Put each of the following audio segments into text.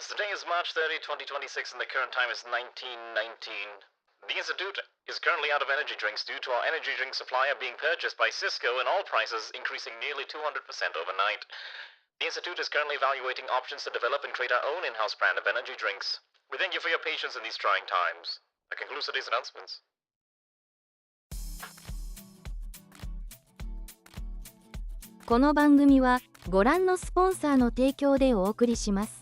friends, today is March 30, 2026, and the current time is 1919. The Institute is currently out of energy drinks due to our energy drink supplier being purchased by Cisco and all prices increasing nearly 200% overnight. The Institute is currently evaluating options to develop and create our own in-house brand of energy drinks. We thank you for your patience in these trying times. That concludes today's announcements. この番組はご覧のスポンサーの提供でお送りします。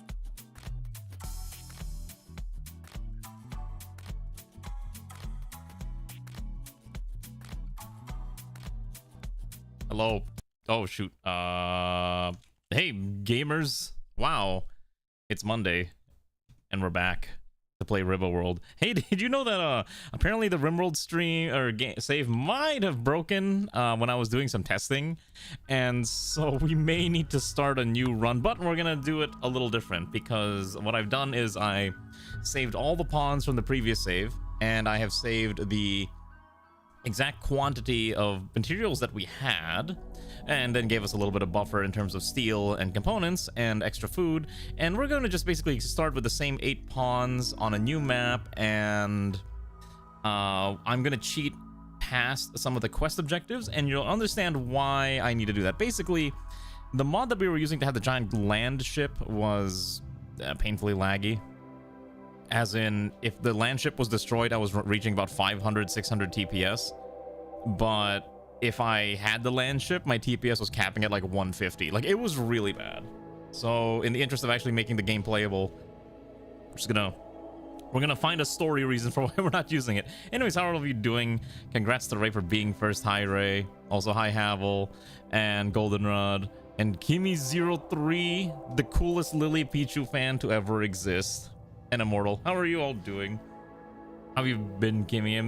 Hello. Oh shoot. Hey gamers. Wow. It's Monday and we're back to play Rimworld. Hey, did you know that apparently the Rimworld stream or save might have broken when I was doing some testing, and so we may need to start a new run, but we're gonna do it a little different because what I've done is I saved all the pawns from the previous save, and I have saved the exact quantity of materials that we had, and then gave us a little bit of buffer in terms of steel and components and extra food. And we're going to just basically start with the same 8 pawns on a new map, and I'm going to cheat past some of the quest objectives, and you'll understand why I need to do that. Basically, the mod that we were using to have the giant land ship was painfully laggy. As in, if the land ship was destroyed, I was reaching about 500, 600 TPS. But if I had the land ship, my TPS was capping at like 150. Like, it was really bad. So, in the interest of actually making the game playable, we're gonna find a story reason for why we're not using it. Anyways, how are all of you doing? Congrats to Ray for being first. Hi, Ray. Also, hi, Havel. And Goldenrod. And Kimi03, the coolest Lily Pichu fan to ever exist. And Immortal. How are you all doing? How have you been, Kimmy?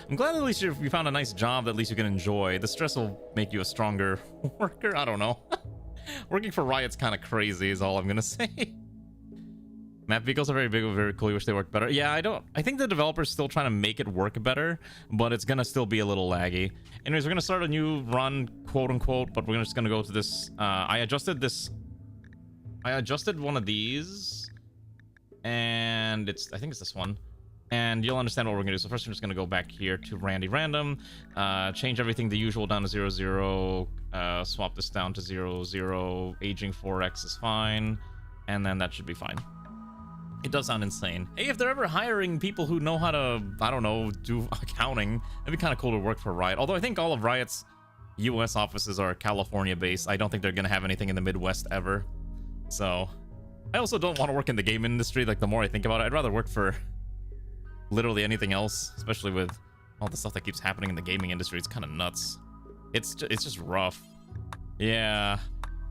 I'm glad at least you found a nice job that at least you can enjoy. The stress will make you a stronger worker. I don't know. Working for Riot's kind of crazy is all I'm gonna say. Map vehicles are very big, very cool. I wish they worked better. Yeah, I think the developer's still trying to make it work better, but it's gonna still be a little laggy. Anyways, we're gonna start a new run, quote unquote, but we're just gonna go to this. I adjusted one of these. And I think it's this one, and you'll understand what we're gonna do. So first we're just gonna go back here to Randy Random, change everything the usual down to 0, 0, swap this down to 0, 0, aging 4x is fine, and then that should be fine. It does sound insane. Hey, if they're ever hiring people who know how to, I don't know, do accounting, it'd be kind of cool to work for Riot. Although I think all of Riot's US offices are California based. I don't think they're gonna have anything in the Midwest ever. So I also don't want to work in the game industry. Like, the more I think about it, I'd rather work for literally anything else, especially with all the stuff that keeps happening in the gaming industry. It's kind of nuts. It's just rough. Yeah,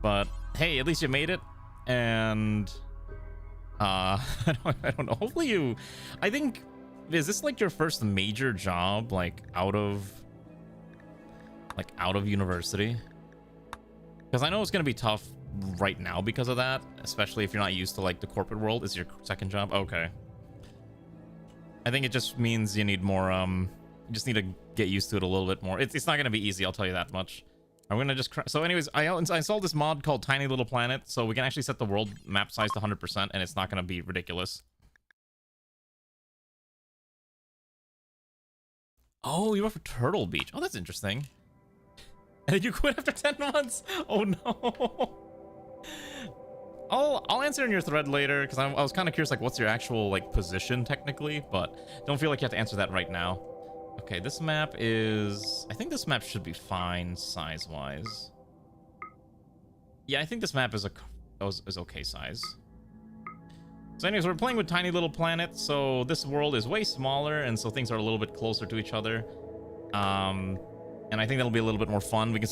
but hey, at least you made it. And I don't know. Hopefully I think, is this like your first major job, like out of university? Because I know it's gonna be tough right now because of that, especially if you're not used to like the corporate world. Is your second job? Okay. I think it just means you need more you just need to get used to it a little bit more. It's not going to be easy, I'll tell you that much. I'm going to just so anyways, I installed this mod called Tiny Little Planet, so we can actually set the world map size to 100%, and it's not going to be ridiculous. Oh, you went for Turtle Beach. Oh, that's interesting. And did you quit after 10 months? Oh no. I'll answer in your thread later, because I was kind of curious, like, what's your actual like position technically, but don't feel like you have to answer that right now. Okay, this map is, I think this map should be fine size wise. Yeah, I think this map is okay size. So anyways, we're playing with Tiny Little Planet, so this world is way smaller, and so things are a little bit closer to each other. And I think that'll be a little bit more fun. We can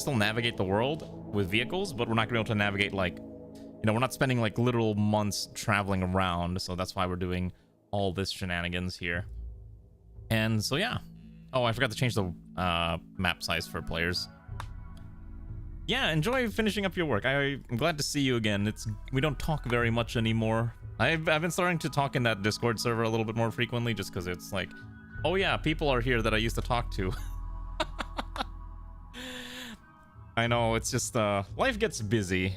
still navigate the world with vehicles, but we're not gonna be able to navigate, like, you know, we're not spending like literal months traveling around, so that's why we're doing all this shenanigans here. And so yeah. Oh, I forgot to change the map size for players. Yeah, enjoy finishing up your work. I'm glad to see you again. We don't talk very much anymore. I've been starting to talk in that Discord server a little bit more frequently, just because it's like, oh yeah, people are here that I used to talk to. I know, it's just life gets busy.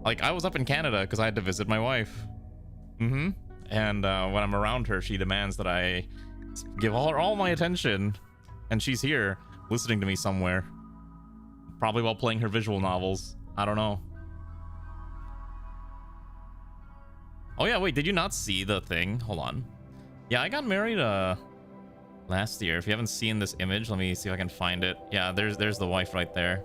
Like, I was up in Canada because I had to visit my wife. And when I'm around her, she demands that I give her all my attention. And she's here, listening to me somewhere. Probably while playing her visual novels. I don't know. Oh yeah, wait, did you not see the thing? Hold on. Yeah, I got married last year. If you haven't seen this image, let me see if I can find it. Yeah, there's the wife right there.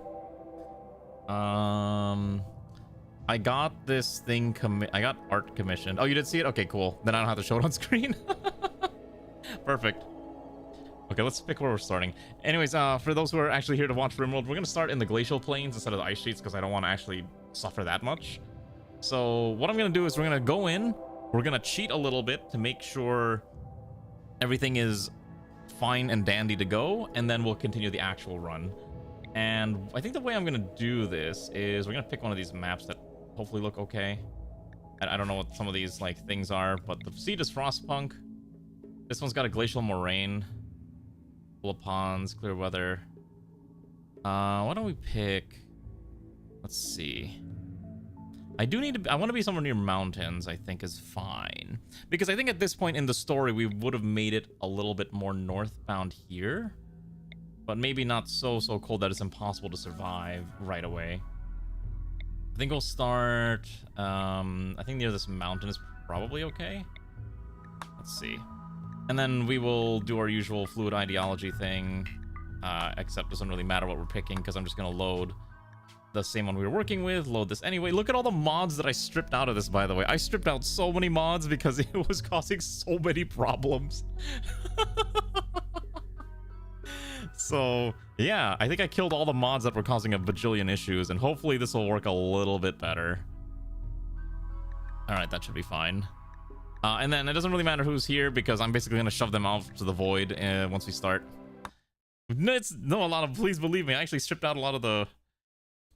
I got this thing I got art commissioned. Oh, you did see it? Okay, cool. Then I don't have to show it on screen. Perfect. Okay, let's pick where we're starting. Anyways, for those who are actually here to watch Rimworld, we're gonna start in the glacial plains instead of the ice sheets because I don't want to actually suffer that much. So what I'm gonna do is we're gonna go in, we're gonna cheat a little bit to make sure everything is fine and dandy to go, and then we'll continue the actual run. And I think the way I'm gonna do this is we're gonna pick one of these maps that hopefully look okay. I don't know what some of these like things are, but the seed is Frostpunk. This one's got a glacial moraine, full of ponds, clear weather. Why don't we pick? Let's see. I want to be somewhere near mountains. I think is fine because I think at this point in the story we would have made it a little bit more northbound here, but maybe not so cold that it's impossible to survive right away. I think we'll start. I think near this mountain is probably okay. Let's see, and then we will do our usual fluid ideology thing. Except it doesn't really matter what we're picking because I'm just gonna load the same one we were working with, load this anyway. Look at all the mods that I stripped out of this, by the way. I stripped out so many mods because it was causing so many problems. So, yeah, I think I killed all the mods that were causing a bajillion issues, and hopefully this will work a little bit better. Alright, that should be fine. And then it doesn't really matter who's here because I'm basically going to shove them out to the void once we start. Please believe me, I actually stripped out a lot of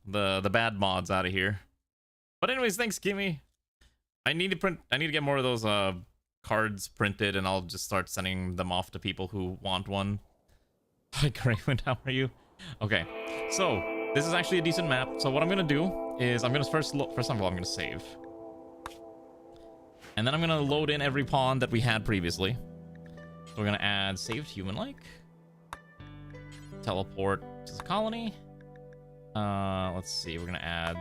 the bad mods out of here. But anyways, thanks, Kimmy. I need to get more of those cards printed, and I'll just start sending them off to people who want one. Hi, Graywind, how are you? Okay, so this is actually a decent map. So what I'm gonna do is I'm gonna first of all I'm gonna save, and then I'm gonna load in every pawn that we had previously. So we're gonna add saved human-like, teleport to the colony. Let's see, we're gonna add,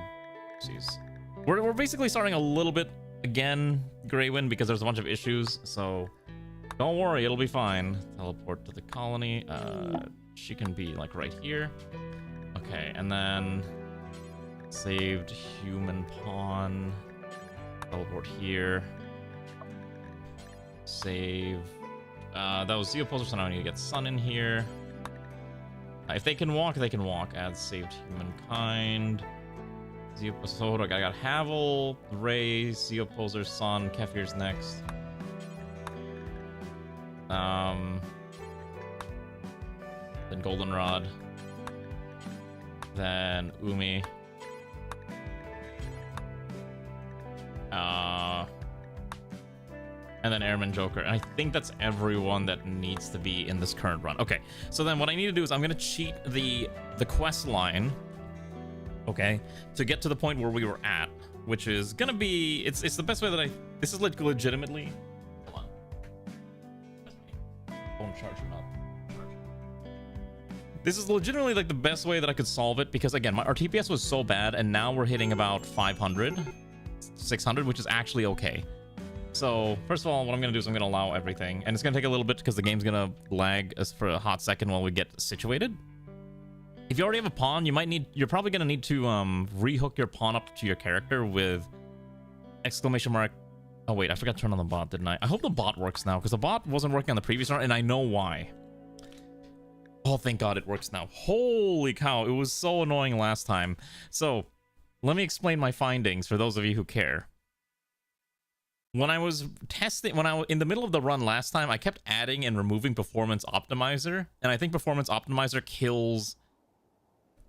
jeez. We're basically starting a little bit again, Graywind, because there's a bunch of issues, so don't worry, it'll be fine. Teleport to the colony. She can be like right here. Okay, and then saved human pawn. Teleport here. Save. That was the opposer, so now I need to get sun in here. If they can walk, they can walk. Add saved humankind. So I got Havel, Ray, Sea Opposer, Sun, Kefir's next. Then Goldenrod. Then Umi. And then Airman Joker. And I think that's everyone that needs to be in this current run. Okay, so then what I need to do is I'm gonna cheat the quest line, okay, to get to the point where we were at, which is gonna be it's the best way that this is like legitimately. Hold on. Phone charger not. This is legitimately like the best way that I could solve it because again, our TPS was so bad, and now we're hitting about 500, 600, which is actually okay. So, first of all, what I'm going to do is I'm going to allow everything. And it's going to take a little bit because the game's going to lag us for a hot second while we get situated. If you already have a pawn, you're probably going to need to rehook your pawn up to your character with exclamation mark. Oh, wait, I forgot to turn on the bot, didn't I? I hope the bot works now because the bot wasn't working on the previous run, and I know why. Oh, thank God it works now. Holy cow, it was so annoying last time. So, let me explain my findings for those of you who care. When I was testing, in the middle of the run last time, I kept adding and removing Performance Optimizer, and I think Performance Optimizer kills,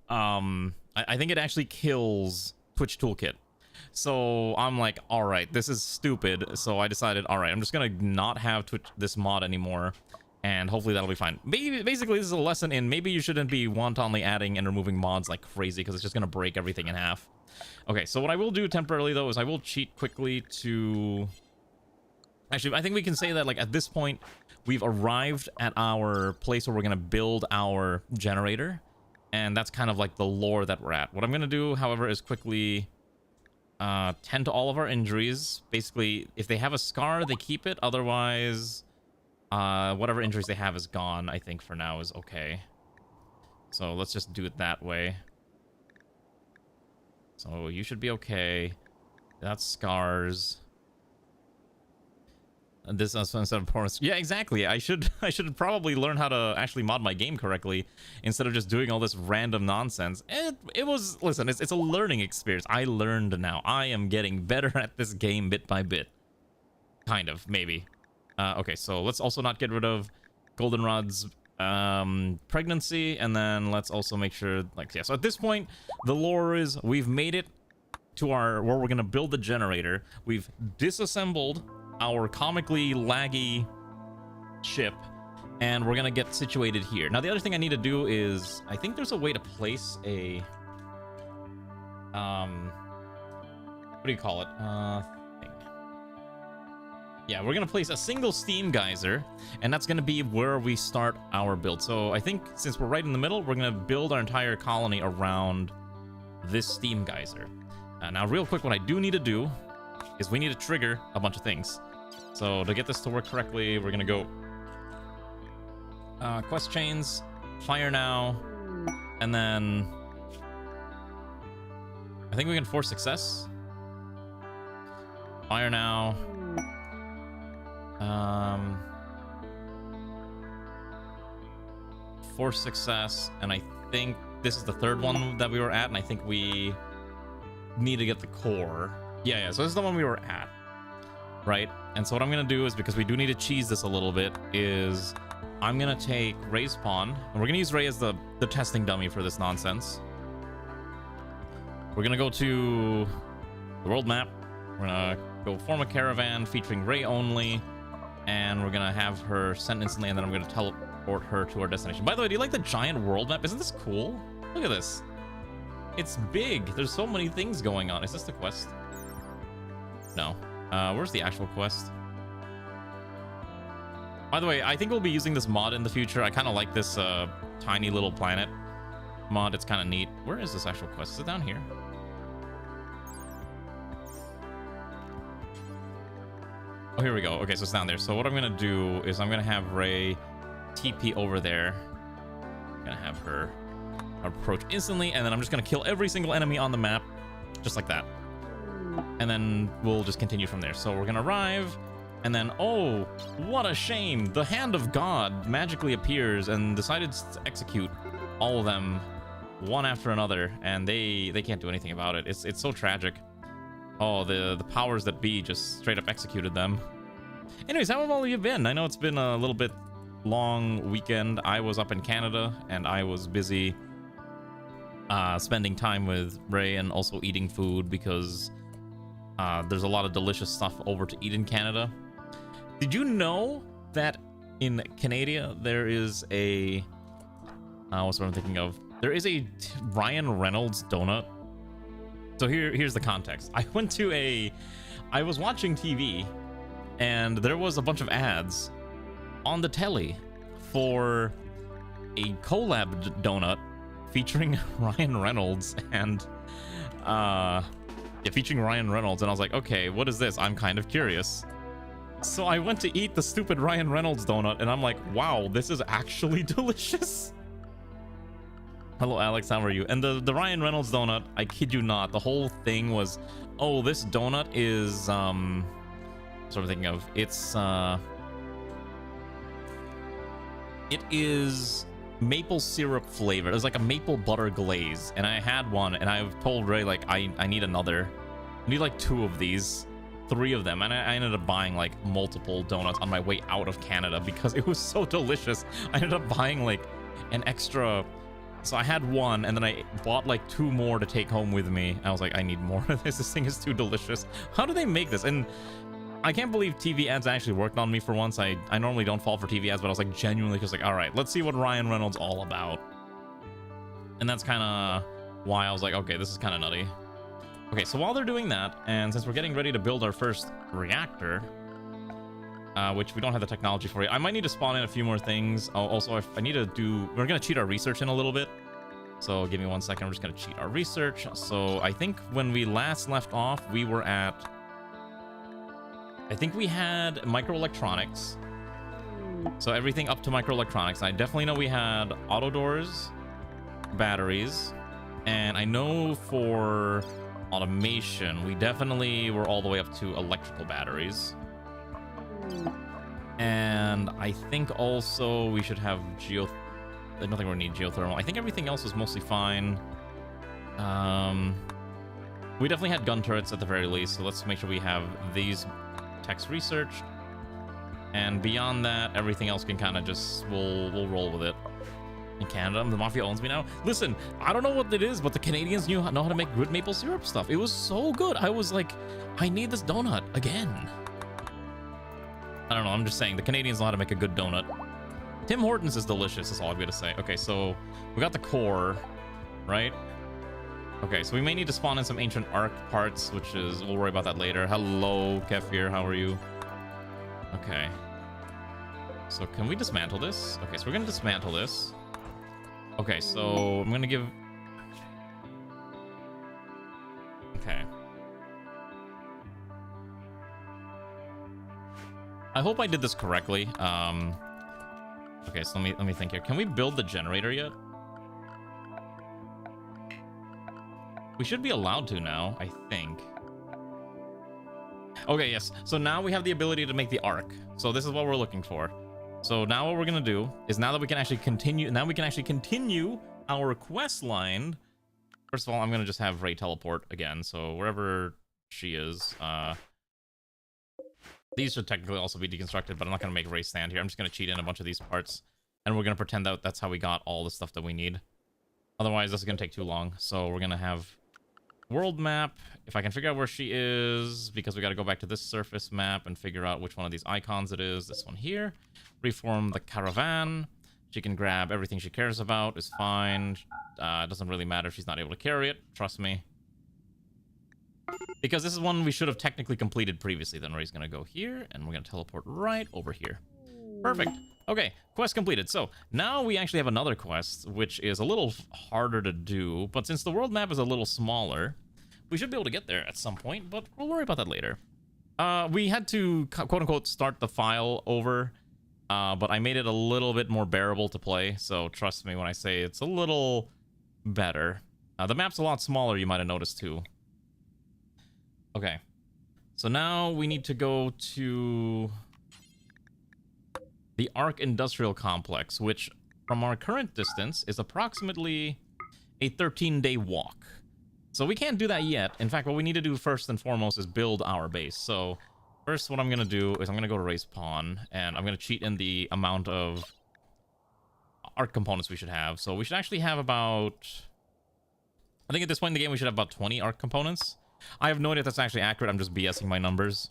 I think it actually kills Twitch Toolkit. So I'm like, all right, this is stupid. So I decided, all right, I'm just gonna not have this mod anymore, And hopefully that'll be fine. Basically, this is a lesson in maybe you shouldn't be wantonly adding and removing mods like crazy, because it's just going to break everything in half. Okay, so what I will do temporarily, though, is I will cheat quickly to... Actually, I think we can say that, like, at this point, we've arrived at our place where we're going to build our generator. And that's kind of like the lore that we're at. What I'm going to do, however, is quickly tend to all of our injuries. Basically, if they have a scar, they keep it. Otherwise, whatever injuries they have is gone, I think, for now is okay. So let's just do it that way. So you should be okay. That's scars. This instead of porous. Yeah, exactly. I should probably learn how to actually mod my game correctly instead of just doing all this random nonsense. It was, listen, it's a learning experience. I learned now. I am getting better at this game bit by bit. Kind of, maybe. Okay, so let's also not get rid of Goldenrod's pregnancy, and then let's also make sure, like, yeah. So at this point, the lore is we've made it to where we're gonna build the generator. We've disassembled our comically laggy ship, and we're gonna get situated here. Now, the other thing I need to do is, I think there's a way to place a what do you call it, thing. Yeah, we're gonna place a single steam geyser, and that's gonna be where we start our build. So I think since we're right in the middle, we're gonna build our entire colony around this steam geyser. Now, real quick, what I do need to do is we need to trigger a bunch of things. So to get this to work correctly, we're gonna go quest chains, fire now, and then I think we can force success. Fire now. Force success, and I think this is the third one that we were at, and I think we need to get the core. Yeah, so this is the one we were at, right? And so what I'm gonna do is, because we do need to cheese this a little bit, is I'm gonna take Ray's pawn, and we're gonna use Ray as the testing dummy for this nonsense. We're gonna go to the world map. We're gonna go form a caravan featuring Ray only, and we're gonna have her sent instantly, and then I'm gonna teleport her to our destination. By the way, do you like the giant world map? Isn't this cool? Look at this. It's big. There's so many things going on. Is this the quest? No. Where's the actual quest? By the way, I think we'll be using this mod in the future. I kind of like this tiny little planet mod. It's kind of neat. Where is this actual quest? Is it down here? Oh, here we go. Okay, so it's down there. So what I'm going to do is I'm going to have Ray TP over there. I'm going to have her approach instantly, and then I'm just going to kill every single enemy on the map, just like that. And then we'll just continue from there. So we're gonna arrive, and then, oh, what a shame, the hand of God magically appears and decided to execute all of them one after another, and they can't do anything about it. It's so tragic. Oh, the powers that be just straight up executed them. Anyways, how have all of you been? I know it's been a little bit long weekend. I was up in Canada, and I was busy spending time with Ray and also eating food, because there's a lot of delicious stuff over to eat in Canada. Did you know that in Canada there is a what's what I'm thinking of? There is a Ryan Reynolds donut. So here's the context. I was watching TV, and there was a bunch of ads on the telly for a collab donut featuring Ryan Reynolds and featuring Ryan Reynolds, and I was like, okay, what is this? I'm kind of curious. So I went to eat the stupid Ryan Reynolds donut, and I'm like, wow, this is actually delicious. Hello, Alex, how are you? And the Ryan Reynolds donut, I kid you not, the whole thing was, oh, this donut is, sort of thinking of, it is maple syrup flavored. It's like a maple butter glaze, and I had one, and I told Ray, like, I need another. I need like 2 of these, 3 of them, and I ended up buying like multiple donuts on my way out of Canada because it was so delicious. I ended up buying like an extra, so I had one, and then I bought like 2 more to take home with me. I was like, I need more of this. This thing is too delicious. How do they make this? And I can't believe TV ads actually worked on me for once. I normally don't fall for TV ads, but I was like genuinely just like, all right, let's see what Ryan Reynolds all about. And that's kind of why I was like, okay, this is kind of nutty. Okay, so while they're doing that, and since we're getting ready to build our first reactor, which we don't have the technology for yet, I might need to spawn in a few more things. Also, if I need to do, we're going to cheat our research in a little bit. So give me 1 second. We're just going to cheat our research. So I think when we last left off, we were at, I think we had microelectronics. So everything up to microelectronics. I definitely know we had auto doors, batteries, and I know for automation, we definitely were all the way up to electrical batteries. And I think also we should have I don't think we need geothermal. I think everything else is mostly fine. We definitely had gun turrets at the very least, so let's make sure we have these techs researched. And beyond that, everything else can kind of just, we'll roll with it. In Canada, the Mafia owns me now. Listen, I don't know what it is, but the Canadians know how to make good maple syrup stuff. It was so good. I was like, I need this donut again. I don't know, I'm just saying, the Canadians know how to make a good donut. Tim Hortons is delicious, is all I'm gonna say. Okay, so we got the core, right? Okay, so we may need to spawn in some ancient arc parts, which is, we'll worry about that later. Hello, Kefir, how are you? Okay. So can we dismantle this? Okay, so we're gonna dismantle this. Okay, so I'm gonna give... Okay. I hope I did this correctly. Okay, so let me think here. Can we build the generator yet? We should be allowed to now, I think. Okay, yes. So now we have the ability to make the arc. So this is what we're looking for. So now what we're gonna do is now that we can actually continue our quest line. First of all, I'm gonna just have Ray teleport again. So wherever she is, these should technically also be deconstructed, but I'm not gonna make Ray stand here. I'm just gonna cheat in a bunch of these parts, and we're gonna pretend that that's how we got all the stuff that we need. Otherwise, this is gonna take too long. So we're gonna have world map. If I can figure out where she is, because we got to go back to this surface map and figure out which one of these icons it is. This one here. Reform the caravan. She can grab everything she cares about. Is fine. It doesn't really matter if she's not able to carry it. Trust me. Because this is one we should have technically completed previously. Then Ray's gonna go here, and we're gonna teleport right over here. Perfect. Okay, quest completed. So now we actually have another quest, which is a little harder to do. But since the world map is a little smaller, we should be able to get there at some point, but we'll worry about that later. We had to, quote-unquote, start the file over, but I made it a little bit more bearable to play, so trust me when I say it's a little better. The map's a lot smaller, you might have noticed, too. Okay. So now we need to go to the Arc Industrial Complex, which, from our current distance, is approximately a 13-day walk. So we can't do that yet. In fact, what we need to do first and foremost is build our base. So first what I'm going to do is I'm going to go to race pawn, and I'm going to cheat in the amount of art components we should have. So we should actually have about... I think at this point in the game we should have about 20 art components. I have no idea if that's actually accurate. I'm just BSing my numbers.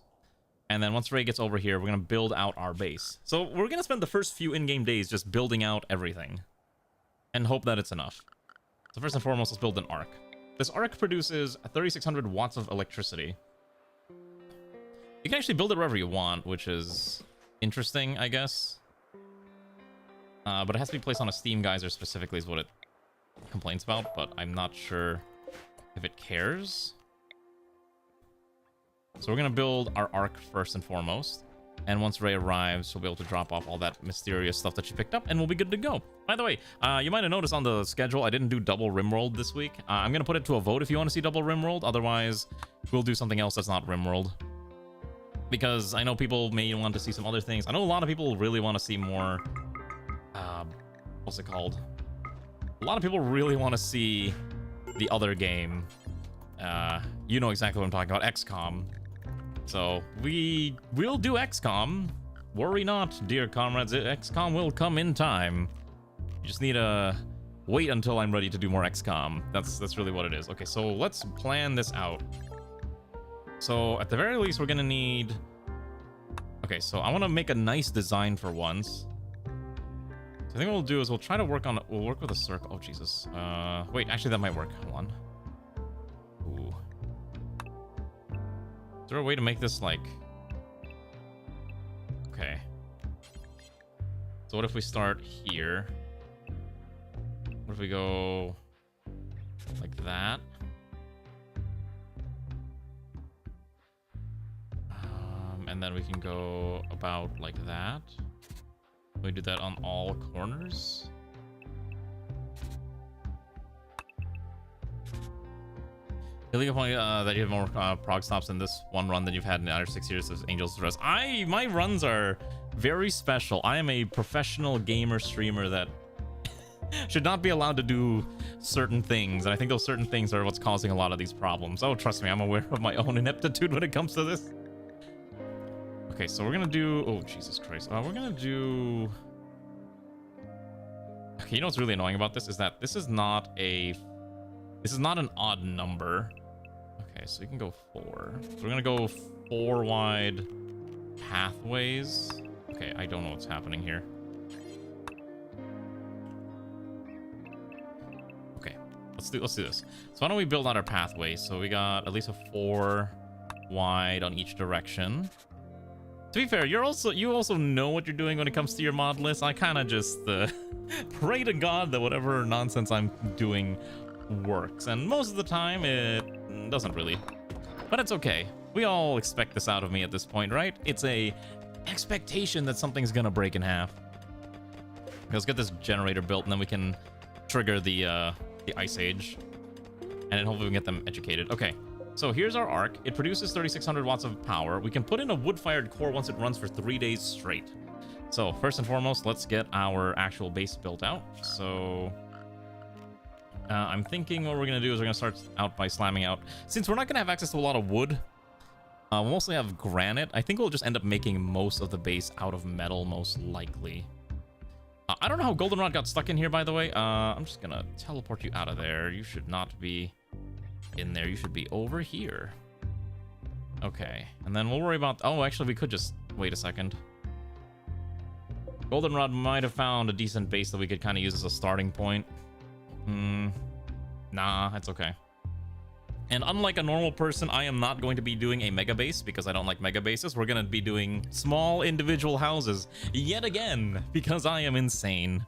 And then once Ray gets over here, we're going to build out our base. So we're going to spend the first few in-game days just building out everything. And hope that it's enough. So first and foremost, let's build an arc. This arc produces 3,600 watts of electricity. You can actually build it wherever you want, which is interesting, I guess. But it has to be placed on a steam geyser specifically is what it complains about, but I'm not sure if it cares. So we're going to build our arc first and foremost. And once Ray arrives, she'll be able to drop off all that mysterious stuff that she picked up, and we'll be good to go. By the way, you might have noticed on the schedule, I didn't do double Rimworld this week. I'm going to put it to a vote if you want to see double Rimworld. Otherwise, we'll do something else that's not Rimworld. Because I know people may want to see some other things. I know a lot of people really want to see more... what's it called? A lot of people really want to see the other game. You know exactly what I'm talking about, XCOM. So, we'll do XCOM. Worry not, dear comrades. XCOM will come in time. You just need to wait until I'm ready to do more XCOM. That's really what it is. Okay, so let's plan this out. So, at the very least, we're going to need Okay, so I want to make a nice design for once. So I think what we'll do is we'll try to work on... We'll work with a circle. Oh, Jesus. Wait, actually, that might work. Hold on. Ooh. Is there a way to make this, like... Okay. So what if we start here? What if we go... like that? And then we can go about like that. We do that on all corners. Illegal point that you have more prog stops in this one run than you've had in the other 6 years of Angels Rest. My runs are very special. I am a professional gamer streamer that should not be allowed to do certain things, and I think those certain things are what's causing a lot of these problems. Oh, trust me, I'm aware of my own ineptitude when it comes to this. Okay, so we're gonna do... Oh, Jesus Christ. We're gonna do... Okay, you know what's really annoying about this is that this is not a... This is not an odd number. Okay, so we can go 4. So we're gonna go 4 wide pathways. Okay, I don't know what's happening here. Okay, let's do this. So why don't we build out our pathways? So we got at least a 4 wide on each direction. To be fair, you also know what you're doing when it comes to your mod list. I kind of just pray to God that whatever nonsense I'm doing works, and most of the time it doesn't really. But it's okay. We all expect this out of me at this point, right? It's a expectation that something's gonna break in half. Okay, let's get this generator built, and then we can trigger the Ice Age, and then hopefully we can get them educated. Okay. So here's our arc. It produces 3,600 watts of power. We can put in a wood-fired core once it runs for 3 days straight. So first and foremost, let's get our actual base built out. So I'm thinking what we're going to do is we're going to start out by slamming out. Since we're not going to have access to a lot of wood, we'll mostly have granite. I think we'll just end up making most of the base out of metal, most likely. I don't know how Goldenrod got stuck in here, by the way. I'm just going to teleport you out of there. You should not be... in there. You should be over here. Okay, and then we'll worry about... Oh, actually, we could just... Wait a second. Goldenrod might have found a decent base that we could kind of use as a starting point. Nah, it's okay. And unlike a normal person, I am not going to be doing a mega base because I don't like mega bases. We're going to be doing small individual houses yet again because I am insane.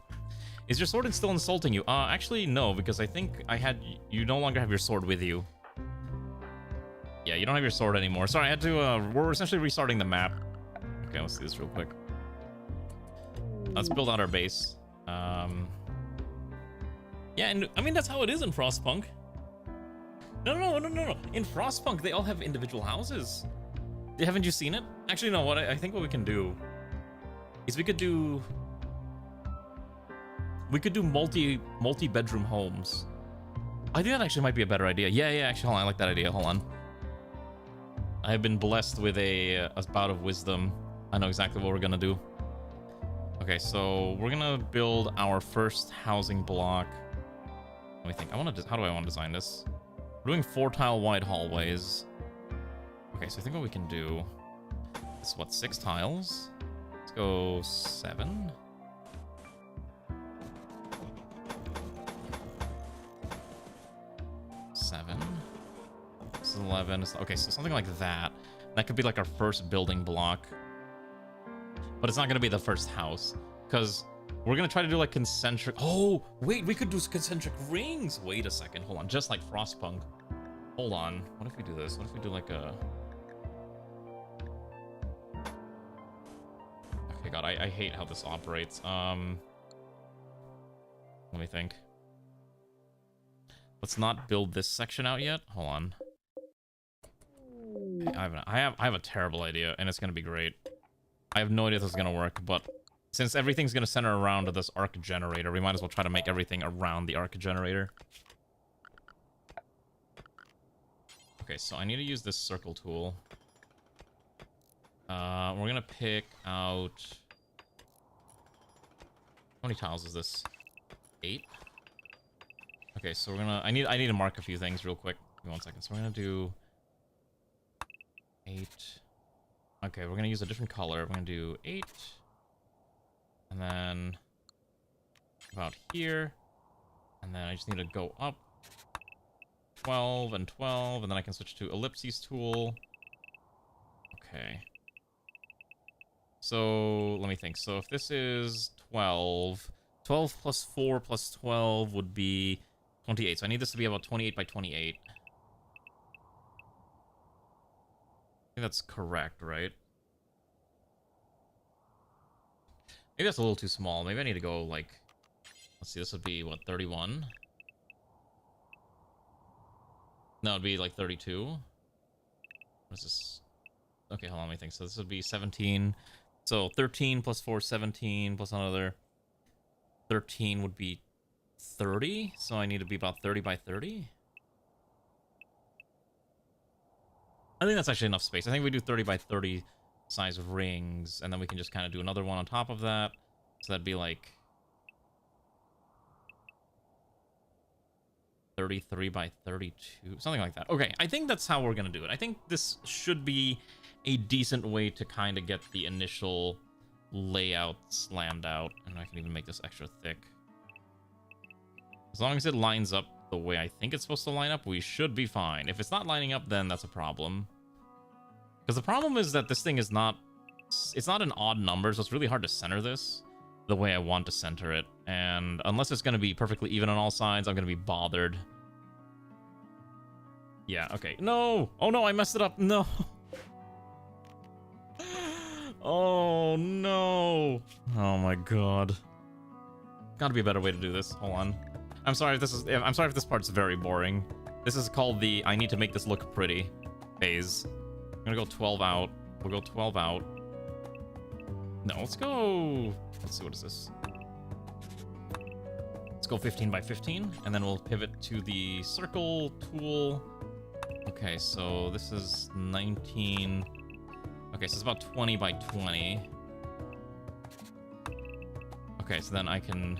Is your sword still insulting you? Actually, no, because I think you no longer have your sword with you. Yeah, you don't have your sword anymore. Sorry, I had to, we're essentially restarting the map. Okay, let's do this real quick. Let's build out our base. Yeah, and I mean, that's how it is in Frostpunk. No. In Frostpunk, they all have individual houses. Haven't you seen it? Actually, no, I think what we can do is we could do multi-bedroom homes. I think that actually might be a better idea. Yeah, actually, hold on, I like that idea. Hold on. I have been blessed with a bout of wisdom. I know exactly what we're gonna do. Okay, so we're gonna build our first housing block. Let me think. How do I want to design this? We're doing 4 tile wide hallways. Okay, so I think what we can do is 6 tiles? Let's go 7. 7. This is 11. Okay, so something like that. That could be like our first building block. But it's not going to be the first house. Because we're going to try to do like concentric... Oh, wait, we could do concentric rings. Wait a second. Hold on. Just like Frostpunk. Hold on. What if we do this? What if we do like a... Okay, God, I hate how this operates. Let me think. Let's not build this section out yet. Hold on. I have a terrible idea, and it's gonna be great. I have no idea if this is gonna work, but since everything's gonna center around this arc generator, we might as well try to make everything around the arc generator. Okay, so I need to use this circle tool. We're gonna pick out... How many tiles is this? 8? Okay, so we're gonna... I need to mark a few things real quick. Give me 1 second. So we're gonna do 8. Okay, we're gonna use a different color. We're gonna do 8. And then about here. And then I just need to go up 12 and 12, and then I can switch to ellipses tool. Okay. So let me think. So if this is 12, 12 plus 4 plus 12 would be 28. So I need this to be about 28 by 28. I think that's correct, right? Maybe that's a little too small. Maybe I need to go like, let's see, this would be what, 31? No, it'd be like 32. What is this? Okay, hold on, let me think. So this would be 17. So 13 plus 4, 17 plus another 13 would be 30. So I need to be about 30 by 30. I think that's actually enough space. I think we do 30 by 30 size rings, and then we can just kind of do another one on top of that. So that'd be like 33 by 32, something like that. Okay, I think that's how we're gonna do it. I think this should be a decent way to kind of get the initial layout slammed out. And I can even make this extra thick. As long as it lines up the way I think it's supposed to line up, we should be fine. If it's not lining up, then that's a problem. Because the problem is that this thing is not... It's not an odd number, so it's really hard to center this the way I want to center it. And unless it's going to be perfectly even on all sides, I'm going to be bothered. Yeah, okay. No! Oh no, I messed it up! No! Oh no! Oh my god. Gotta be a better way to do this. Hold on. I'm sorry if this part's very boring. This is called the I need to make this look pretty phase. I'm gonna go 12 out. We'll go 12 out. No, let's go... Let's see, what is this? Let's go 15 by 15, and then we'll pivot to the circle tool. Okay, so this is 19... Okay, so it's about 20 by 20. Okay, so then I can...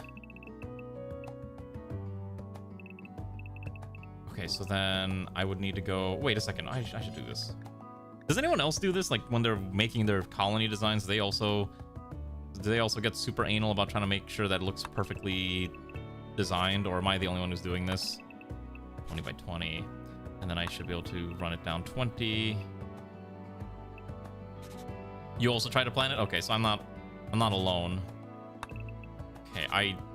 Okay, so then I would need to go... Wait a second, I should do this. Does anyone else do this? Like, when they're making their colony designs, do they also get super anal about trying to make sure that it looks perfectly designed? Or am I the only one who's doing this? 20 by 20. And then I should be able to run it down 20. You also try to plan it? Okay, so I'm not alone. Okay,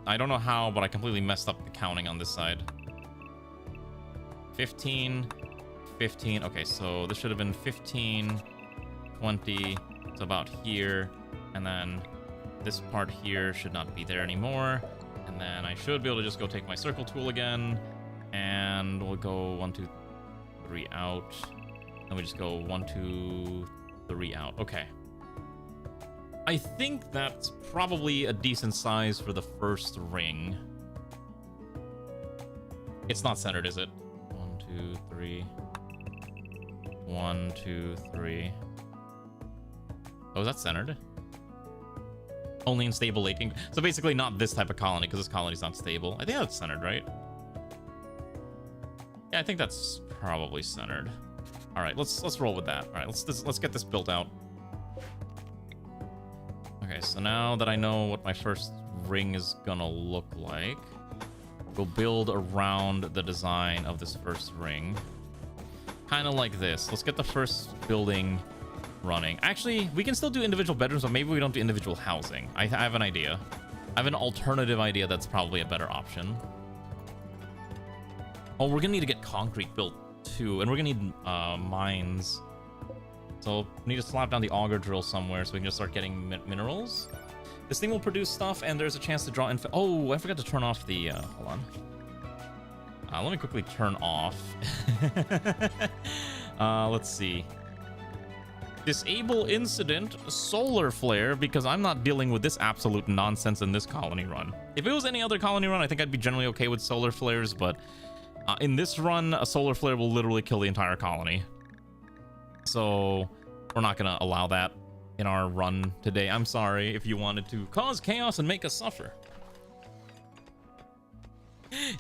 I don't know how, but I completely messed up the counting on this side. 15, 15. Okay, so this should have been 15, 20. It's about here. And then this part here should not be there anymore. And then I should be able to just go take my circle tool again. And we'll go 1, 2, 3 out. Then we just go 1, 2, 3 out. Okay. I think that's probably a decent size for the first ring. It's not centered, is it? 1, 2, 3. 1, 2, 3. Oh, is that centered? Only in stable laking. So basically not this type of colony, because this colony's not stable. I think that's centered, right? Yeah, I think that's probably centered. All right, let's roll with that. All right, let's get this built out. Okay, so now that I know what my first ring is gonna look like, we'll build around the design of this first ring. Kind of like this. Let's get the first building running. Actually, we can still do individual bedrooms, but maybe we don't do individual housing. I have an idea. I have an alternative idea that's probably a better option. Oh, we're gonna need to get concrete built too, and we're gonna need mines. So we need to slap down the auger drill somewhere so we can just start getting minerals. This thing will produce stuff, and there's a chance to draw in... Oh, I forgot to turn off the... hold on. Let me quickly turn off. Let's see. Disable incident solar flare, because I'm not dealing with this absolute nonsense in this colony run. If it was any other colony run, I think I'd be generally okay with solar flares, but in this run, a solar flare will literally kill the entire colony. So we're not gonna allow that in our run today. I'm sorry if you wanted to cause chaos and make us suffer.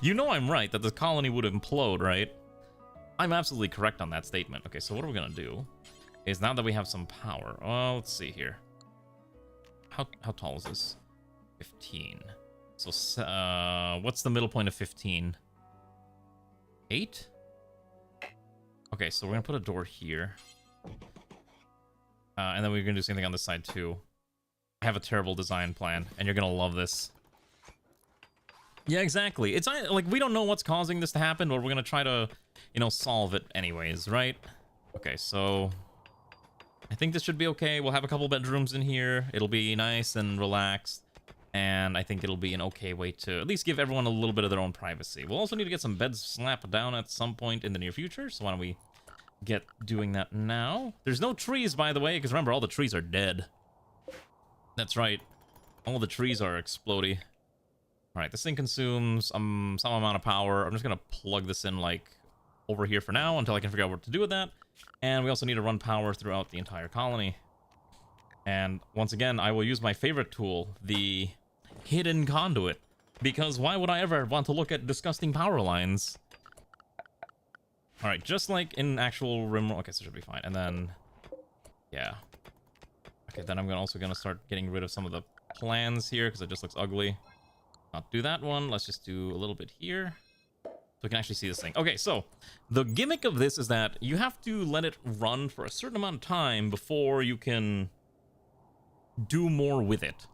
You know I'm right, that the colony would implode, right? I'm absolutely correct on that statement. Okay, so what are we gonna do? is now that we have some power. Well, let's see here. How tall is this? 15. So what's the middle point of 15? 8? Okay, so we're gonna put a door here. And then we're gonna do the same thing on this side too. I have a terrible design plan, and you're gonna love this. Yeah, exactly. It's like we don't know what's causing this to happen, but we're gonna try to, you know, solve it anyways, right? Okay, so I think this should be okay. We'll have a couple bedrooms in here. It'll be nice and relaxed, and I think it'll be an okay way to at least give everyone a little bit of their own privacy. We'll also need to get some beds slapped down at some point in the near future, so why don't we get doing that now? There's no trees, by the way, because remember, all the trees are dead. That's right. All the trees are exploding. Alright, this thing consumes some amount of power. I'm just gonna plug this in, like, over here for now until I can figure out what to do with that. And we also need to run power throughout the entire colony. And once again, I will use my favorite tool, the hidden conduit. Because why would I ever want to look at disgusting power lines? Alright, just like in actual Rimworld. Okay, so it should be fine. And then, yeah. Okay, then I'm also gonna start getting rid of some of the plans here because it just looks ugly. Not do that one. Let's just do a little bit here so we can actually see this thing. Okay, so the gimmick of this is that you have to let it run for a certain amount of time before you can do more with it.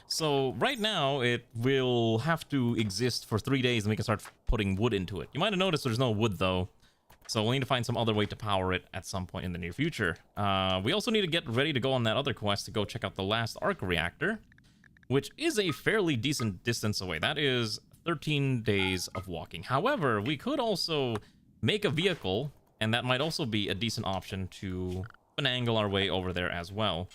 So right now it will have to exist for 3 days and we can start putting wood into it. You might have noticed there's no wood though. So we'll need to find some other way to power it at some point in the near future. We also need to get ready to go on that other quest to go check out the last arc reactor, which is a fairly decent distance away. That is 13 days of walking. However, we could also make a vehicle, and that might also be a decent option to finagle our way over there as well.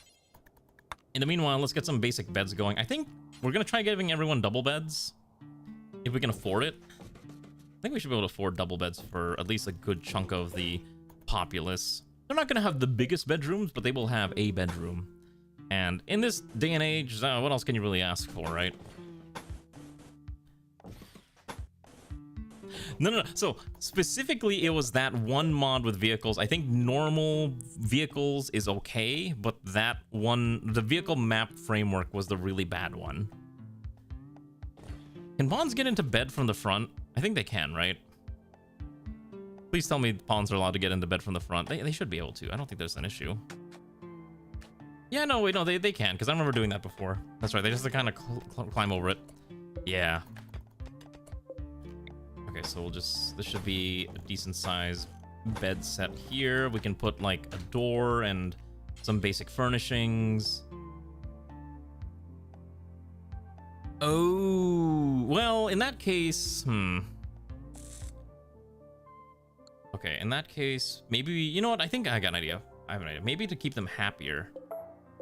In the meanwhile, let's get some basic beds going. I think we're going to try giving everyone double beds, if we can afford it. I think we should be able to afford double beds for at least a good chunk of the populace. They're not going to have the biggest bedrooms, but they will have a bedroom. And in this day and age, what else can you really ask for, right? No. So, specifically, it was that one mod with vehicles. I think normal vehicles is okay, but that one, the vehicle map framework was the really bad one. Can pawns get into bed from the front? I think they can, right? Please tell me pawns are allowed to get into bed from the front. They should be able to. I don't think there's an issue. Yeah, no, wait, no, they can, because I remember doing that before. That's right, they just kind of climb over it. Yeah. Okay, so we'll just... This should be a decent size bed set here. We can put, like, a door and some basic furnishings. Oh, well, in that case, Okay, in that case, maybe... You know what? I think I got an idea. I have an idea. Maybe to keep them happier.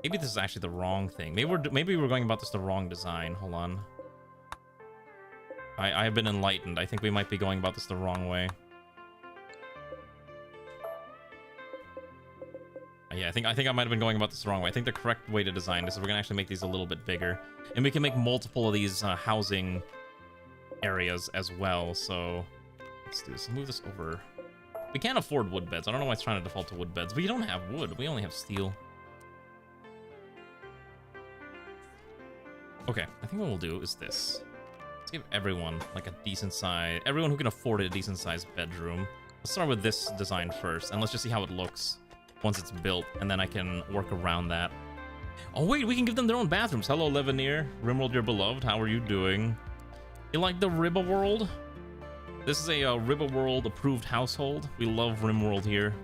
Maybe this is actually the wrong thing. Maybe we're going about this the wrong design. Hold on. I have been enlightened. I think we might be going about this the wrong way. Yeah, I think I might have been going about this the wrong way. I think the correct way to design this is we're gonna actually make these a little bit bigger, and we can make multiple of these housing areas as well. So let's do this. Move this over. We can't afford wood beds. I don't know why it's trying to default to wood beds. We don't have wood. We only have steel. Okay, I think what we'll do is this. Let's give everyone like a decent size, everyone who can afford it, a decent sized bedroom. Let's start with this design first, and let's just see how it looks once it's built, and then I can work around that. Oh wait, we can give them their own bathrooms. Hello, Levanir. Rimworld, your beloved. How are you doing? You like the Rimworld? This is a Rimworld approved household. We love Rimworld here.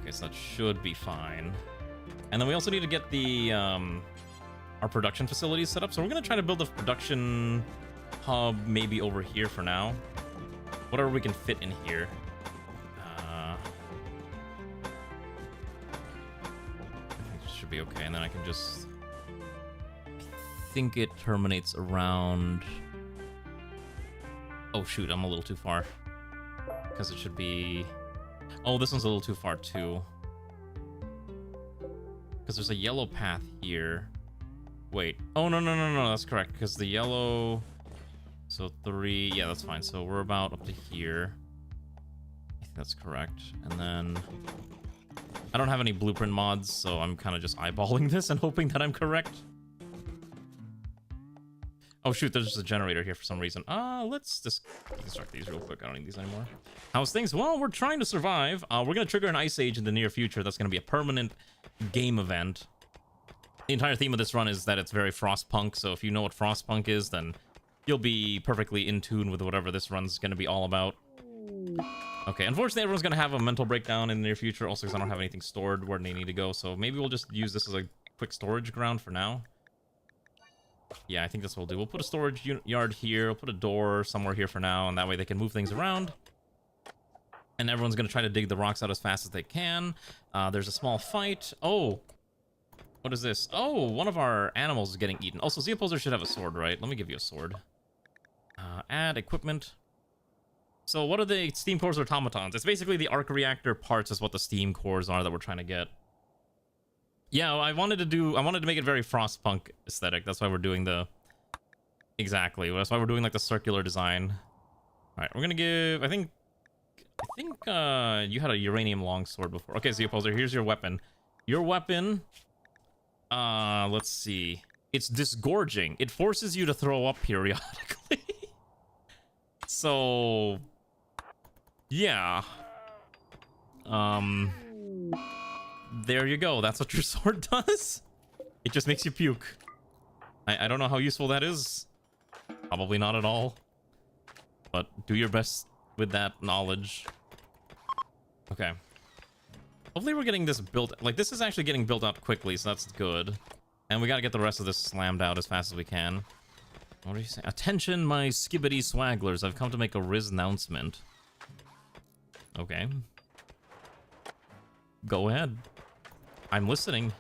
Okay, so that should be fine. And then we also need to get the our production facilities set up. So we're gonna try to build a production hub maybe over here for now. Whatever we can fit in here. Should be okay, and then I can just... I think it terminates around... Oh shoot, I'm a little too far. Because it should be... Oh, this one's a little too far too. Because there's a yellow path here. Wait. Oh, no, that's correct. Because the yellow... So 3... Yeah, that's fine. So we're about up to here. I that's correct. And then I don't have any blueprint mods, so I'm kind of just eyeballing this and hoping that I'm correct. Oh shoot, there's just a generator here for some reason. Let's just deconstruct these real quick. I don't need these anymore. How's things? Well, we're trying to survive. We're gonna trigger an ice age in the near future. That's gonna be a permanent game event. The entire theme of this run is that it's very Frostpunk, so if you know what Frostpunk is, then you'll be perfectly in tune with whatever this run's gonna be all about. Okay, unfortunately everyone's gonna have a mental breakdown in the near future, also because I don't have anything stored where they need to go, so maybe we'll just use this as a quick storage ground for now. Yeah, I think that's what we'll do. We'll put a storage yard here, we'll put a door somewhere here for now, and that way they can move things around. And everyone's gonna try to dig the rocks out as fast as they can. There's a small fight. Oh! What is this? Oh, one of our animals is getting eaten. Also, Zeoposer should have a sword, right? Let me give you a sword. Add equipment. So what are the steam cores or automatons? It's basically the arc reactor parts is what the steam cores are that we're trying to get. Yeah, I wanted to make it very Frostpunk aesthetic. That's why we're doing the... Exactly. That's why we're doing like the circular design. Alright, we're gonna give... I think you had a uranium longsword before. Okay, Zeoposer, here's your weapon. Your weapon... let's see. It's disgorging. It forces you to throw up periodically. So... Yeah. There you go. That's what your sword does. It just makes you puke. I don't know how useful that is. Probably not at all. But do your best with that knowledge. Okay. Hopefully we're getting this built... Like, this is actually getting built out quickly, so that's good. And we gotta get the rest of this slammed out as fast as we can. What do you say? Attention, my skibbity swagglers. I've come to make a Riz announcement. Okay. Go ahead. I'm listening.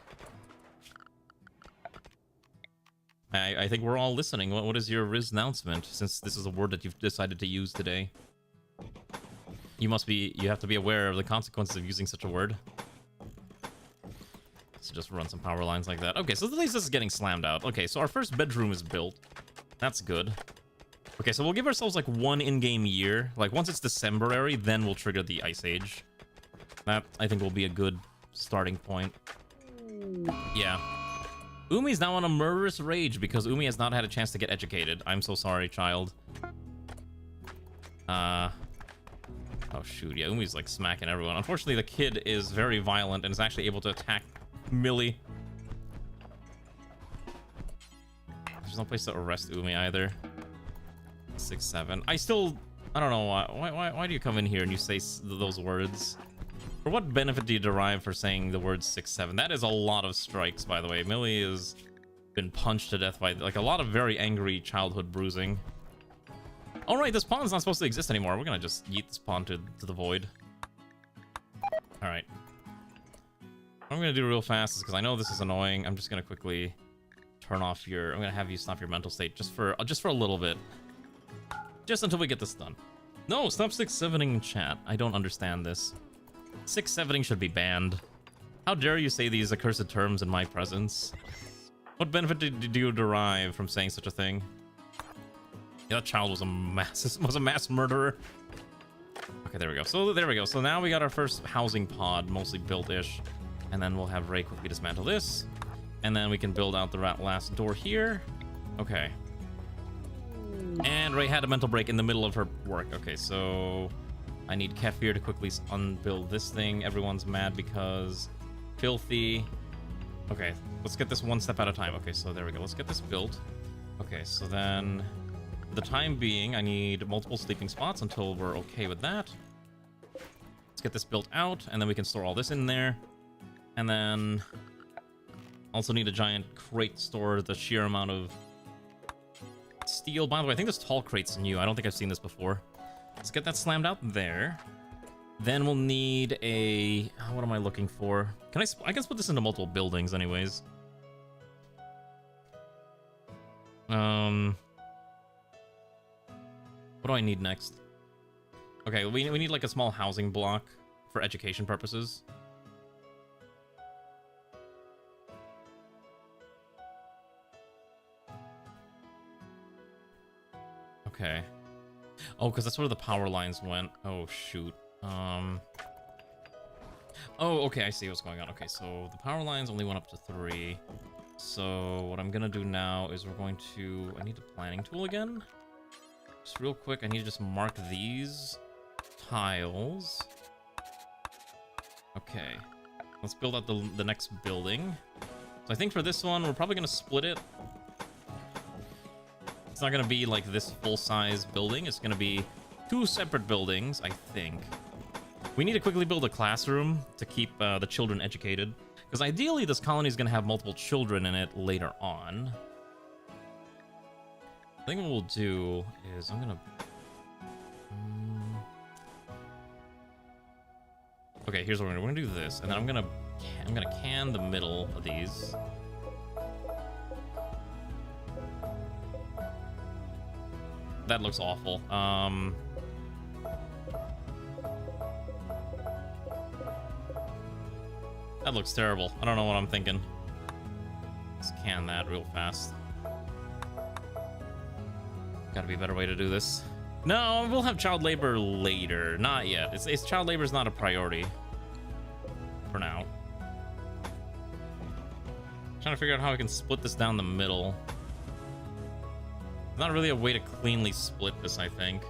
I think we're all listening. What is your Riz announcement, since this is a word that you've decided to use today? You have to be aware of the consequences of using such a word. So just run some power lines like that. Okay, so at least this is getting slammed out. Okay, so our first bedroom is built. That's good. Okay, so we'll give ourselves like one in-game year. Like once it's Decemberary, then we'll trigger the Ice Age. That, I think, will be a good starting point. Yeah. Umi's now on a murderous rage because Umi has not had a chance to get educated. I'm so sorry, child. Oh, shoot. Yeah, Umi's, like, smacking everyone. Unfortunately, the kid is very violent and is actually able to attack Millie. There's no place to arrest Umi, either. 6-7. I don't know. Why do you come in here and you say those words? For what benefit do you derive for saying the word 6-7? That is a lot of strikes, by the way. Millie has been punched to death by, like, a lot of very angry childhood bruising. Oh, right, this pawn's not supposed to exist anymore. We're gonna just yeet this pawn to the void. Alright. What I'm gonna do real fast is, because I know this is annoying, I'm just gonna quickly turn off your... I'm gonna have you stop your mental state just for a little bit. Just until we get this done. No, stop 6-7ing chat. I don't understand this. 6-7ing should be banned. How dare you say these accursed terms in my presence? What benefit did you derive from saying such a thing? Yeah, that child was a mass murderer. Okay, there we go. So there we go. So now we got our first housing pod, mostly built-ish. And then we'll have Ray quickly dismantle this. And then we can build out the last door here. Okay. And Ray had a mental break in the middle of her work. Okay, so I need Kefir to quickly unbuild this thing. Everyone's mad because filthy. Okay, let's get this one step at a time. Okay, so there we go. Let's get this built. Okay, so then for the time being, I need multiple sleeping spots until we're okay with that. Let's get this built out, and then we can store all this in there. And then also need a giant crate to store the sheer amount of steel. By the way, I think this tall crate's new. I don't think I've seen this before. Let's get that slammed out there. Then we'll need a... what am I looking for? Can I can split this into multiple buildings anyways. What do I need next? Okay, we need like a small housing block for education purposes. Okay. Oh, because that's where the power lines went. Oh, shoot. Oh, okay, I see what's going on. Okay, so the power lines only went up to 3. So what I'm gonna do now is we're going to... I need a planning tool again. Just real quick, I need to just mark these tiles. Okay. Let's build out the next building. So I think for this one, we're probably gonna split it. It's not gonna be like this full-size building. It's gonna be 2 separate buildings, I think. We need to quickly build a classroom to keep the children educated. Because ideally, this colony is going to have multiple children in it later on. I think what we'll do is I'm going to... Okay, here's what we're going to do this. And then I'm going to can the middle of these. That looks awful. That looks terrible. I don't know what I'm thinking. Let's can that real fast. Gotta be a better way to do this. No, we'll have child labor later. Not yet. It's child labor is not a priority for now. Trying to figure out how I can split this down the middle. There's not really a way to cleanly split this, I think.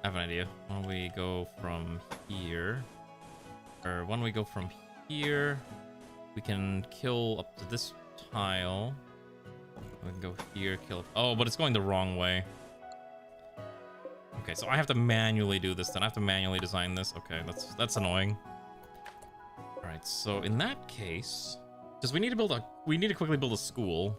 I have an idea. Why don't we go from here? Or why don't we go from here? We can kill up to this tile. We can go here, kill... Oh, but it's going the wrong way. Okay, so I have to manually do this then. I have to manually design this. Okay, that's annoying. Alright, so in that case... Because we need to quickly build a school.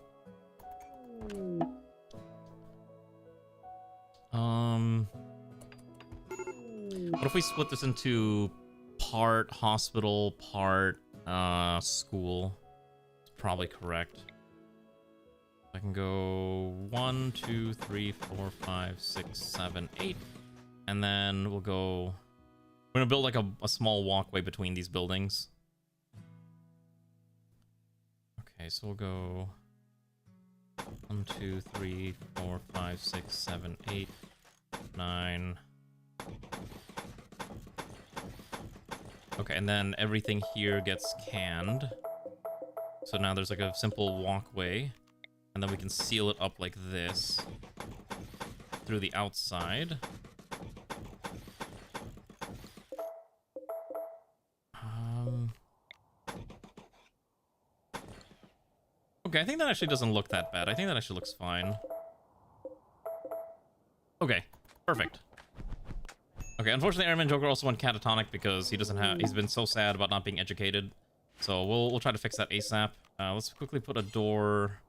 What if we split this into part hospital, part school? It's probably correct. I can go 1, 2, 3, 4, 5, 6, 7, 8. And then we'll go... We're gonna build like a small walkway between these buildings. Okay, so we'll go 1, 2, 3, 4, 5, 6, 7, 8, 9. Okay, and then everything here gets canned. So now there's like a simple walkway. And then we can seal it up like this through the outside. Okay, I think that actually doesn't look that bad. I think that actually looks fine. Okay, perfect. Okay, unfortunately, Airman Joker also went catatonic because he doesn't have. He's been so sad about not being educated. So we'll try to fix that ASAP. Let's quickly put a door.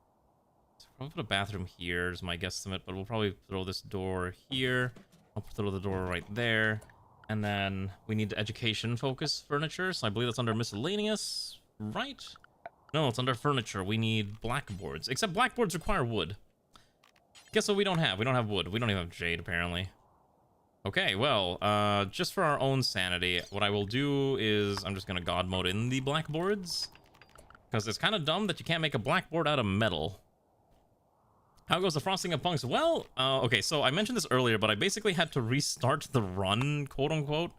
Let's probably put a bathroom here is my guesstimate, but we'll probably throw this door here. I'll throw the door right there, and then we need the education focus furniture. So I believe that's under miscellaneous, right? No, it's under furniture. We need blackboards. Except blackboards require wood. Guess what we don't have? We don't have wood. We don't even have jade, apparently. Okay, well, just for our own sanity, what I will do is I'm just going to God mode in the blackboards. Because it's kind of dumb that you can't make a blackboard out of metal. How goes the frosting of punks? Well, okay, so I mentioned this earlier, but I basically had to restart the run, quote-unquote.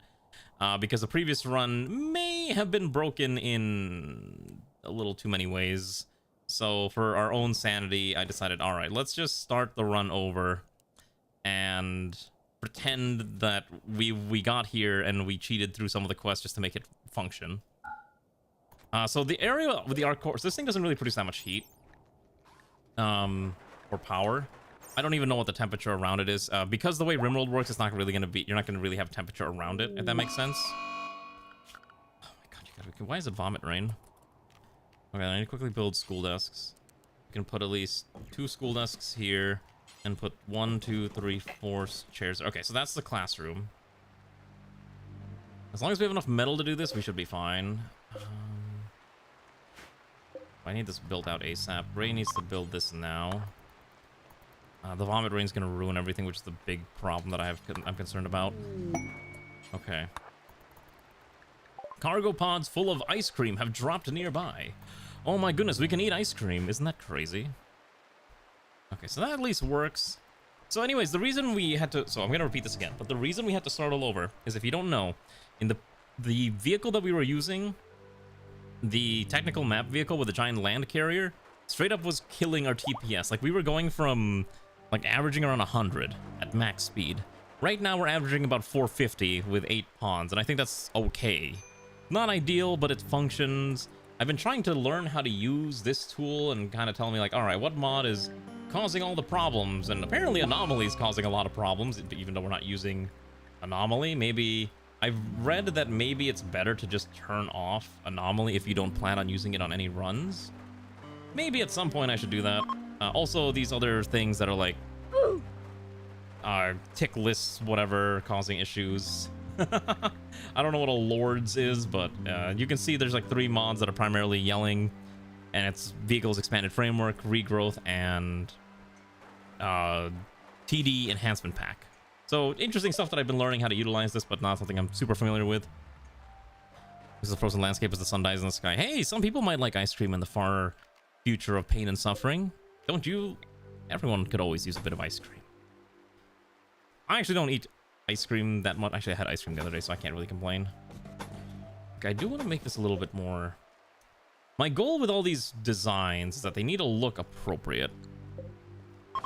Because the previous run may have been broken in a little too many ways. So for our own sanity, I decided, all right, let's just start the run over and pretend that we got here and we cheated through some of the quests just to make it function. So the area with the arc core, so this thing doesn't really produce that much heat or power. I don't even know what the temperature around it is. Because the way Rimworld works, it's not really going to be, you're not going to really have temperature around it, if that makes sense. Oh my god, you gotta, why is it vomit rain? Okay, I need to quickly build school desks. We can put at least 2 school desks here and put 1, 2, 3, 4 chairs. Okay, so that's the classroom. As long as we have enough metal to do this, we should be fine. I need this built out ASAP. Ray needs to build this now. The vomit rain's gonna ruin everything, which is the big problem that I'm concerned about. Okay. Cargo pods full of ice cream have dropped nearby. Oh my goodness, we can eat ice cream. Isn't that crazy? Okay, so that at least works. So anyways, the reason we had to... So I'm going to repeat this again. But the reason we had to start all over is, if you don't know, in the vehicle that we were using, the technical map vehicle with the giant land carrier, straight up was killing our TPS. Like, we were going from, like, averaging around 100 at max speed. Right now, we're averaging about 450 with 8 pawns, and I think that's okay. Not ideal, but it functions. I've been trying to learn how to use this tool and kind of tell me, like, alright, what mod is causing all the problems? And apparently Anomaly is causing a lot of problems, even though we're not using Anomaly. Maybe... I've read that maybe it's better to just turn off Anomaly if you don't plan on using it on any runs. Maybe at some point I should do that. Also, these other things that are like... tick lists, whatever, causing issues. I don't know what a Lords is, but you can see there's like 3 mods that are primarily yelling, and it's Vehicles Expanded Framework, Regrowth, and TD Enhancement Pack. So interesting stuff that I've been learning how to utilize this, but not something I'm super familiar with. This is a frozen landscape as the sun dies in the sky. Hey, some people might like ice cream in the far future of pain and suffering. Don't you? Everyone could always use a bit of ice cream. I actually don't eat ice cream that much. Actually, I had ice cream the other day, so I can't really complain. Okay, I do want to make this a little bit more... My goal with all these designs is that they need to look appropriate. So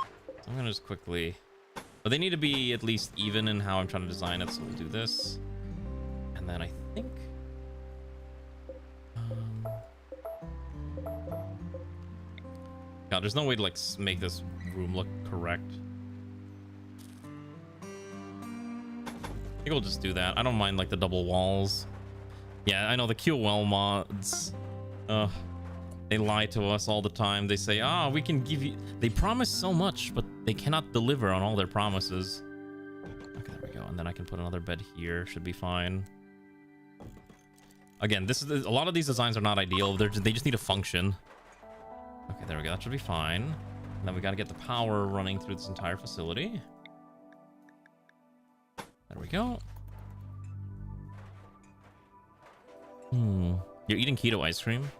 I'm going to just quickly... But they need to be at least even in how I'm trying to design it, so we'll do this. And then I think... God, there's no way to, like, make this room look correct. I think we'll just do that. I don't mind, like, the double walls. Yeah, I know the QOL mods. They lie to us all the time. They say, we can give you... They promise so much, but they cannot deliver on all their promises. Okay, there we go. And then I can put another bed here. Should be fine. Again, this is... A lot of these designs are not ideal. They just need to function. Okay, there we go. That should be fine. And then we got to get the power running through this entire facility. There we go. You're eating keto ice cream?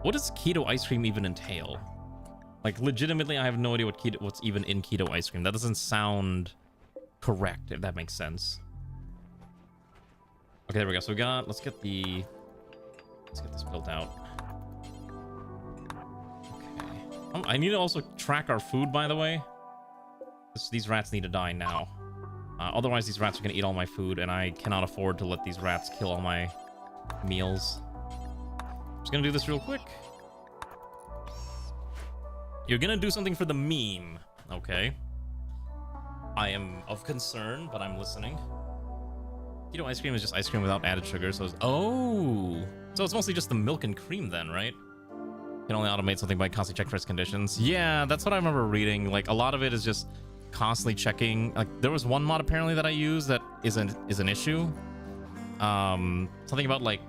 What does keto ice cream even entail? Like, legitimately, I have no idea what's even in keto ice cream. That doesn't sound correct, if that makes sense. Okay, there we go. So we got... Let's get this built out. Okay. I need to also track our food, by the way. These rats need to die now. Otherwise, these rats are going to eat all my food, and I cannot afford to let these rats kill all my meals. Just gonna do this real quick. You're gonna do something for the meme, okay? I am of concern, but I'm listening. Keto ice cream is just ice cream without added sugar, so it's... Oh! So it's mostly just the milk and cream then, right? You can only automate something by constantly checking first conditions. Yeah, that's what I remember reading. Like, a lot of it is just constantly checking. Like, there was one mod apparently that I used that is an issue. Something about, like...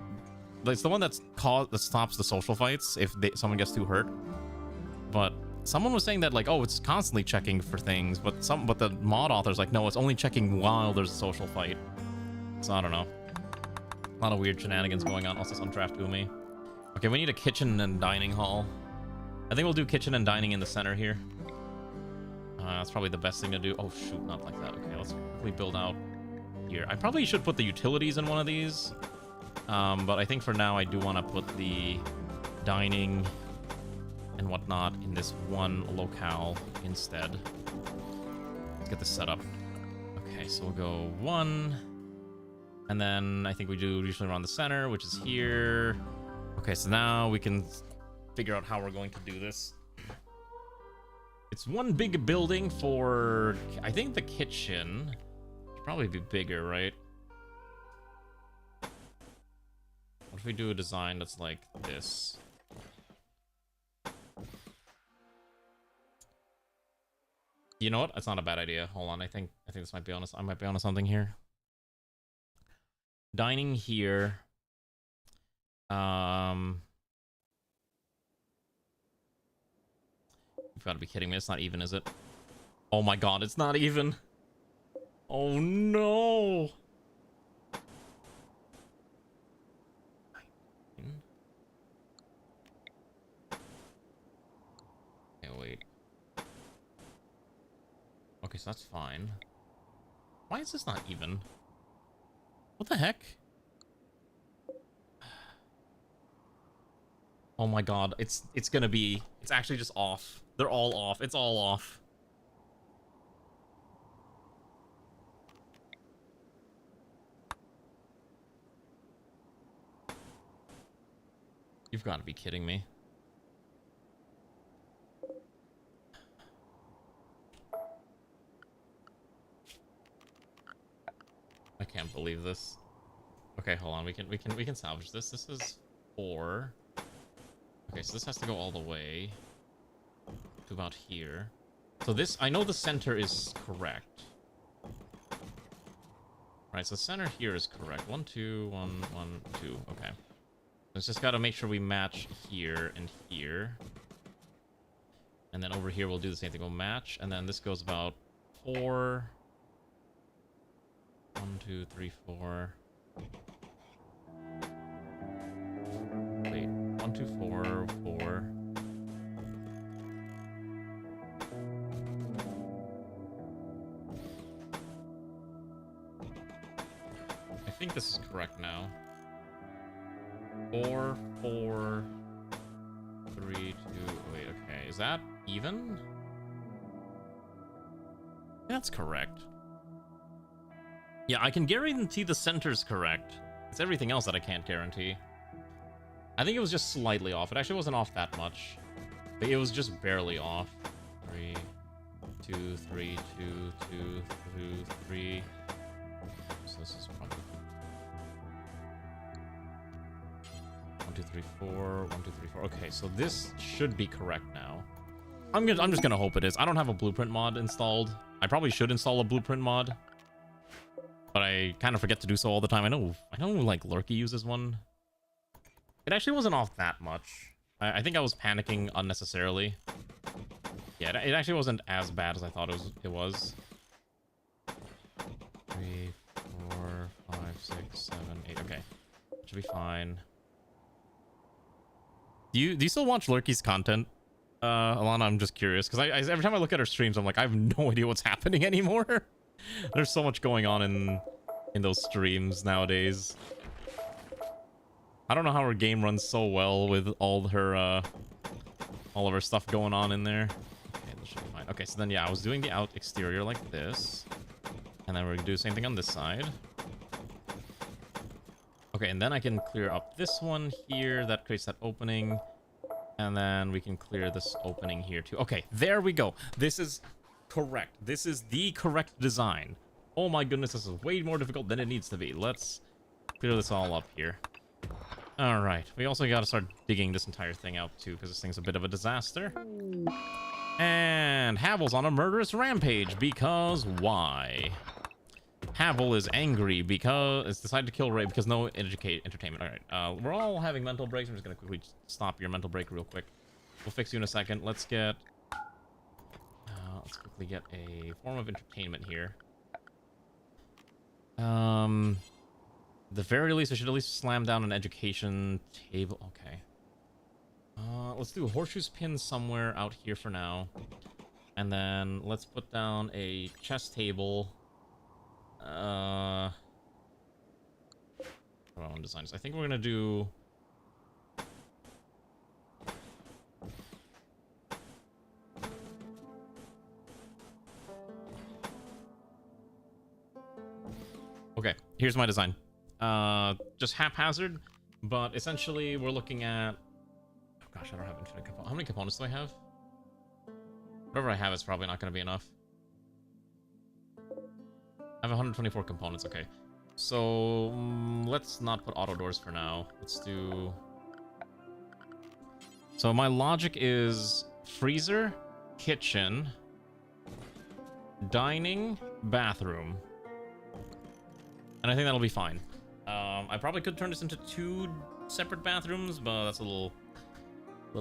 It's the one that stops the social fights if someone gets too hurt. But someone was saying that, like, oh, it's constantly checking for things, but the mod author's like, no, it's only checking while there's a social fight. So I don't know. A lot of weird shenanigans going on. Also some draft Umi. Okay, we need a kitchen and dining hall. I think we'll do kitchen and dining in the center here. That's probably the best thing to do. Oh shoot, not like that. Okay, let's quickly build out here. I probably should put the utilities in one of these. But I think for now I do want to put the dining and whatnot in this one locale instead. Let's get this set up. Okay, so we'll go 1. And then I think we do usually around the center, which is here. Okay, so now we can figure out how we're going to do this. It's one big building for... I think the kitchen should probably be bigger, right? What if we do a design that's like this? You know what? That's not a bad idea. Hold on, I think this might be honest. I might be onto something here. Dining here. You've got to be kidding me. It's not even, is it? Oh my god, it's not even. Oh no. Okay, wait. Okay, so that's fine. Why is this not even? What the heck? Oh my god, it's gonna be... It's actually just off. They're all off. It's all off. You've got to be kidding me. I can't believe this. Okay, hold on. We can salvage this. This is 4. Okay, so this has to go all the way to about here. So this, I know the center is correct. Right, so the center here is correct. 1, 2, 1, 1, 2. Okay. Let's just gotta make sure we match here and here. And then over here we'll do the same thing. We'll match, and then this goes about 4. 1, 2, 3, 4. Wait, 1, 2, 4, 4. I think this is correct now. 4, 4, 3, 2. Wait, okay. Is that even? That's correct. Yeah, I can guarantee the center's correct. It's everything else that I can't guarantee. I think it was just slightly off. It actually wasn't off that much. But it was just barely off. 3, 2, 3, 2, 2, 2, 3. So this is probably 1, 2, 3, 4. 1, 2, 3, 4. Okay, so this should be correct now. I'm just gonna hope it is. I don't have a blueprint mod installed. I probably should install a blueprint mod, but I kind of forget to do so all the time. I know like Lurky uses one. It actually wasn't off that much. I think I was panicking unnecessarily. Yeah, it actually wasn't as bad as I thought it was. 3, 4, 5, 6, 7, 8. Okay, should be fine. Do you still watch Lurky's content, Alana? I'm just curious because I every time I look at her streams, I'm like, I have no idea what's happening anymore. There's so much going on in those streams nowadays. I don't know how her game runs so well with all of her stuff going on in there. Okay, this should be fine. Okay, so then yeah, I was doing the out exterior like this, and then we're gonna do the same thing on this side. Okay, and then I can clear up this one here. That creates that opening, and then we can clear this opening here too. Okay, there we go. This is correct. This is the correct design. Oh my goodness, this is way more difficult than it needs to be. Let's clear this all up here. All right, we also got to start digging this entire thing out too, because this thing's a bit of a disaster. And Havel's on a murderous rampage, because why? Havel is angry because it's decided to kill Ray because no entertainment. All right, we're all having mental breaks. I'm just gonna quickly stop your mental break real quick. We'll fix you in a second. Let's quickly get a form of entertainment here. The very least, I should at least slam down an education table. Okay. Let's do a horseshoes pin somewhere out here for now. And then let's put down a chess table. What do I want to design this? I think we're gonna do... Okay, here's my design. Just haphazard, but essentially we're looking at... Oh gosh, I don't have infinite components. How many components do I have? Whatever I have is probably not going to be enough. I have 124 components, okay. So, let's not put auto doors for now. Let's do... So my logic is freezer, kitchen, dining, bathroom. And I think that'll be fine. I probably could turn this into 2 separate bathrooms, but that's a little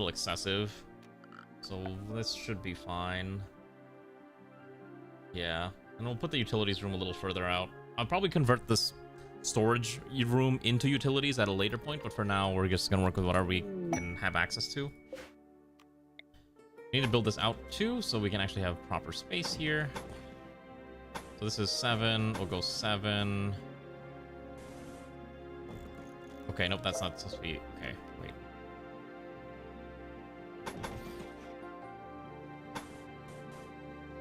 excessive. So this should be fine. Yeah, and we'll put the utilities room a little further out. I'll probably convert this storage room into utilities at a later point, but for now we're just gonna work with whatever we can have access to. We need to build this out too, so we can actually have proper space here. So this is 7. We'll go 7. Okay, nope, that's not supposed to be. Okay, wait.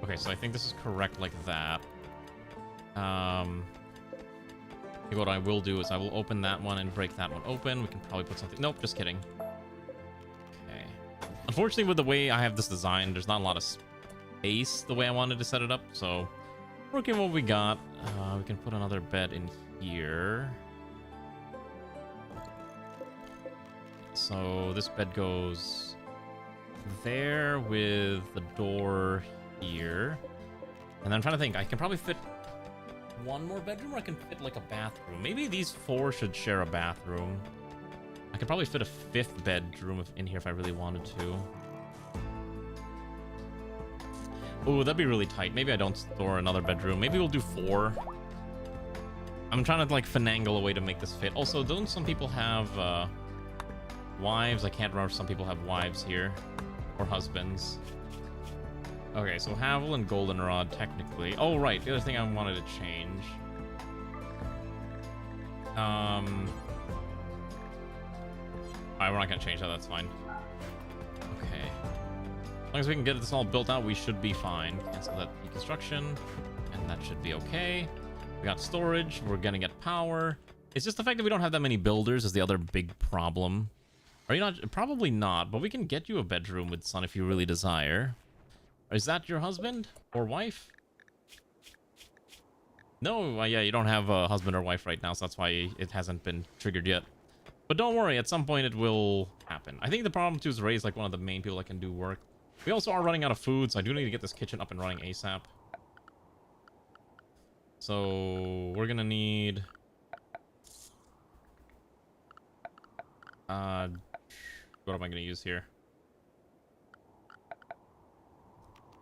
Okay, so I think this is correct like that. What I will do is I will open that one and break that one open. We can probably put something. Nope, just kidding. Okay. Unfortunately, with the way I have this design, there's not a lot of space the way I wanted to set it up. So, working what we got, we can put another bed in here. So this bed goes there with the door here. And then I'm trying to think, I can probably fit one more bedroom, or I can fit like a bathroom. Maybe these 4 should share a bathroom. I could probably fit a 5th bedroom in here if I really wanted to. Oh, that'd be really tight. Maybe I don't store another bedroom. Maybe we'll do 4. I'm trying to like finagle a way to make this fit. Also, don't some people have wives? I can't remember if some people have wives here. Or husbands. Okay, so Havel and Goldenrod, technically. Oh, right. The other thing I wanted to change. Alright, we're not gonna change that. That's fine. Okay. As long as we can get this all built out, we should be fine. Cancel that deconstruction. And that should be okay. We got storage. We're gonna get power. It's just the fact that we don't have that many builders is the other big problem. Are you not? Probably not, but we can get you a bedroom with Sun if you really desire. Is that your husband or wife? No, yeah, you don't have a husband or wife right now, so that's why it hasn't been triggered yet. But don't worry, at some point it will happen. I think the problem too is Ray's like one of the main people that can do work. We also are running out of food, so I do need to get this kitchen up and running ASAP. So we're gonna need what am I gonna use here?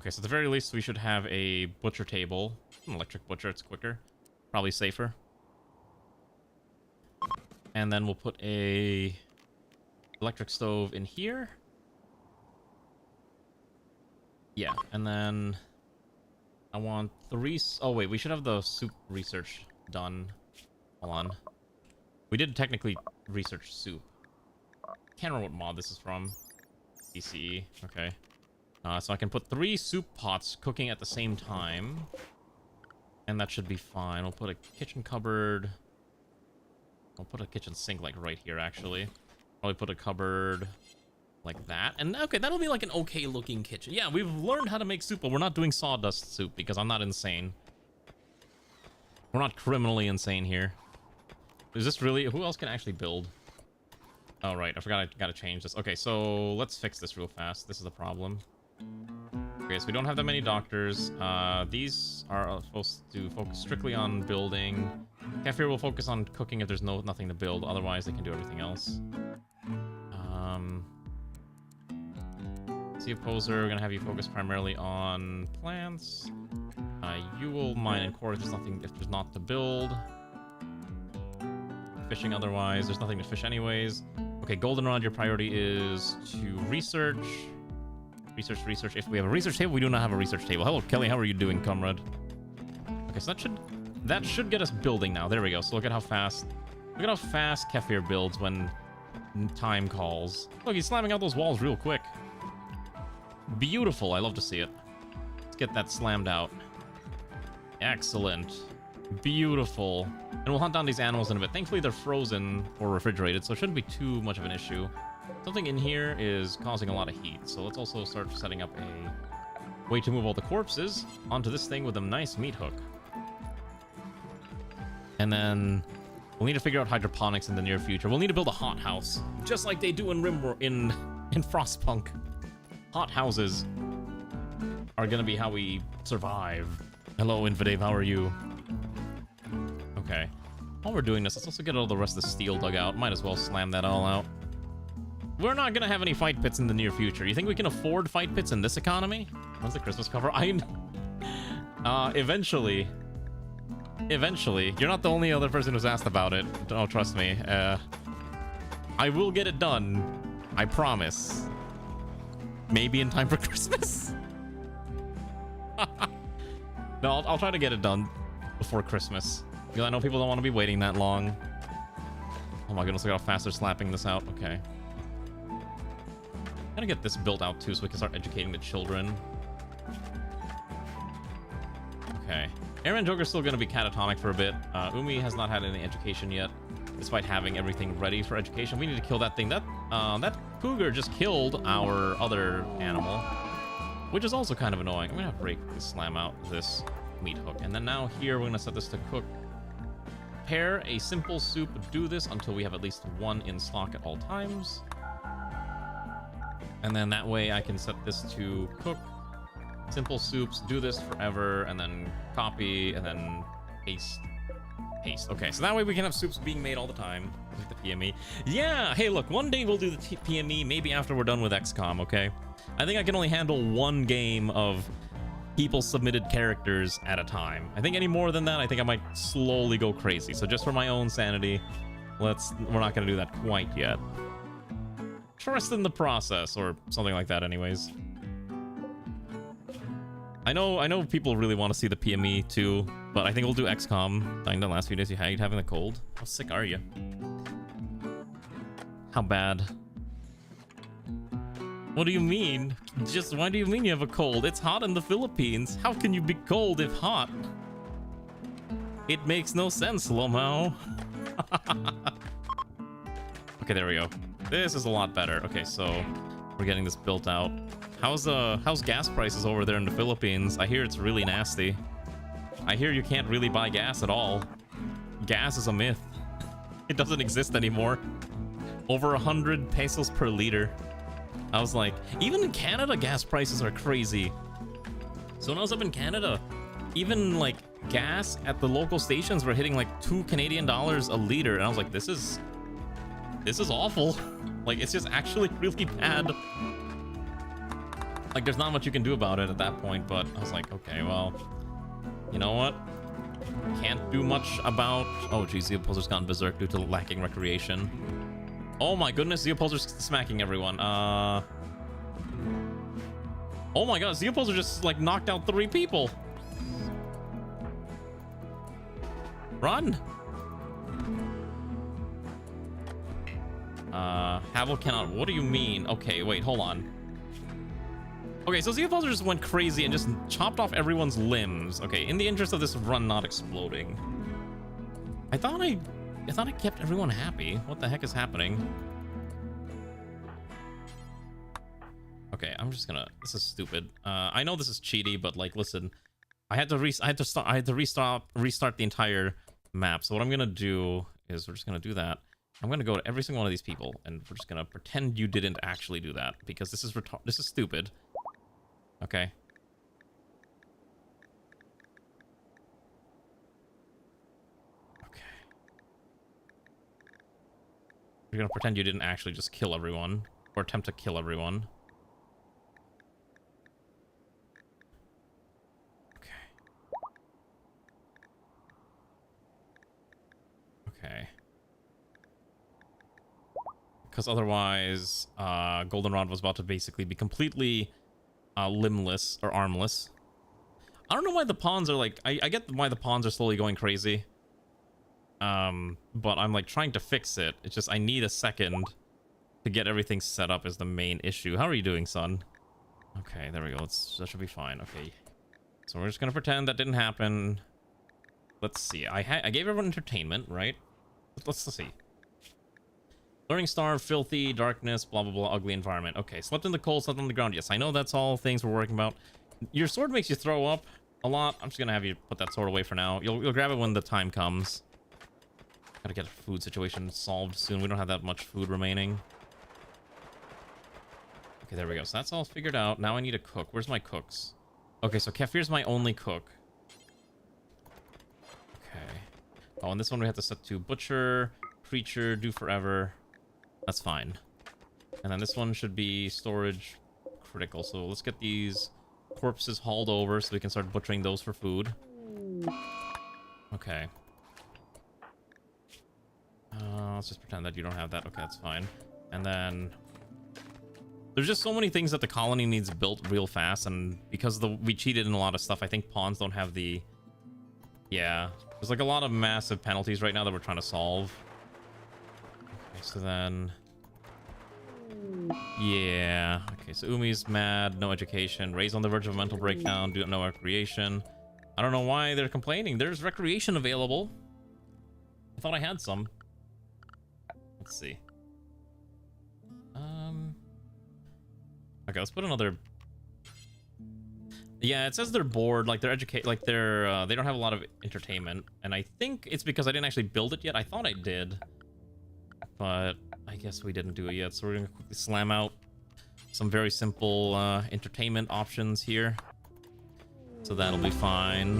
Okay, so at the very least, we should have a butcher table. An electric butcher, it's quicker. Probably safer. And then we'll put a electric stove in here. Yeah, and then I want 3... Oh, wait, we should have the soup research done. Hold on. We did technically research soup. Can't remember what mod this is from. DCE, okay. So I can put 3 soup pots cooking at the same time. And that should be fine. We'll put a kitchen cupboard. I'll put a kitchen sink like right here, actually. Probably put a cupboard like that. And okay, that'll be like an okay looking kitchen. Yeah, we've learned how to make soup, but we're not doing sawdust soup because I'm not insane. We're not criminally insane here. Is this really... Who else can actually build? Oh, right. I forgot I gotta change this. Okay, so let's fix this real fast. This is a problem. Okay, so we don't have that many doctors. These are supposed to focus strictly on building. Kefir will focus on cooking if there's nothing to build. Otherwise, they can do everything else. Sea Opposer, we're gonna have you focus primarily on plants. You will mine and core if there's not to build. Fishing otherwise, there's nothing to fish anyways. Okay, Goldenrod, your priority is to research. Research. If we have a research table, we do not have a research table. Hello, Kelly. How are you doing, comrade? Okay, so that should get us building now. There we go. So look at how fast Kefir builds when time calls. Look, he's slamming out those walls real quick. Beautiful. I love to see it. Let's get that slammed out. Excellent. Beautiful. And we'll hunt down these animals in a bit. Thankfully, they're frozen or refrigerated, so it shouldn't be too much of an issue. Something in here is causing a lot of heat, so let's also start setting up a way to move all the corpses onto this thing with a nice meat hook. And then we'll need to figure out hydroponics in the near future. We'll need to build a hot house, just like they do in Rimworld, in Frostpunk. Hot houses are gonna be how we survive. Hello, Infidave, how are you? Okay. While we're doing this, let's also get all the rest of the steel dug out. Might as well slam that all out. We're not gonna have any fight pits in the near future. You think we can afford fight pits in this economy? When's the Christmas cover? Eventually. You're not the only other person who's asked about it. Oh, trust me. I will get it done. I promise. maybe in time for Christmas. No, I'll try to get it done before Christmas. Because I know people don't want to be waiting that long. Oh my goodness, look how fast they're slapping this out. Okay. Gotta get this built out too so we can start educating the children. Okay. Aaron and Joker's still gonna be catatonic for a bit. Umi has not had any education yet, despite having everything ready for education. We need to kill that thing. That cougar just killed our other animal, which is also kind of annoying. I'm gonna have to break this, slam out this meat hook. And then now here, we're gonna set this to cook. Prepare a simple soup. Do this until we have at least one in stock at all times. And then that way I can set this to cook. Simple soups, do this forever, and then copy, and then paste. Paste. Okay, so that way we can have soups being made all the time with the PME. Yeah, hey, look, one day we'll do the PME, maybe after we're done with XCOM, okay? I think I can only handle one game of people submitted characters at a time. I think any more than that, I think I might slowly go crazy. So just for my own sanity, we're not gonna do that quite yet. Trust in the process, or something like that anyways. I know people really want to see the PME too, but I think we'll do XCOM. Dying the last few days, you having the cold? How sick are you? How bad? What do you mean? Just why do you mean you have a cold? It's hot in the Philippines. How can you be cold if hot? It makes no sense, Lomao. Okay, there we go. This is a lot better. Okay, so we're getting this built out. How's gas prices over there in the Philippines? I hear it's really nasty. I hear you can't really buy gas at all. Gas is a myth. It doesn't exist anymore. Over 100 pesos per liter. I was like, even in Canada, gas prices are crazy. So when I was up in Canada, even like gas at the local stations were hitting like $2 Canadian a liter. And I was like, this is awful. Like, it's just actually really bad. Like, there's not much you can do about it at that point, but I was like, okay, well, you know what? Can't do much about... Oh, geez, the opposer's gone berserk due to lacking recreation. Oh my goodness, the opposer's smacking everyone. Oh my god, the opposer just, like, knocked out 3 people. Run! Havel cannot... What do you mean? Okay, wait, hold on. Okay, so the opposer just went crazy and just chopped off everyone's limbs. Okay, in the interest of this run not exploding. I thought I kept everyone happy. What the heck is happening? Okay, I'm just gonna... This is stupid. I know this is cheaty, but like, listen. I had to restart the entire map. So what I'm gonna do is we're just gonna do that. I'm gonna go to every single one of these people, and we're just gonna pretend you didn't actually do that because this is stupid. Okay. Okay. We're gonna pretend you didn't actually just kill everyone or attempt to kill everyone. Okay. Because otherwise, Goldenrod was about to basically be completely limbless or armless. I don't know why the pawns are like... I get why the pawns are slowly going crazy. But I'm like trying to fix it. It's just I need a second to get everything set up is the main issue. How are you doing, son? Okay, there we go. That should be fine. Okay. So we're just gonna pretend that didn't happen. Let's see. I gave everyone entertainment, right? Let's see. Learning star, filthy, darkness, blah, blah, blah, ugly environment. Okay, slept in the cold, slept on the ground. Yes, I know that's all things we're working about. Your sword makes you throw up a lot. I'm just gonna have you put that sword away for now. You'll grab it when the time comes. Gotta get a food situation solved soon. We don't have that much food remaining. Okay, there we go. So that's all figured out. Now I need a cook. Where's my cooks? Okay, so Kefir's my only cook. Okay. Oh, and this one we have to set to butcher, preacher, do forever. That's fine. And then this one should be storage critical. So let's get these corpses hauled over so we can start butchering those for food. Okay. Let's just pretend that you don't have that. Okay, that's fine. And then There's just so many things that the colony needs built real fast, and because we cheated in a lot of stuff, I think pawns don't have the... Yeah, there's like a lot of massive penalties right now that we're trying to solve. Okay, so then... Yeah, okay, so Umi's mad, no education, Ray's on the verge of a mental breakdown, no recreation. I don't know why they're complaining. There's recreation available. I thought I had some. Let's see. Okay, let's put another... Yeah, it says they're bored, like they're they don't have a lot of entertainment, and I think it's because I didn't actually build it yet. I thought I did, but I guess we didn't do it yet, so we're gonna quickly slam out some very simple entertainment options here. So that'll be fine.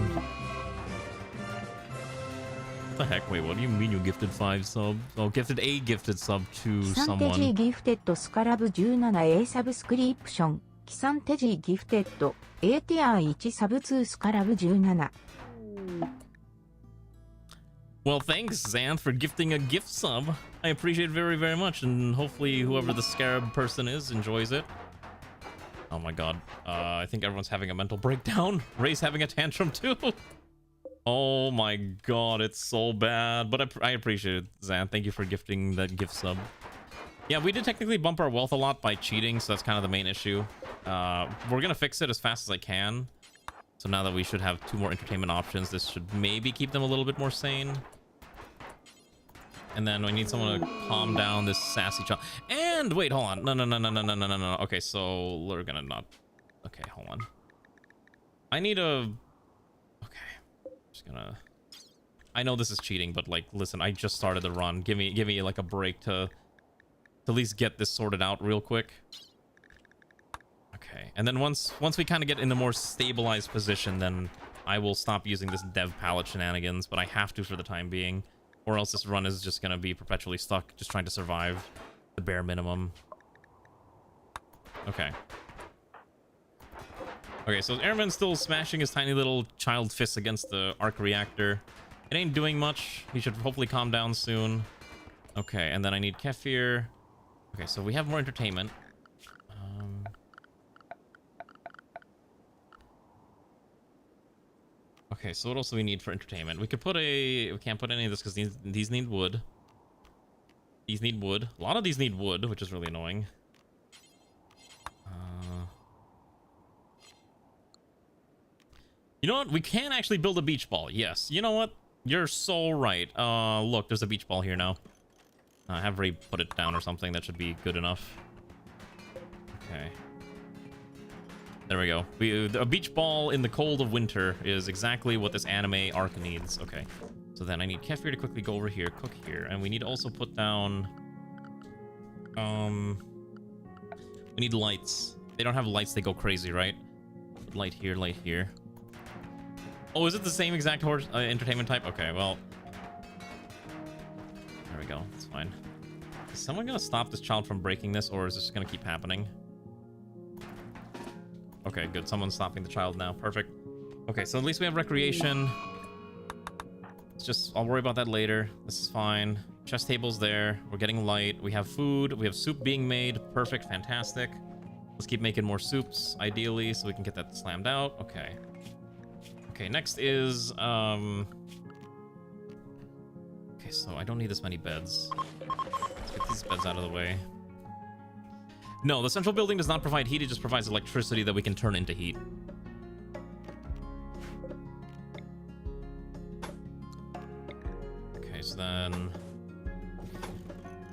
What the heck? Wait, what do you mean you gifted 5 subs? Oh, gifted a gifted sub to someone. キサンテジーギフテッドスカラブ 17A サブスクリプション。キサンテジーギフテッド A ティアー1サブ2スカラブ17。Well, thanks, Xanth, for gifting a gift sub. I appreciate it very, very much, and hopefully whoever the scarab person is enjoys it. Oh my god. I think everyone's having a mental breakdown. Ray's having a tantrum too. Oh my god, it's so bad. But I appreciate it, Xanth. Thank you for gifting that gift sub. Yeah, we did technically bump our wealth a lot by cheating, so that's kind of the main issue. We're gonna fix it as fast as I can. So now that we should have 2 more entertainment options, this should maybe keep them a little bit more sane. And then we need someone to calm down this sassy child. And wait, hold on. No. Okay, so we're gonna not. Okay, hold on. I need a. Okay, just gonna. I know this is cheating, but like, listen, I just started the run. Give me like a break to at least get this sorted out real quick. Okay, and then once we kind of get in a more stabilized position, then I will stop using this dev palette shenanigans. But I have to for the time being. Or else this run is just gonna be perpetually stuck, just trying to survive the bare minimum. Okay. Okay, so Airman's still smashing his tiny little child fists against the arc reactor. It ain't doing much. He should hopefully calm down soon. Okay, and then I need Kefir. Okay, so we have more entertainment. Okay, so what else do we need for entertainment? We could put we can't put any of this because these need wood. These need wood. A lot of these need wood, which is really annoying. You know what? We can actually build a beach ball. Yes. You know what? You're so right. Look, there's a beach ball here now. Have Ray put it down or something. That should be good enough. Okay. There we go. A beach ball in the cold of winter is exactly what this anime arc needs. Okay. So then I need Kefir to quickly go over here, cook here. And we need to also put down... We need lights. They don't have lights, they go crazy, right? Light here, light here. Oh, is it the same exact entertainment type? Okay, well... There we go. It's fine. Is someone gonna stop this child from breaking this, or is this gonna keep happening? Okay, good. Someone's stopping the child now. Perfect. Okay, so at least we have recreation. It's just... I'll worry about that later. This is fine. Chess table's there. We're getting light. We have food. We have soup being made. Perfect. Fantastic. Let's keep making more soups, ideally, so we can get that slammed out. Okay. Okay, next is... Okay, so I don't need this many beds. Let's get these beds out of the way. No, the central building does not provide heat. It just provides electricity that we can turn into heat. Okay, so then...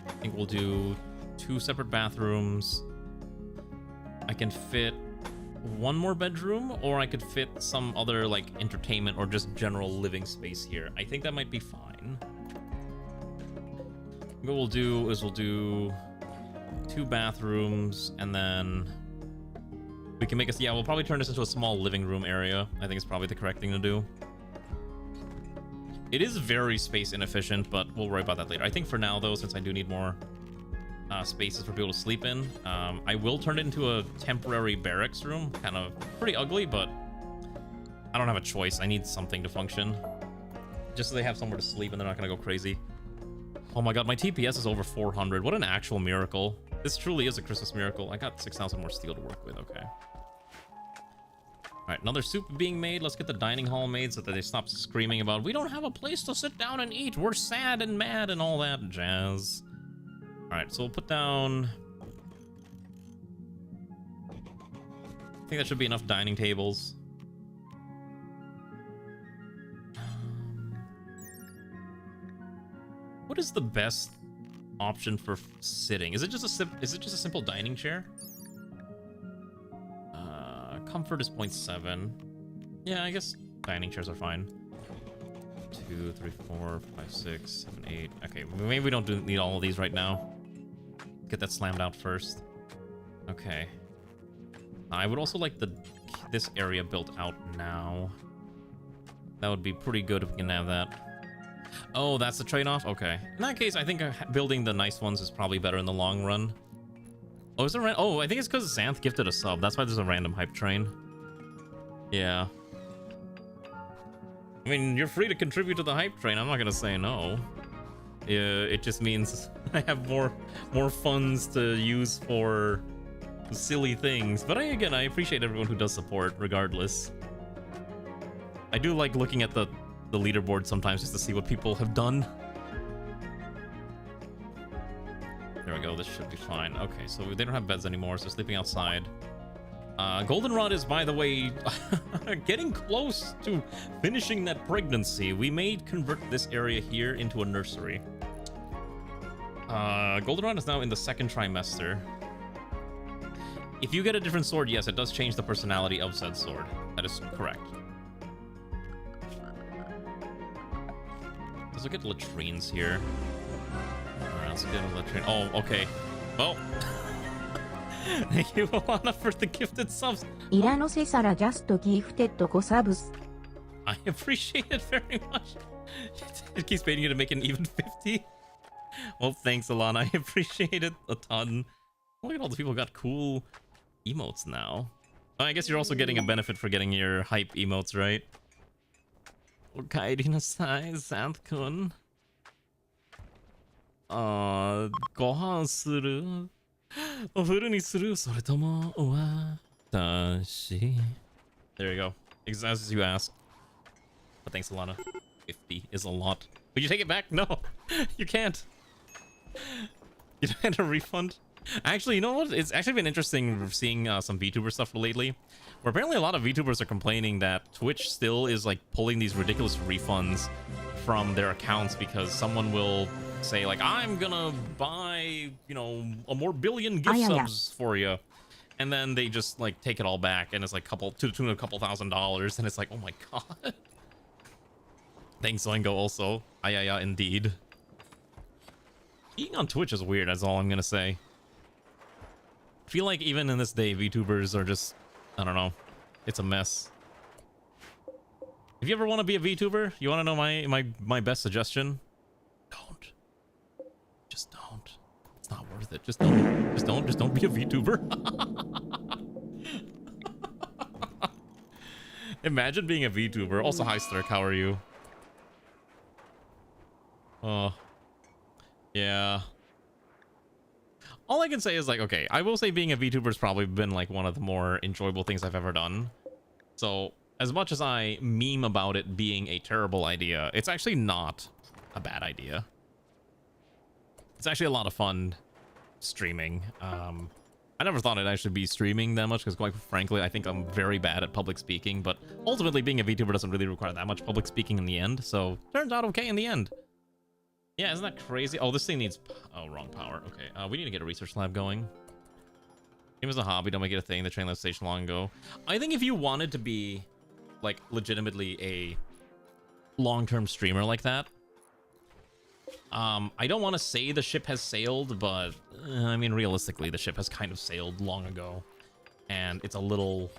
I think we'll do 2 separate bathrooms. I can fit 1 more bedroom, or I could fit some other, like, entertainment or just general living space here. I think that might be fine. What we'll do is we'll do 2 bathrooms, and then we can make us... Yeah, we'll probably turn this into a small living room area. I think it's probably the correct thing to do. It is very space inefficient, but we'll worry about that later. I think for now, though, since I do need more spaces for people to sleep in, I will turn it into a temporary barracks room. Kind of pretty ugly, but I don't have a choice. I need something to function. Just so they have somewhere to sleep and they're not going to go crazy. Oh my god, my TPS is over 400. What an actual miracle. This truly is a Christmas miracle. I got 6,000 more steel to work with. Okay. Alright, another soup being made. Let's get the dining hall made so that they stop screaming about, we don't have a place to sit down and eat. We're sad and mad and all that jazz. Alright, so we'll put down... I think that should be enough dining tables. What is the best option for sitting? Is it just a simple dining chair? Comfort is 0.7. Yeah, I guess dining chairs are fine. 2, 3, 4, 5, 6, 7, 8. Okay, maybe we don't need all of these right now. Get that slammed out first. Okay. I would also like this area built out now. That would be pretty good if we can have that. Oh, that's the trade-off? Okay. In that case, I think building the nice ones is probably better in the long run. Oh, is there oh, I think it's because Xanth gifted a sub. That's why there's a random hype train. Yeah. I mean, you're free to contribute to the hype train. I'm not gonna say no. It just means I have more funds to use for silly things. But again, I appreciate everyone who does support, regardless. I do like looking at the leaderboard sometimes just to see what people have done. There we go, this should be fine. Okay, so they don't have beds anymore, so sleeping outside. Goldenrod is, by the way, getting close to finishing that pregnancy. We may convert this area here into a nursery. Goldenrod is now in the 2nd trimester. If you get a different sword, yes, it does change the personality of said sword. That is correct. Let's look at latrines here. Alright, let's get a latrine. Oh, okay. Well, thank you, Alana, for the gifted subs. Irano Cesara just gifted 5 subs. I appreciate it very much. It keeps baiting you to make an even 50. Well, thanks, Alana. I appreciate it a ton. Look at all the people who got cool emotes now. Oh, I guess you're also getting a benefit for getting your hype emotes, right? Okaerinasai, Xanth-kun. ご飯するお風呂にするそれとも私 There you go. As you asked. But thanks, Alana. 50 is a lot. Would you take it back? No, you can't. You don't get a refund. Actually, you know what? It's actually been interesting seeing some VTuber stuff lately, where apparently a lot of VTubers are complaining that Twitch still is like pulling these ridiculous refunds from their accounts because someone will say like, I'm gonna buy, you know, a more billion gift subs for you, and then they just like take it all back, and it's like to the tune of a couple $1,000s, and it's like, oh my god. Thanks, Zoingo, also. Yeah, indeed. Eating on Twitch is weird, that's all I'm gonna say. I feel like even in this day, VTubers are just, I don't know, it's a mess. If you ever want to be a VTuber, you want to know my best suggestion? Don't. Just don't. It's not worth it. Just don't. Just don't be a VTuber. Imagine being a VTuber. Also, hi Stark, how are you? Oh. Yeah. All I can say is like, okay, I will say being a VTuber has probably been like one of the more enjoyable things I've ever done. So as much as I meme about it being a terrible idea, it's actually not a bad idea. It's actually a lot of fun streaming. I never thought I'd actually be streaming that much because quite frankly, I think I'm very bad at public speaking, but ultimately being a VTuber doesn't really require that much public speaking in the end. So turns out okay in the end. Yeah, isn't that crazy? Oh, this thing needs... Oh, wrong power. Okay, we need to get a research lab going. Game is a hobby, don't make it a thing. The train left station long ago. I think if you wanted to be, like, legitimately a long-term streamer like that, I don't want to say the ship has sailed, but, I mean, realistically, the ship has kind of sailed long ago. And it's a little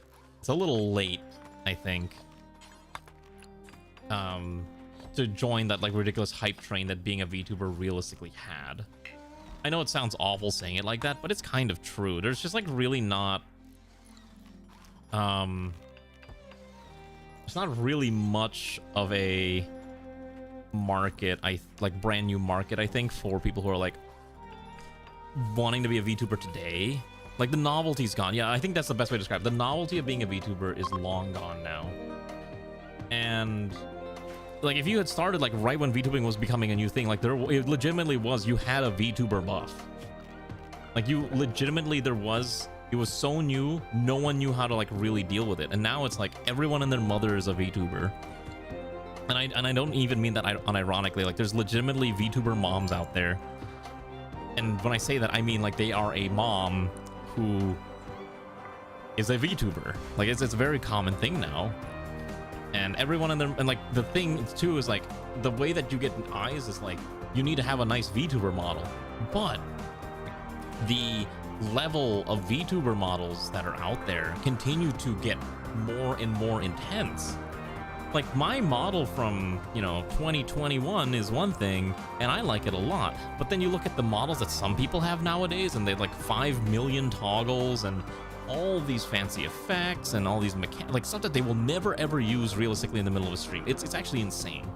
late, I think. To join that like ridiculous hype train that being a VTuber realistically had. I know it sounds awful saying it like that, but it's kind of true. There's just like really not there's not really much of a market, like brand new market, I think, for people who are like wanting to be a VTuber today. Like, the novelty's gone. Yeah, I think that's the best way to describe it. The novelty of being a VTuber is long gone now. And like, if you had started like right when VTubing was becoming a new thing, like it legitimately was, you had a VTuber buff. Like, you legitimately, it was so new, no one knew how to like really deal with it. And now it's like everyone and their mother is a VTuber. And I don't even mean that unironically. Like, there's legitimately VTuber moms out there. And when I say that, I mean like they are a mom who is a VTuber. Like, it's a very common thing now. And everyone in there, and like the thing too is like the way that you get eyes is like you need to have a nice VTuber model. But the level of VTuber models that are out there continue to get more and more intense. Like, my model from, you know, 2021 is one thing, and I like it a lot. But then you look at the models that some people have nowadays, and they have like 5 million toggles and all these fancy effects and all these like stuff that they will never ever use realistically in the middle of a stream. It's actually insane.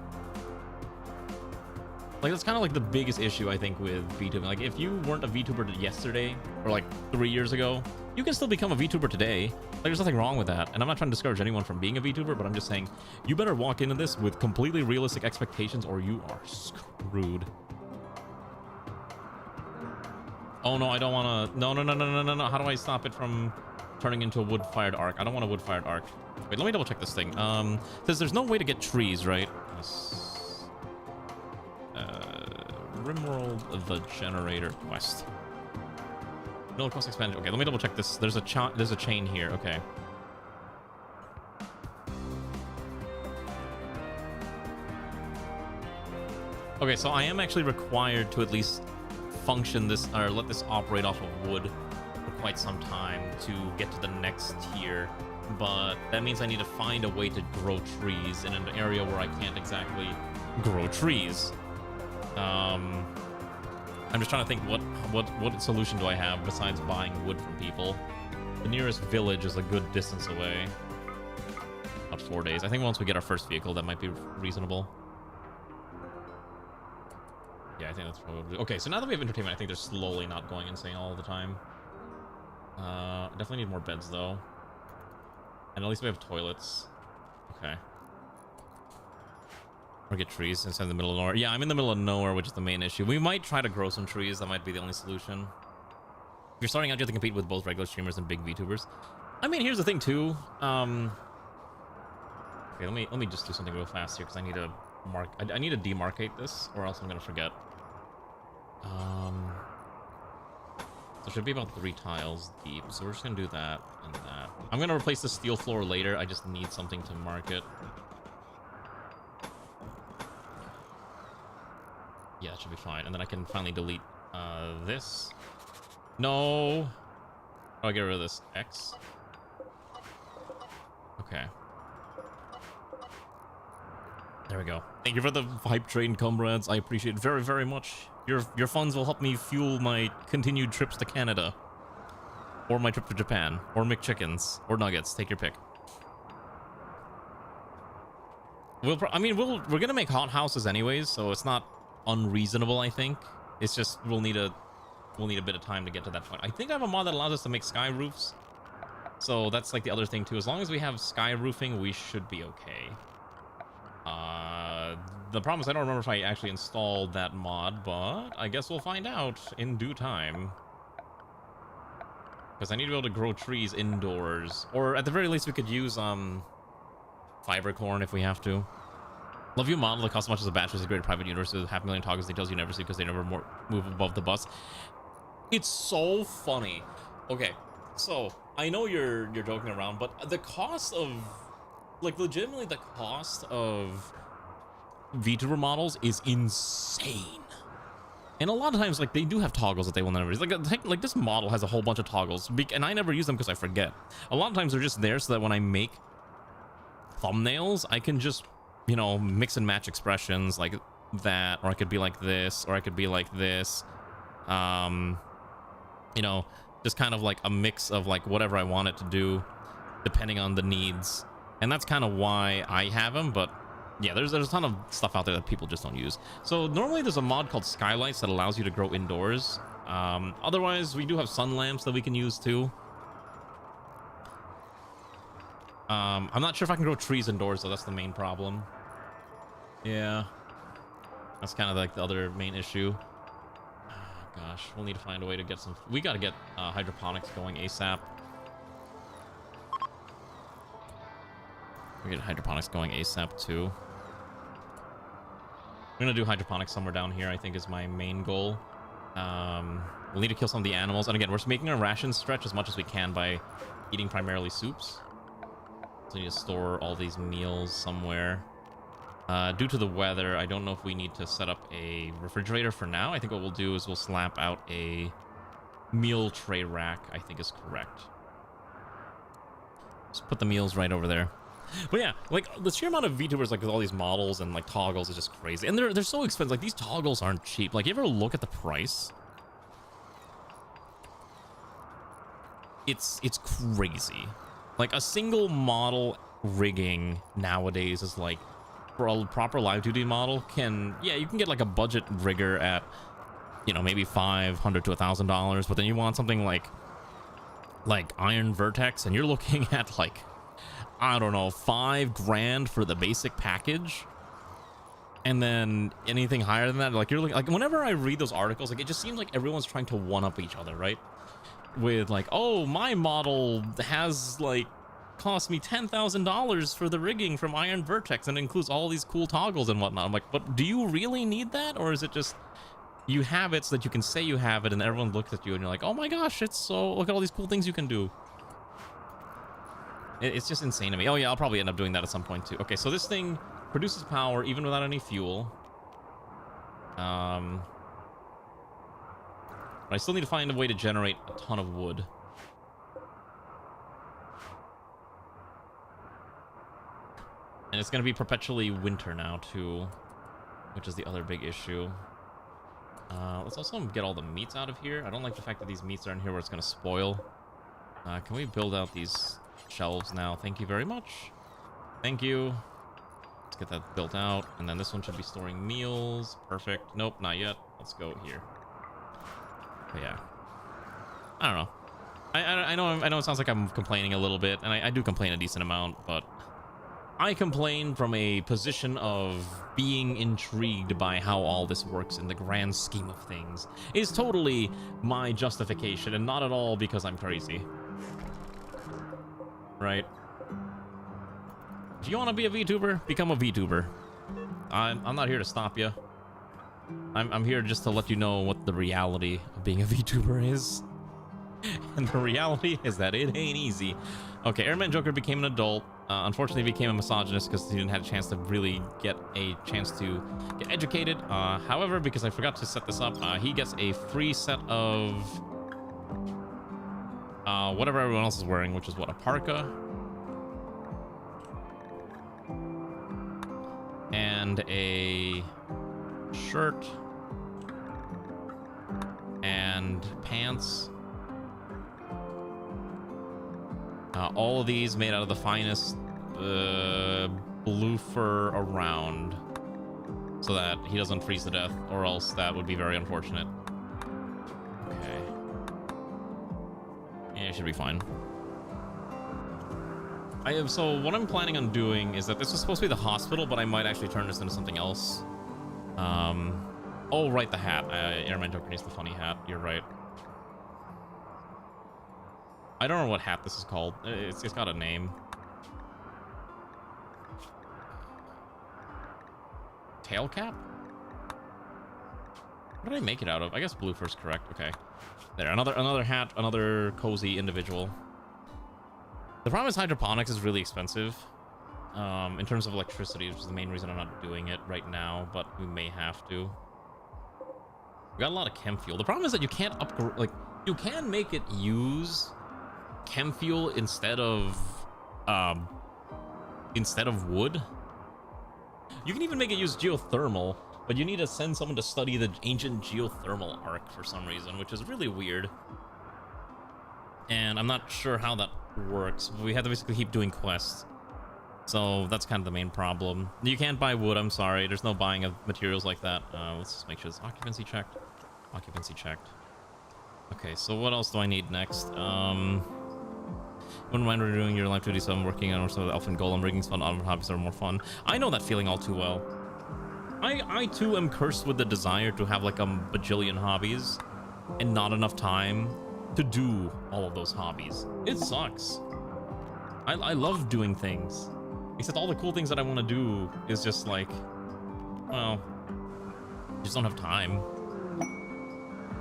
Like, that's kind of like the biggest issue, I think, with VTubing. Like, if you weren't a VTuber yesterday, or like 3 years ago, you can still become a VTuber today. Like, there's nothing wrong with that. And I'm not trying to discourage anyone from being a VTuber, but I'm just saying, you better walk into this with completely realistic expectations or you are screwed. Oh no, I don't want to. No. How do I stop it from turning into a wood-fired arc? I don't want a wood-fired arc. Wait, let me double check this thing. Says there's no way to get trees, right? Rimworld, the generator quest. No quest expanded. Okay, let me double check this. There's a chain here. Okay. Okay, so I am actually required to at least function this, or let this operate off of wood for quite some time to get to the next tier. But that means I need to find a way to grow trees in an area where I can't exactly grow trees. I'm just trying to think what solution do I have besides buying wood from people. The nearest village is a good distance away. About 4 days. I think once we get our first vehicle, that might be reasonable. Yeah, I think that's probably... Okay, so now that we have entertainment, I think they're slowly not going insane all the time. Definitely need more beds, though. And at least we have toilets. Okay. Or get trees inside the middle of nowhere. Yeah, I'm in the middle of nowhere, which is the main issue. We might try to grow some trees. That might be the only solution. If you're starting out, you have to compete with both regular streamers and big VTubers. I mean, here's the thing, too. Okay, let me just do something real fast here, because I need to I need to demarcate this, or else I'm going to forget. So it should be about 3 tiles deep. So we're just going to do that and that. I'm going to replace the steel floor later. I just need something to mark it. Yeah, that should be fine. And then I can finally delete this. No. Oh, I get rid of this X. Okay. There we go. Thank you for the hype train, comrades. I appreciate it very, very much. Your funds will help me fuel my continued trips to Canada. Or my trip to Japan. Or McChickens. Or nuggets. Take your pick. We're gonna make hot houses anyways, so it's not unreasonable, I think. It's just we'll need a bit of time to get to that point. I think I have a mod that allows us to make sky roofs. So that's like the other thing too. As long as we have sky roofing, we should be okay. The problem is I don't remember if I actually installed that mod, but I guess we'll find out in due time. Because I need to be able to grow trees indoors. Or at the very least we could use fiber corn if we have to. Love you model that costs as much as a bachelor's degree in private university with 500,000 toggles details you never see because they never move above the bus. It's so funny. Okay, so I know you're joking around, but the cost of, like, legitimately the cost of VTuber models is insane. And a lot of times, like, they do have toggles that they will never use. Like this model has a whole bunch of toggles, and I never use them because I forget. A lot of times they're just there so that when I make thumbnails, I can just, you know, mix and match expressions like that, or I could be like this, or I could be like this. You know, just kind of like a mix of like whatever I want it to do, depending on the needs. And that's kind of why I have them, but yeah, there's a ton of stuff out there that people just don't use. So normally there's a mod called Skylights that allows you to grow indoors. Otherwise, we do have sun lamps that we can use too. I'm not sure if I can grow trees indoors, though. That's the main problem. Yeah, that's kind of like the other main issue. Oh, gosh, we'll need to find a way to get some. We got to get hydroponics going ASAP. We get hydroponics going ASAP too. I'm gonna do hydroponics somewhere down here, I think, is my main goal. We'll need to kill some of the animals, and again, we're making our rations stretch as much as we can by eating primarily soups. So we need to store all these meals somewhere. Due to the weather, I don't know if we need to set up a refrigerator for now. I think what we'll do is we'll slap out a meal tray rack, I think is correct. Just put the meals right over there. But yeah, like the sheer amount of VTubers, like with all these models and like toggles, is just crazy. And they're so expensive. Like these toggles aren't cheap. Like you ever look at the price? It's crazy. Like a single model rigging nowadays is like, for a proper live duty model can, yeah, you can get like a budget rigger at, you know, maybe $500 to $1,000, but then you want something like Iron Vertex, and you're looking at like, I don't know, $5 grand for the basic package. And then anything higher than that, like you're looking, like whenever I read those articles, like it just seems like everyone's trying to one up each other, right? With like, oh, my model has like cost me $10,000 for the rigging from Iron Vertex and it includes all these cool toggles and whatnot. I'm like, but do you really need that? Or is it just you have it so that you can say you have it and everyone looks at you and you're like, oh my gosh, it's so, look at all these cool things you can do. It's just insane to me. Oh yeah, I'll probably end up doing that at some point too. Okay, so this thing produces power even without any fuel. But I still need to find a way to generate a ton of wood. And it's going to be perpetually winter now too, which is the other big issue. Let's also get all the meats out of here. I don't like the fact that these meats are in here where it's going to spoil. Can we build out these shelves now? Thank you very much. Thank you. Let's get that built out. And then this one should be storing meals. Perfect. Nope, not yet. Let's go here. But yeah. I don't know. I know it sounds like I'm complaining a little bit, and I do complain a decent amount, but I complain from a position of being intrigued by how all this works in the grand scheme of things. Is totally my justification, and not at all because I'm crazy. Right? If you want to be a VTuber, become a VTuber. I'm not here to stop you. I'm here just to let you know what the reality of being a VTuber is. And the reality is that it ain't easy. Okay, Airman Joker became an adult. Unfortunately, became a misogynist because he didn't have a chance to really get a chance to get educated. However, because I forgot to set this up, he gets a free set of whatever everyone else is wearing, which is what, a parka and a shirt and pants. All of these made out of the finest blue fur around, so that he doesn't freeze to death, or else that would be very unfortunate. Okay. Yeah, it should be fine. So what I'm planning on doing is that this was supposed to be the hospital, but I might actually turn this into something else. Oh, right, the hat. Airman Joker needs the funny hat. You're right. I don't know what hat this is called. It's got a name. Tail cap? What did I make it out of? I guess blue first, correct. Okay. There, another hat, another cozy individual. The problem is hydroponics is really expensive. In terms of electricity, which is the main reason I'm not doing it right now, but we may have to. We got a lot of chem fuel. The problem is that you can't upgrade, like, you can make it use chem fuel instead of wood. You can even make it use geothermal, but you need to send someone to study the ancient geothermal arc for some reason, which is really weird. And I'm not sure how that works. We have to basically keep doing quests. So that's kind of the main problem. You can't buy wood, I'm sorry. There's no buying of materials like that. Let's just make sure it's occupancy checked. Occupancy checked. Okay, so what else do I need next? Wouldn't mind renewing your life duty, so I'm working on some of the elfin golem rigging's fun. Other hobbies are more fun. I know that feeling all too well. I too am cursed with the desire to have like a bajillion hobbies and not enough time to do all of those hobbies. It sucks. I love doing things, except all the cool things that I want to do is just like, well, just don't have time.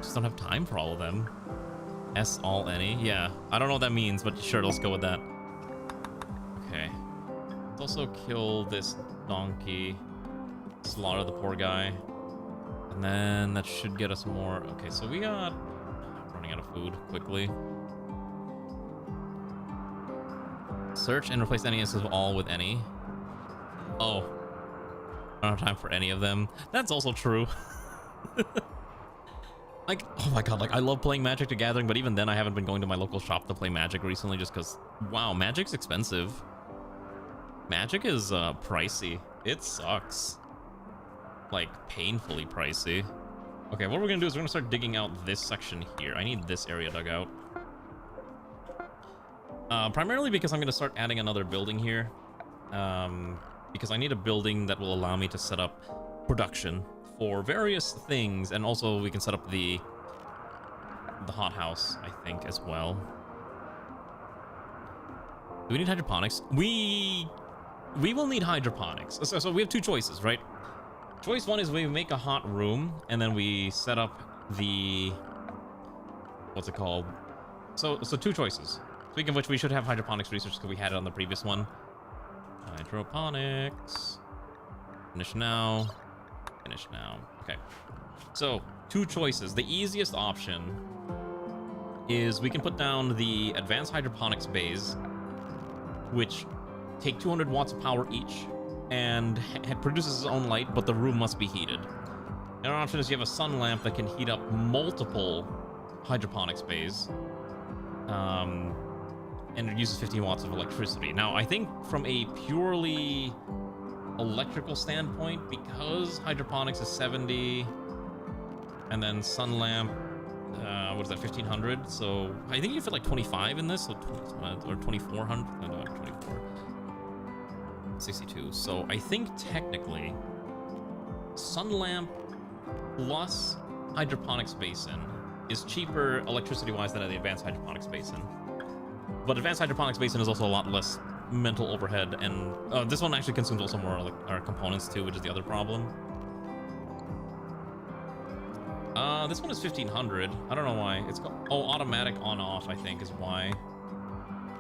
Just don't have time for all of them. S all any? Yeah, I don't know what that means, but sure, let's go with that. Okay. Let's also kill this donkey. Slaughter the poor guy. And then that should get us more. Okay, so we got... running out of food quickly. Search and replace any instance of all with any. Oh. I don't have time for any of them. That's also true. Like, oh my god, like I love playing Magic the Gathering, but even then I haven't been going to my local shop to play Magic recently just because, wow, Magic's expensive. Magic is pricey. It sucks. Like, painfully pricey. Okay, what we're gonna do is we're gonna start digging out this section here. I need this area dug out. Primarily because I'm gonna start adding another building here. Because I need a building that will allow me to set up production for various things, and also we can set up the hothouse, I think, as well. Do we need hydroponics? We will need hydroponics. So we have two choices, right? Choice one is we make a hot room, and then we set up the... what's it called? So two choices. Speaking of which, we should have hydroponics research because we had it on the previous one. Hydroponics. Finish now. Finish now. Okay. So, two choices. The easiest option is we can put down the advanced hydroponics bays, which take 200 watts of power each, and it produces its own light, but the room must be heated. Another option is you have a sun lamp that can heat up multiple hydroponics bays, and it uses 15 watts of electricity. Now, I think from a purely electrical standpoint, because hydroponics is 70, and then sun lamp, what is that, 1500? So I think you fit like 25 in this, or 2400, no, 24. 62. So I think technically sun lamp plus hydroponics basin is cheaper electricity wise than the advanced hydroponics basin, but advanced hydroponics basin is also a lot less mental overhead, and this one actually consumes also more like our components too, which is the other problem. This one is 1500. I don't know why it's called, oh, automatic on off, I think is why,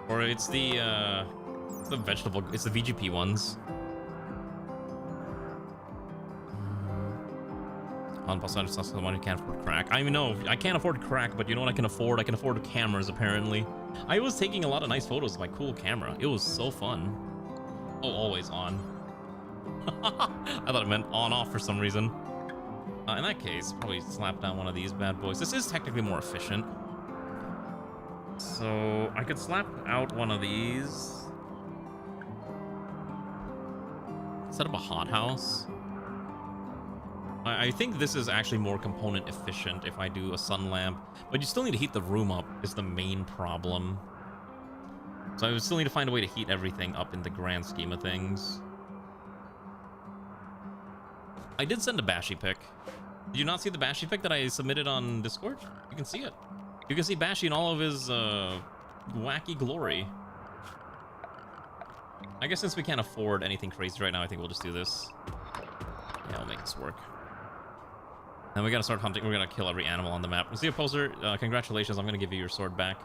or it's the vegetable, it's the VGP ones. On plus side, it's not someone who can't afford crack. I know I can't afford crack, but you know what I can afford? I can afford cameras, apparently. I was taking a lot of nice photos with my cool camera. It was so fun. Oh, always on. I thought it meant on off for some reason. In that case, probably slap down one of these bad boys. This is technically more efficient. So I could slap out one of these. Set up a hothouse. I think this is actually more component efficient if I do a sun lamp, but you still need to heat the room up is the main problem. So I would still need to find a way to heat everything up in the grand scheme of things. I did send a Bashy pic. Did you not see the Bashy pic that I submitted on Discord? You can see it. You can see Bashy in all of his wacky glory. I guess since we can't afford anything crazy right now, I think we'll just do this. Yeah, I'll make this work. Then we gotta start hunting. We're gonna kill every animal on the map. See, Opposer, congratulations. I'm gonna give you your sword back.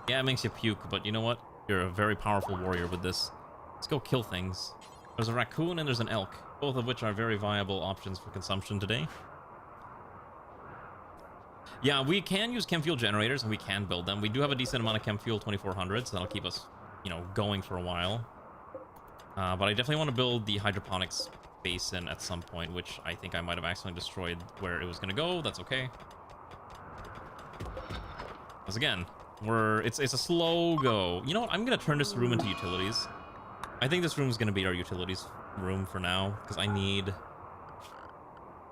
Yeah, it makes you puke, but you know what? You're a very powerful warrior with this. Let's go kill things. There's a raccoon and there's an elk, both of which are very viable options for consumption today. Yeah, we can use chem fuel generators and we can build them. We do have a decent amount of chem fuel, 2400, so that'll keep us, you know, going for a while. But I definitely want to build the hydroponics basin at some point, which I think I might have accidentally destroyed where it was going to go. That's okay. Because again, it's a slow go. You know what? I'm going to turn this room into utilities. I think this room is going to be our utilities room for now, because I need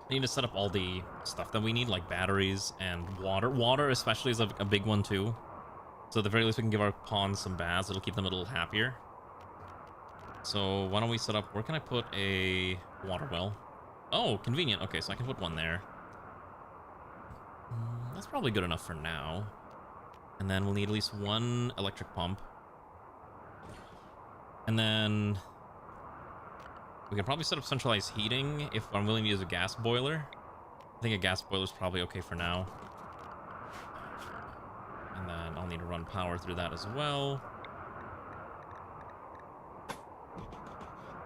to set up all the stuff that we need, like batteries and water. Water especially is a big one too. So at the very least we can give our pawns some baths. It'll keep them a little happier. So why don't we set up, where can I put a water well? Oh, convenient. Okay, so I can put one there. That's probably good enough for now. And then we'll need at least one electric pump. And then we can probably set up centralized heating if I'm willing to use a gas boiler. I think a gas boiler is probably okay for now. And then I'll need to run power through that as well.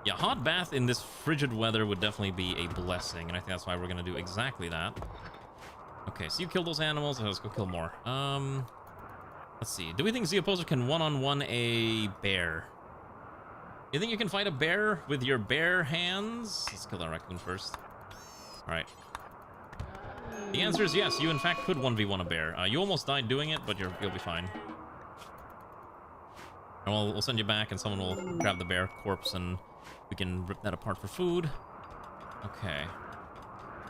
Yeah, hot bath in this frigid weather would definitely be a blessing, and I think that's why we're gonna do exactly that. Okay, so you killed those animals. Let's go kill more. Let's see. Do we think Zeoposer can one-on-one a bear? You think you can fight a bear with your bare hands? Let's kill that raccoon first. Alright. The answer is yes, you in fact could 1v1 a bear. You almost died doing it, but you'll be fine. And we'll send you back and someone will grab the bear corpse and we can rip that apart for food. Okay.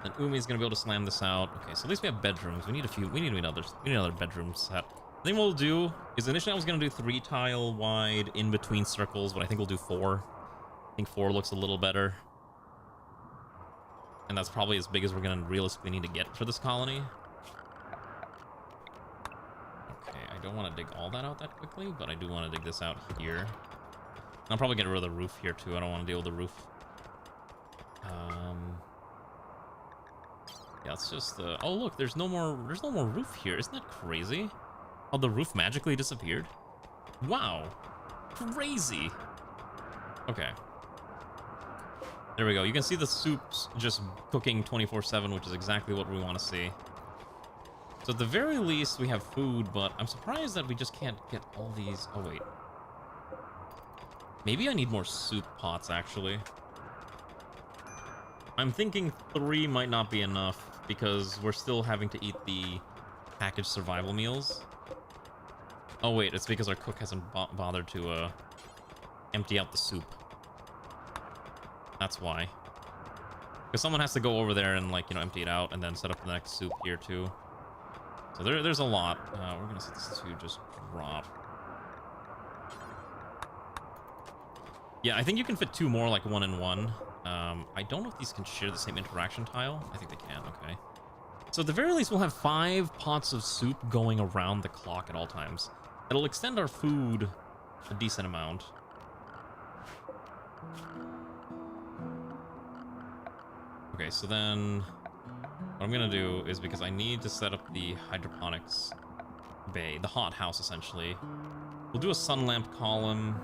Then Umi's gonna be able to slam this out. Okay, so at least we have bedrooms. We need another bedroom set. I think what we'll do is initially I was gonna do 3 tile wide in between circles, but I think we'll do 4. I think 4 looks a little better. And that's probably as big as we're gonna realistically need to get for this colony. Okay, I don't want to dig all that out that quickly, but I do want to dig this out here. I'll probably get rid of the roof here too. I don't want to deal with the roof. Yeah, it's just oh look, there's no more roof here. Isn't that crazy? Oh, the roof magically disappeared? Wow. Crazy. Okay. There we go. You can see the soups just cooking 24/7, which is exactly what we want to see. So at the very least, we have food, but I'm surprised that we just can't get all these. Oh, wait. Maybe I need more soup pots, actually. I'm thinking 3 might not be enough because we're still having to eat the packaged survival meals. Oh, wait. It's because our cook hasn't bothered to empty out the soup. That's why. Because someone has to go over there and, like, you know, empty it out and then set up the next soup here, too. So there's a lot. We're going to set this to just drop. Yeah, I think you can fit 2 more, like 1 and 1. I don't know if these can share the same interaction tile. I think they can, okay. So at the very least, we'll have 5 pots of soup going around the clock at all times. It'll extend our food a decent amount. Okay, so then what I'm gonna do is, because I need to set up the hydroponics bay, the hot house essentially, we'll do a sun lamp column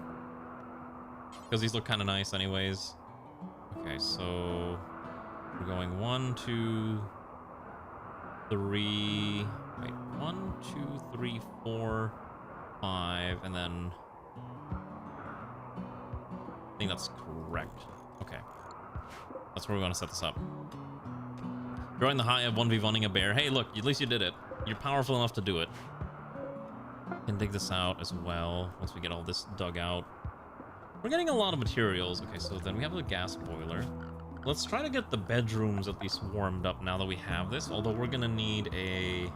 because these look kind of nice anyways. Okay, so we're going 1, 2, 3. Wait, 1, 2, 3, 4, 5, and then I think that's correct. Okay. That's where we want to set this up. Drawing the high of 1v1ing a bear. Hey, look, at least you did it. You're powerful enough to do it. Can dig this out as well once we get all this dug out. We're getting a lot of materials. Okay, so then we have a gas boiler. Let's try to get the bedrooms at least warmed up now that we have this. Although we're gonna need a...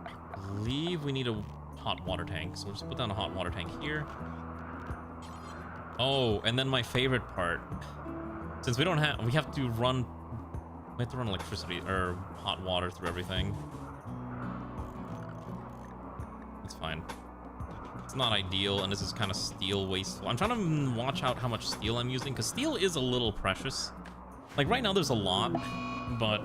I believe we need a hot water tank. So we'll just put down a hot water tank here. Oh, and then my favorite part. Since we don't have, we have to run electricity or hot water through everything. It's fine. It's not ideal, and this is kind of steel wasteful. I'm trying to watch out how much steel I'm using, because steel is a little precious. Like right now there's a lot, but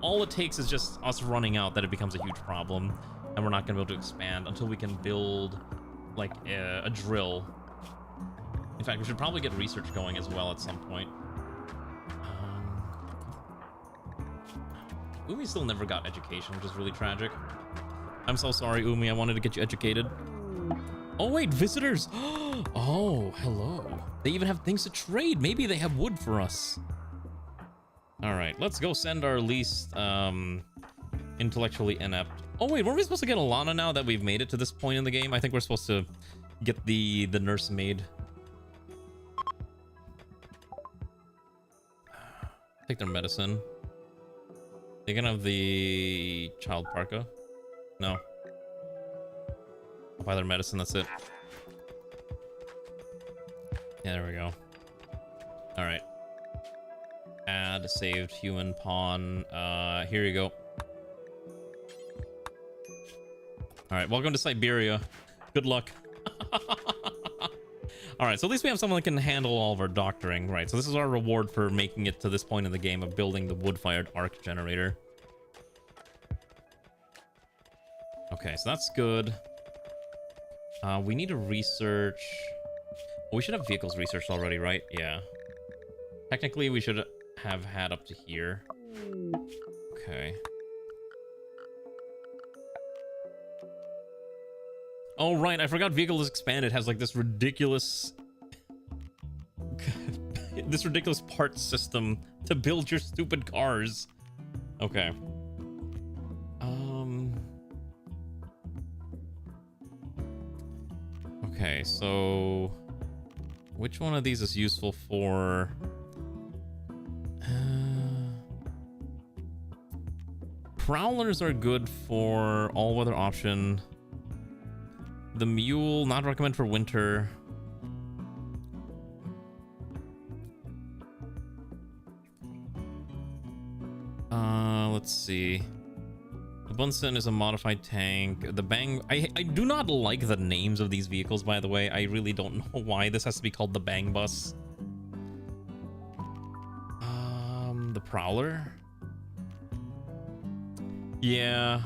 all it takes is just us running out that it becomes a huge problem, and we're not going to be able to expand until we can build like a drill. In fact, we should probably get research going as well at some point. Umi still never got education, which is really tragic. I'm so sorry, Umi. I wanted to get you educated. Oh, wait, visitors. Oh, hello. They even have things to trade. Maybe they have wood for us. All right, let's go send our least intellectually inept. Oh, wait, weren't we supposed to get Alana now that we've made it to this point in the game? I think we're supposed to get the nursemaid. Take their medicine. They can have the child parka. No. I'll buy their medicine, that's it. Yeah, there we go. Alright. Add saved human pawn. Here you go. Alright, welcome to Siberia. Good luck. Alright, so at least we have someone that can handle all of our doctoring. Right, so this is our reward for making it to this point in the game of building the wood-fired arc generator. Okay, so that's good. We need to research... Well, we should have vehicles researched already, right? Yeah. Technically, we should have had up to here. Okay. Oh, right, I forgot vehicle is expanded. It has, like, this ridiculous... this ridiculous part system to build your stupid cars. Okay. Okay, so... Which one of these is useful for... Prowlers are good for all-weather option. The mule, not recommend for winter. Let's see. The Bunsen is a modified tank. The Bang... I do not like the names of these vehicles, by the way. I really don't know why this has to be called the Bang Bus. The Prowler? Yeah.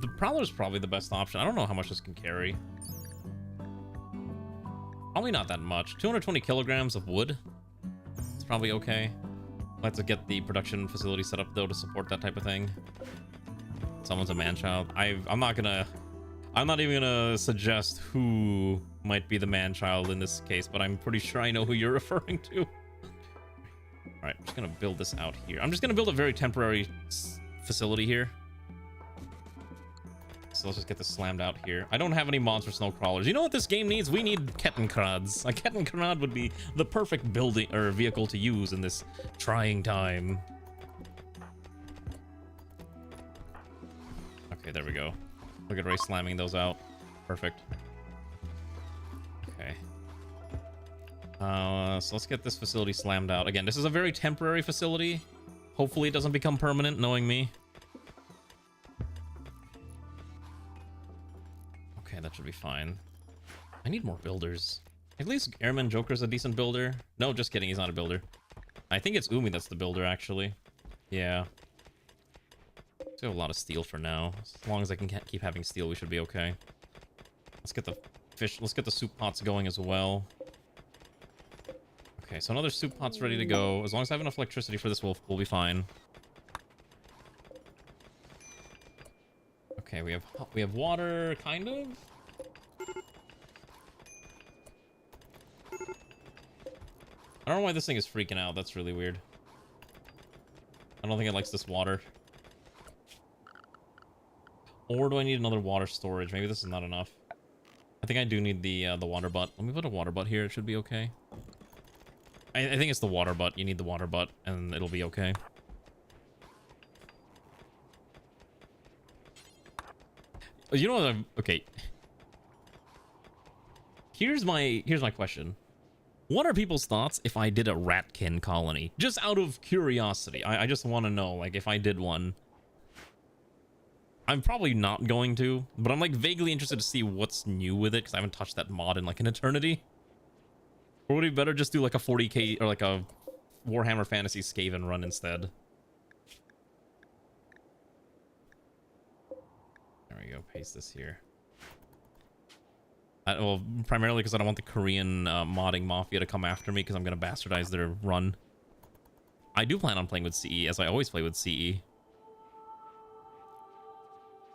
The Prowler is probably the best option. I don't know how much this can carry. Probably not that much. 220 kilograms of wood. It's probably okay. I'll have to get the production facility set up, though, to support that type of thing. Someone's a man-child. I'm not even gonna suggest who might be the man-child in this case, but I'm pretty sure I know who you're referring to. Alright, I'm just gonna build this out here. I'm just gonna build a very temporary facility here. So let's just get this slammed out here. I don't have any monster snow crawlers. You know what this game needs? We need Kettenkrads. A Kettenkrad would be the perfect building or vehicle to use in this trying time. Okay, there we go. Look at Ray slamming those out. Perfect. Okay. So let's get this facility slammed out. Again, this is a very temporary facility. Hopefully it doesn't become permanent, knowing me. Okay, that should be fine. I need more builders. At least Airman Joker's a decent builder. No, just kidding, he's not a builder. I think it's Umi that's the builder, actually. Yeah. We have a lot of steel for now. As long as I can keep having steel, we should be okay. Let's get the fish. Let's get the soup pots going as well. Okay, so another soup pot's ready to go. As long as I have enough electricity for this, we'll be fine. Okay, we have water, kind of. I don't know why this thing is freaking out. That's really weird. I don't think it likes this water. Or do I need another water storage? Maybe this is not enough. I think I do need the water butt. Let me put a water butt here. It should be okay. I think it's the water butt. You need the water butt, and it'll be okay. You know what? Okay. Here's my question. What are people's thoughts if I did a ratkin colony? Just out of curiosity. I just want to know, like, if I did one. I'm probably not going to, but I'm like vaguely interested to see what's new with it because I haven't touched that mod in like an eternity. Or would it be better just do like a 40k or like a Warhammer Fantasy Skaven run instead? There we go. Paste this here. Well, primarily because I don't want the Korean modding mafia to come after me because I'm going to bastardize their run. I do plan on playing with CE as I always play with CE.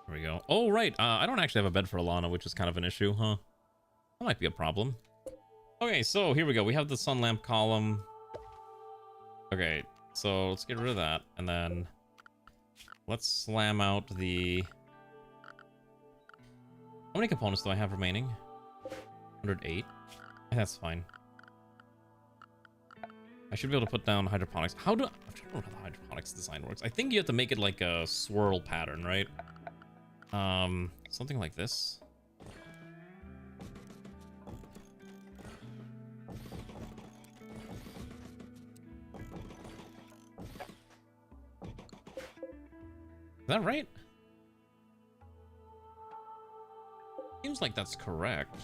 There we go. Oh, right. I don't actually have a bed for Alana, which is kind of an issue, huh? That might be a problem. Okay, so here we go. We have the sun lamp column. Okay, so let's get rid of that. And then let's slam out the... How many components do I have remaining? 108. That's fine. I should be able to put down hydroponics. I'm trying to remember how the hydroponics design works. I think you have to make it like a swirl pattern, right? Something like this. Is that right? Seems like that's correct.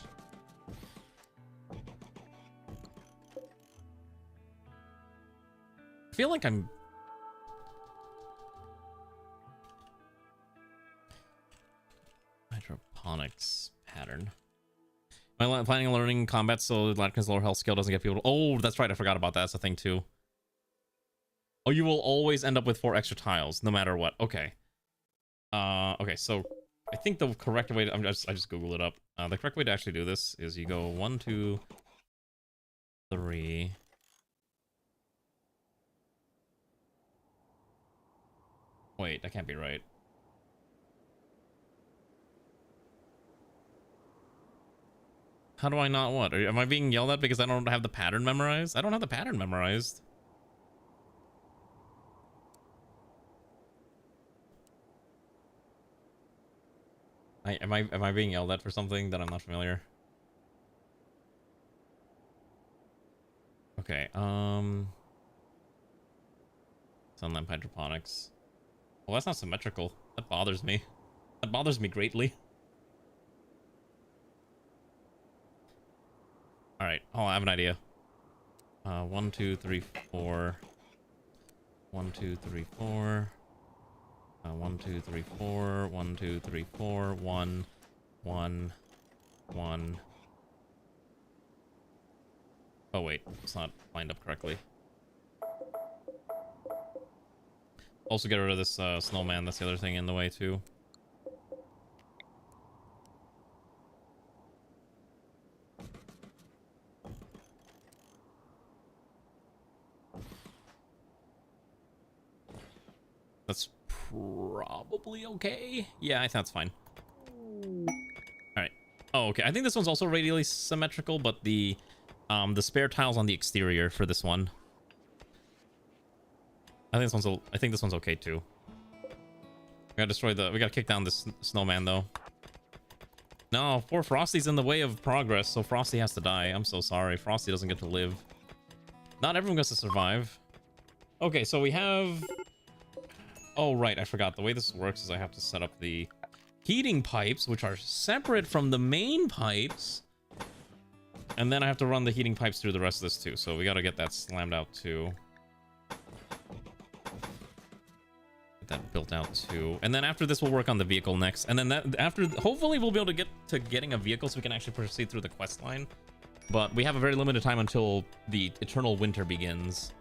I feel like I'm... Hydroponics pattern. Am I planning on learning combat so Latka's lower health skill doesn't get people... Oh, that's right. I forgot about that. That's a thing too. Oh, you will always end up with 4 extra tiles, no matter what. Okay. Okay, so I think the correct way to... I just Googled it up. The correct way to actually do this is you go 1, 2, 3... Wait, that can't be right. How do I not what? Am I being yelled at because I don't have the pattern memorized? I don't have the pattern memorized. Am I being yelled at for something that I'm not familiar? Okay, Sunlamp hydroponics. Well, that's not symmetrical. That bothers me. That bothers me greatly. Alright, oh, I have an idea. 1, 2, 3, 4. 1, 2, 3, 4. 1, 2, 3, 4. 1, 2, 3, 4. 1, 1, 1. Oh wait, it's not lined up correctly. Also get rid of this snowman, that's the other thing in the way too. That's probably okay. Yeah, I think that's fine. Alright. Oh, okay. I think this one's also radially symmetrical, but the spare tiles on the exterior for this one. I think this one's okay too. We gotta kick down this snowman though. No, poor Frosty's in the way of progress, so Frosty has to die. I'm so sorry. Frosty doesn't get to live. Not everyone gets to survive. Okay, so we have... Oh, right, I forgot. The way this works is I have to set up the heating pipes, which are separate from the main pipes. And then I have to run the heating pipes through the rest of this too, so we gotta get that slammed out too. That built out too, and then after this we'll work on the vehicle next, and then that after hopefully we'll be able to get to getting a vehicle so we can actually proceed through the quest line, but we have a very limited time until the eternal winter begins.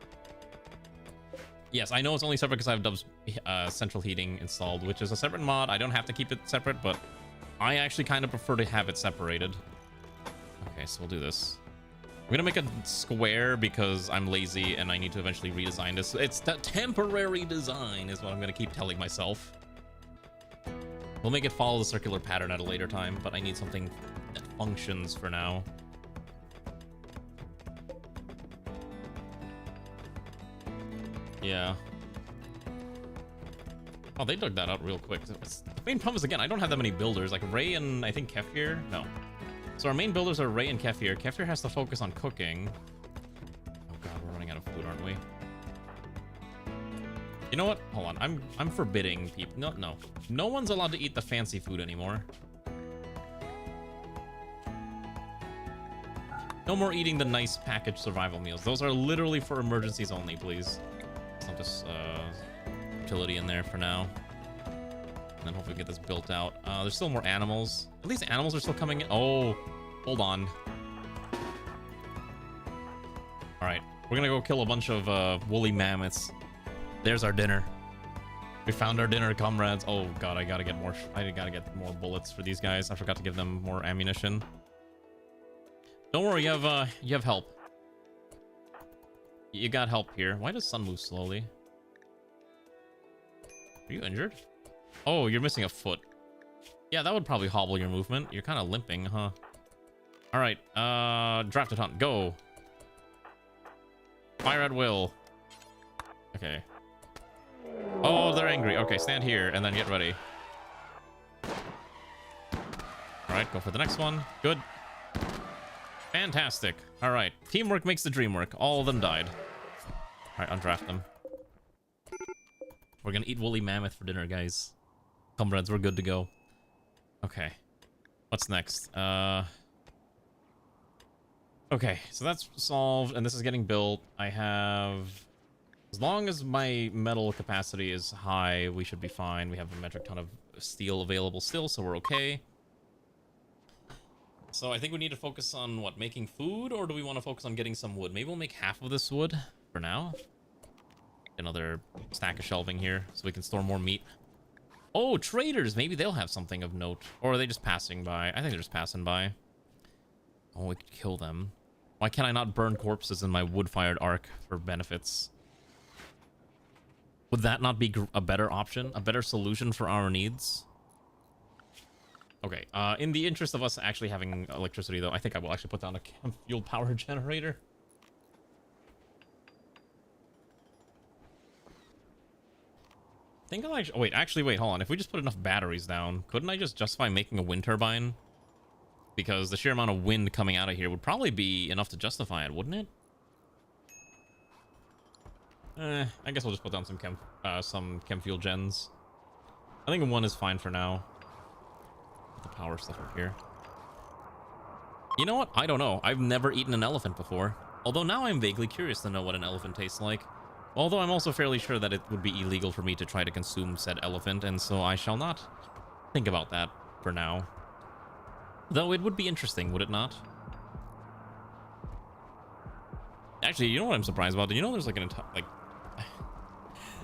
Yes, I know it's only separate because I have Dub's central heating installed, which is a separate mod. I don't have to keep it separate, but I actually kind of prefer to have it separated. Okay, so we'll do this. I'm gonna make a square because I'm lazy and I need to eventually redesign this. It's the temporary design is what I'm gonna keep telling myself. We'll make it follow the circular pattern at a later time, but I need something that functions for now. Yeah. Oh, they dug that out real quick. The main problem is, again, I don't have that many builders. Like Ray and I think Kefir? No. So our main builders are Ray and Kefir. Kefir has to focus on cooking. Oh god, we're running out of food, aren't we? You know what? Hold on. I'm forbidding people. No. No one's allowed to eat the fancy food anymore. No more eating the nice packaged survival meals. Those are literally for emergencies only, please. Let's not just utility in there for now. And then hopefully get this built out. There's still more animals. At least animals are still coming in. Oh, hold on. All right, we're gonna go kill a bunch of woolly mammoths. There's our dinner. We found our dinner, comrades. Oh god, I gotta get more bullets for these guys. I forgot to give them more ammunition. Don't worry, you have help. You got help here. Why does Sun move slowly? Are you injured? Oh, you're missing a foot. Yeah, that would probably hobble your movement. You're kind of limping, huh? All right, drafted hunt, go. Fire at will. Okay. Oh, they're angry. Okay, stand here and then get ready. All right, go for the next one. Good. Fantastic. All right, teamwork makes the dream work. All of them died. All right, undraft them. We're gonna eat woolly mammoth for dinner, guys. Comrades, we're good to go. Okay. What's next? Okay, so that's solved, and this is getting built. I have... As long as my metal capacity is high, we should be fine. We have a metric ton of steel available still, so we're okay. So I think we need to focus on, what, making food? Or do we want to focus on getting some wood? Maybe we'll make half of this wood for now. Another stack of shelving here, so we can store more meat. Oh, traders! Maybe they'll have something of note. Or are they just passing by? I think they're just passing by. Oh, we could kill them. Why can't I not burn corpses in my wood-fired arc for benefits? Would that not be a better option? A better solution for our needs? Okay, in the interest of us actually having electricity, though, I think I will actually put down a chem fuel power generator. I think I'll actually... Oh, wait, hold on. If we just put enough batteries down, couldn't I just justify making a wind turbine? Because the sheer amount of wind coming out of here would probably be enough to justify it, wouldn't it? I guess we'll just put down some chem fuel gens. I think one is fine for now. Put the power stuff up here. You know what? I don't know. I've never eaten an elephant before. Although now I'm vaguely curious to know what an elephant tastes like. Although I'm also fairly sure that it would be illegal for me to try to consume said elephant, and so I shall not think about that for now. Though it would be interesting, would it not? Actually, you know what I'm surprised about? You know there's like an entire...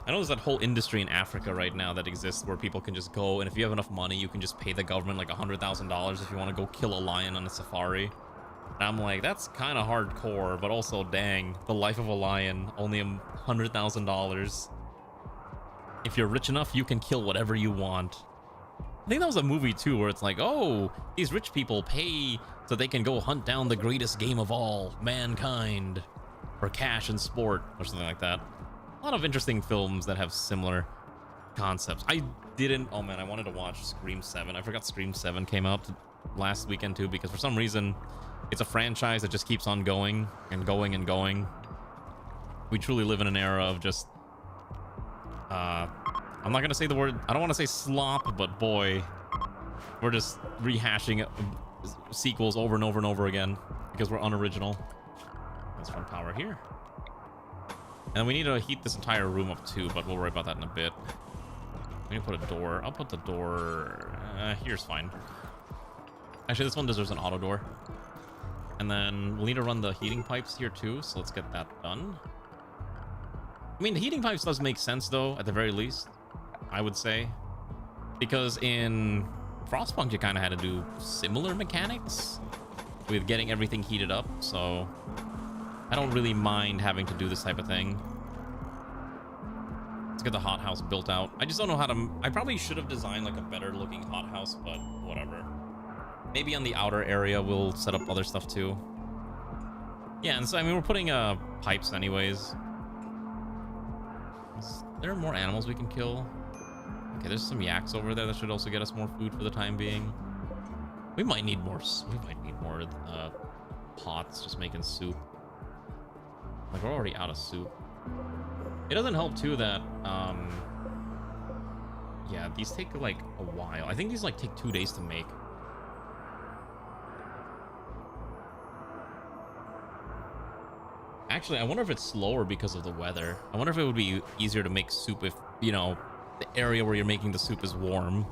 I know there's that whole industry in Africa right now that exists where people can just go, and if you have enough money, you can just pay the government like $100,000 if you want to go kill a lion on a safari. And I'm like, that's kind of hardcore, but also, dang, the life of a lion, only $100,000. If you're rich enough, you can kill whatever you want. I think that was a movie too, where it's like, oh, these rich people pay so they can go hunt down the greatest game of all, mankind, for cash and sport, or something like that. A lot of interesting films that have similar concepts. Oh man, I wanted to watch Scream 7. I forgot Scream 7 came out last weekend too, because for some reason, it's a franchise that just keeps on going and going and going. We truly live in an era of just... I'm not gonna say the word... I don't want to say slop, but boy, we're just rehashing sequels over and over and over again because we're unoriginal. Let's run power here. And we need to heat this entire room up too, but we'll worry about that in a bit. We need to put a door. I'll put the door... here's fine. Actually, this one deserves an auto door. And then we'll need to run the heating pipes here too, so let's get that done. I mean, the heating pipes does make sense though, at the very least, I would say. Because in Frostpunk, you kind of had to do similar mechanics with getting everything heated up, so I don't really mind having to do this type of thing. Let's get the hothouse built out. I just don't know how to... I probably should have designed like a better looking hothouse, but whatever. Maybe on the outer area we'll set up other stuff too. Yeah, and so I mean we're putting pipes anyways. There are more animals we can kill. Okay, there's some yaks over there that should also get us more food for the time being. We might need more. We might need more pots just making soup. Like we're already out of soup. It doesn't help too that yeah, these take like a while. I think these like take 2 days to make. Actually, I wonder if it's slower because of the weather. I wonder if it would be easier to make soup if, you know, the area where you're making the soup is warm.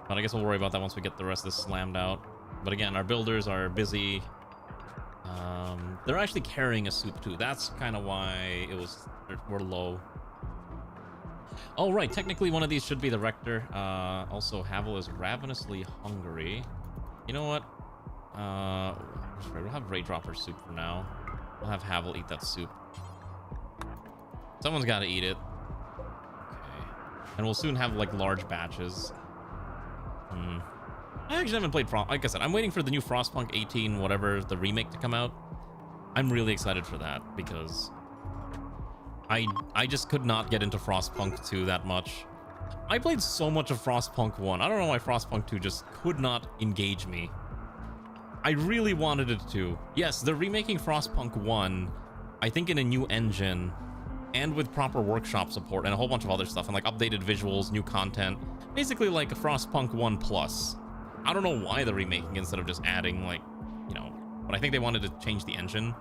But I guess we'll worry about that once we get the rest of this slammed out. But again, our builders are busy. They're actually carrying a soup too. That's kind of why we're low. Oh, right. Technically, one of these should be the rector. Also, Havel is ravenously hungry. You know what? We'll have Ray drop her soup for now. We'll have Havel eat that soup. Someone's got to eat it. Okay. And we'll soon have, like, large batches. I actually haven't played like I said, I'm waiting for the new Frostpunk 18, whatever, the remake to come out. I'm really excited for that because I just could not get into Frostpunk 2 that much. I played so much of Frostpunk 1. I don't know why Frostpunk 2 just could not engage me. I really wanted it to. Yes, they're remaking Frostpunk 1, I think in a new engine, and with proper workshop support and a whole bunch of other stuff, and like updated visuals, new content. Basically like a Frostpunk 1 Plus. I don't know why they're remaking instead of just adding, like, you know, but I think they wanted to change the engine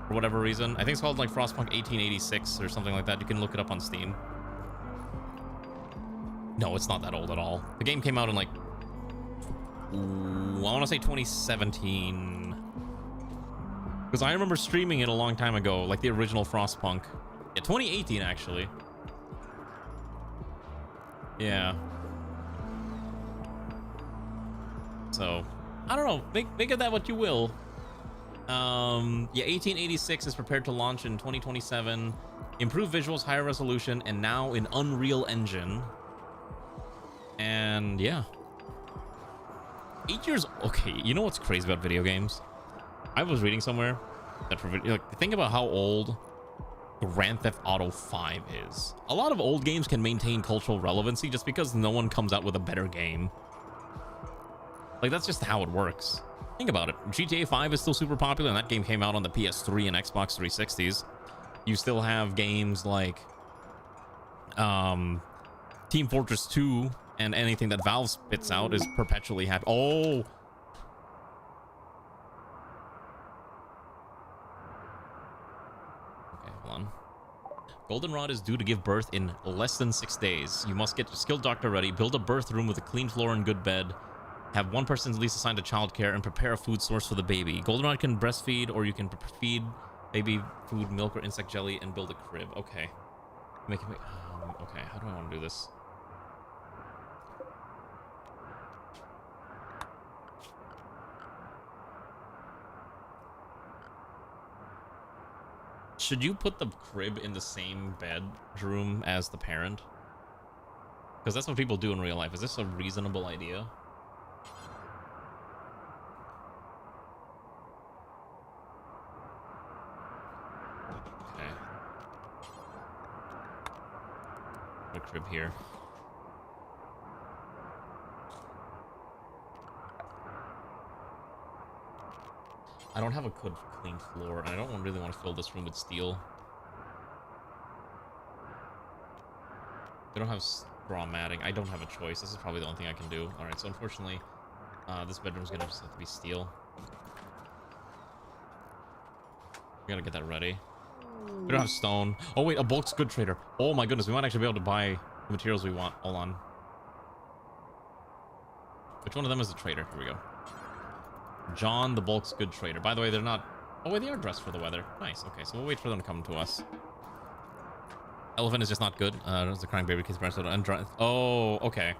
for whatever reason. I think it's called like Frostpunk 1886 or something like that. You can look it up on Steam. No, it's not that old at all. The game came out in like, I want to say 2017. Because I remember streaming it a long time ago, like the original Frostpunk. Yeah, 2018 actually. Yeah. So, I don't know. Make of that what you will. Yeah, 1886 is prepared to launch in 2027. Improved visuals, higher resolution, and now in Unreal Engine. And yeah. 8 years. Okay, you know what's crazy about video games? I was reading somewhere that for like, think about how old Grand Theft Auto 5 is. A lot of old games can maintain cultural relevancy just because no one comes out with a better game. Like, that's just how it works. Think about it. GTA 5 is still super popular, and that game came out on the PS3 and Xbox 360s. You still have games like Team Fortress 2, and anything that Valve spits out is perpetually happy. Oh! Okay, hold on. Goldenrod is due to give birth in less than 6 days. You must get your skilled doctor ready, build a birth room with a clean floor and good bed, have one person at least assigned to childcare, and prepare a food source for the baby. Goldenrod can breastfeed, or you can feed baby food, milk, or insect jelly, and build a crib. Okay. Okay, how do I want to do this? Should you put the crib in the same bedroom as the parent? Because that's what people do in real life. Is this a reasonable idea? Okay. Put a crib here. I don't have a good clean floor, and I don't really want to fill this room with steel. They don't have straw matting. I don't have a choice. This is probably the only thing I can do. Alright, so unfortunately, this bedroom's gonna just have to be steel. We gotta get that ready. We don't have stone. Oh wait, a bulk's good trader. Oh my goodness, we might actually be able to buy the materials we want. Hold on. Which one of them is the trader? Here we go. John, the bulk's good trader. By the way, they're not... Oh, wait, they are dressed for the weather. Nice. Okay, so we'll wait for them to come to us. Elephant is just not good. There's the crying baby kids. Oh, okay.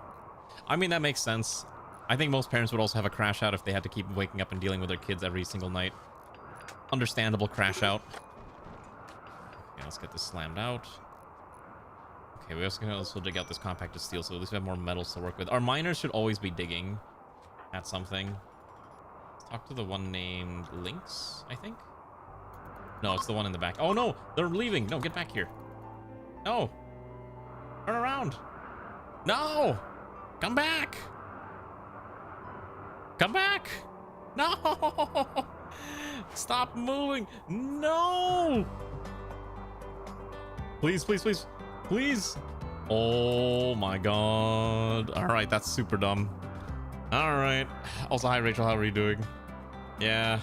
I mean, that makes sense. I think most parents would also have a crash out if they had to keep waking up and dealing with their kids every single night. Understandable crash out. Okay, let's get this slammed out. Okay, we also can also dig out this compacted steel, so at least we have more metals to work with. Our miners should always be digging at something. Talk to the one named Lynx, I think. No, it's the one in the back. Oh no, they're leaving. No, get back here. No. Turn around. No. Come back. Come back. No. Stop moving. No. Please, please, please. Please. Oh my god. All right, that's super dumb. All right. Also, hi Rachel, how are you doing? Yeah.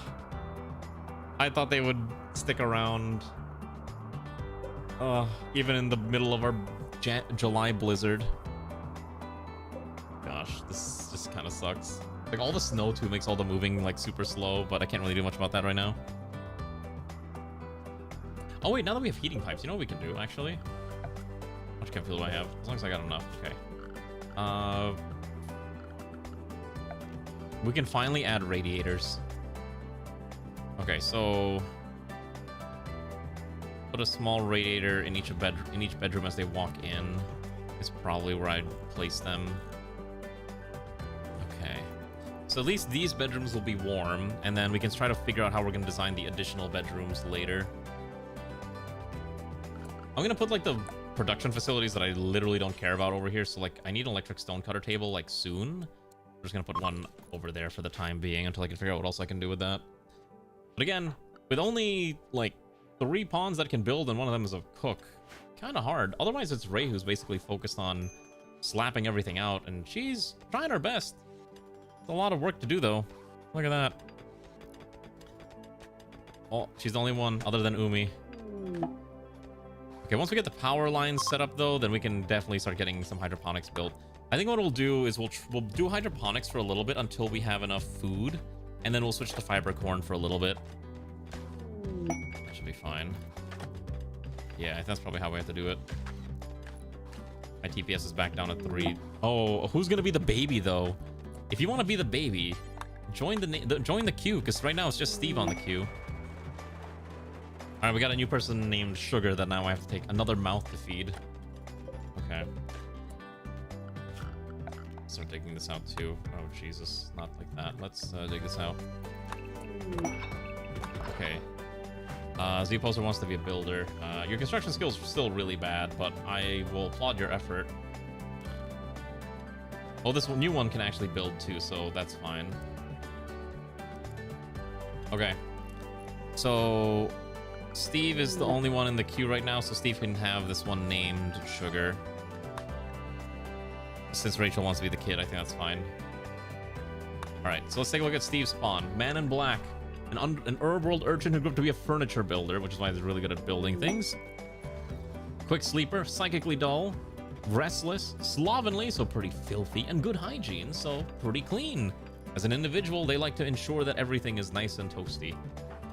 I thought they would stick around. Even in the middle of our July blizzard. Gosh, this just kind of sucks. Like, all the snow too makes all the moving like super slow, but I can't really do much about that right now. Oh wait, now that we have heating pipes, you know what we can do actually? How much chemical do I have? As long as I got enough. Okay. We can finally add radiators. Okay, so put a small radiator in each bedroom as they walk in. Is probably where I'd place them. Okay. So at least these bedrooms will be warm, and then we can try to figure out how we're gonna design the additional bedrooms later. I'm gonna put like the production facilities that I literally don't care about over here. So like I need an electric stonecutter table like soon. I'm just gonna put one over there for the time being until I can figure out what else I can do with that. But again, with only like 3 pawns that can build and one of them is a cook, kind of hard. Otherwise it's Ray who's basically focused on slapping everything out, and she's trying her best. It's a lot of work to do though. Look at that. Oh, she's the only one other than Umi. Okay, once we get the power lines set up though, then we can definitely start getting some hydroponics built. I think what we'll do is we'll do hydroponics for a little bit until we have enough food, and then we'll switch to fiber corn for a little bit. That should be fine. Yeah, that's probably how we have to do it. My TPS is back down at 3. Oh, who's gonna be the baby though? If you want to be the baby, join the queue, because right now it's just Steve on the queue. Alright, we got a new person named Sugar that now I have to take another mouth to feed. Okay. Start digging this out too. Oh, Jesus. Not like that. Let's dig this out. Okay. Z-Poser wants to be a builder. Your construction skills are still really bad, but I will applaud your effort. Oh, this new one can actually build too, so that's fine. Okay. So Steve is the only one in the queue right now, so Steve can have this one named Sugar. Since Rachel wants to be the kid, I think that's fine. Alright, so let's take a look at Steve's spawn. Man in Black. An herb world urchin who grew up to be a furniture builder, which is why he's really good at building things. Quick sleeper, psychically dull, restless, slovenly, so pretty filthy, and good hygiene, so pretty clean. As an individual, they like to ensure that everything is nice and toasty.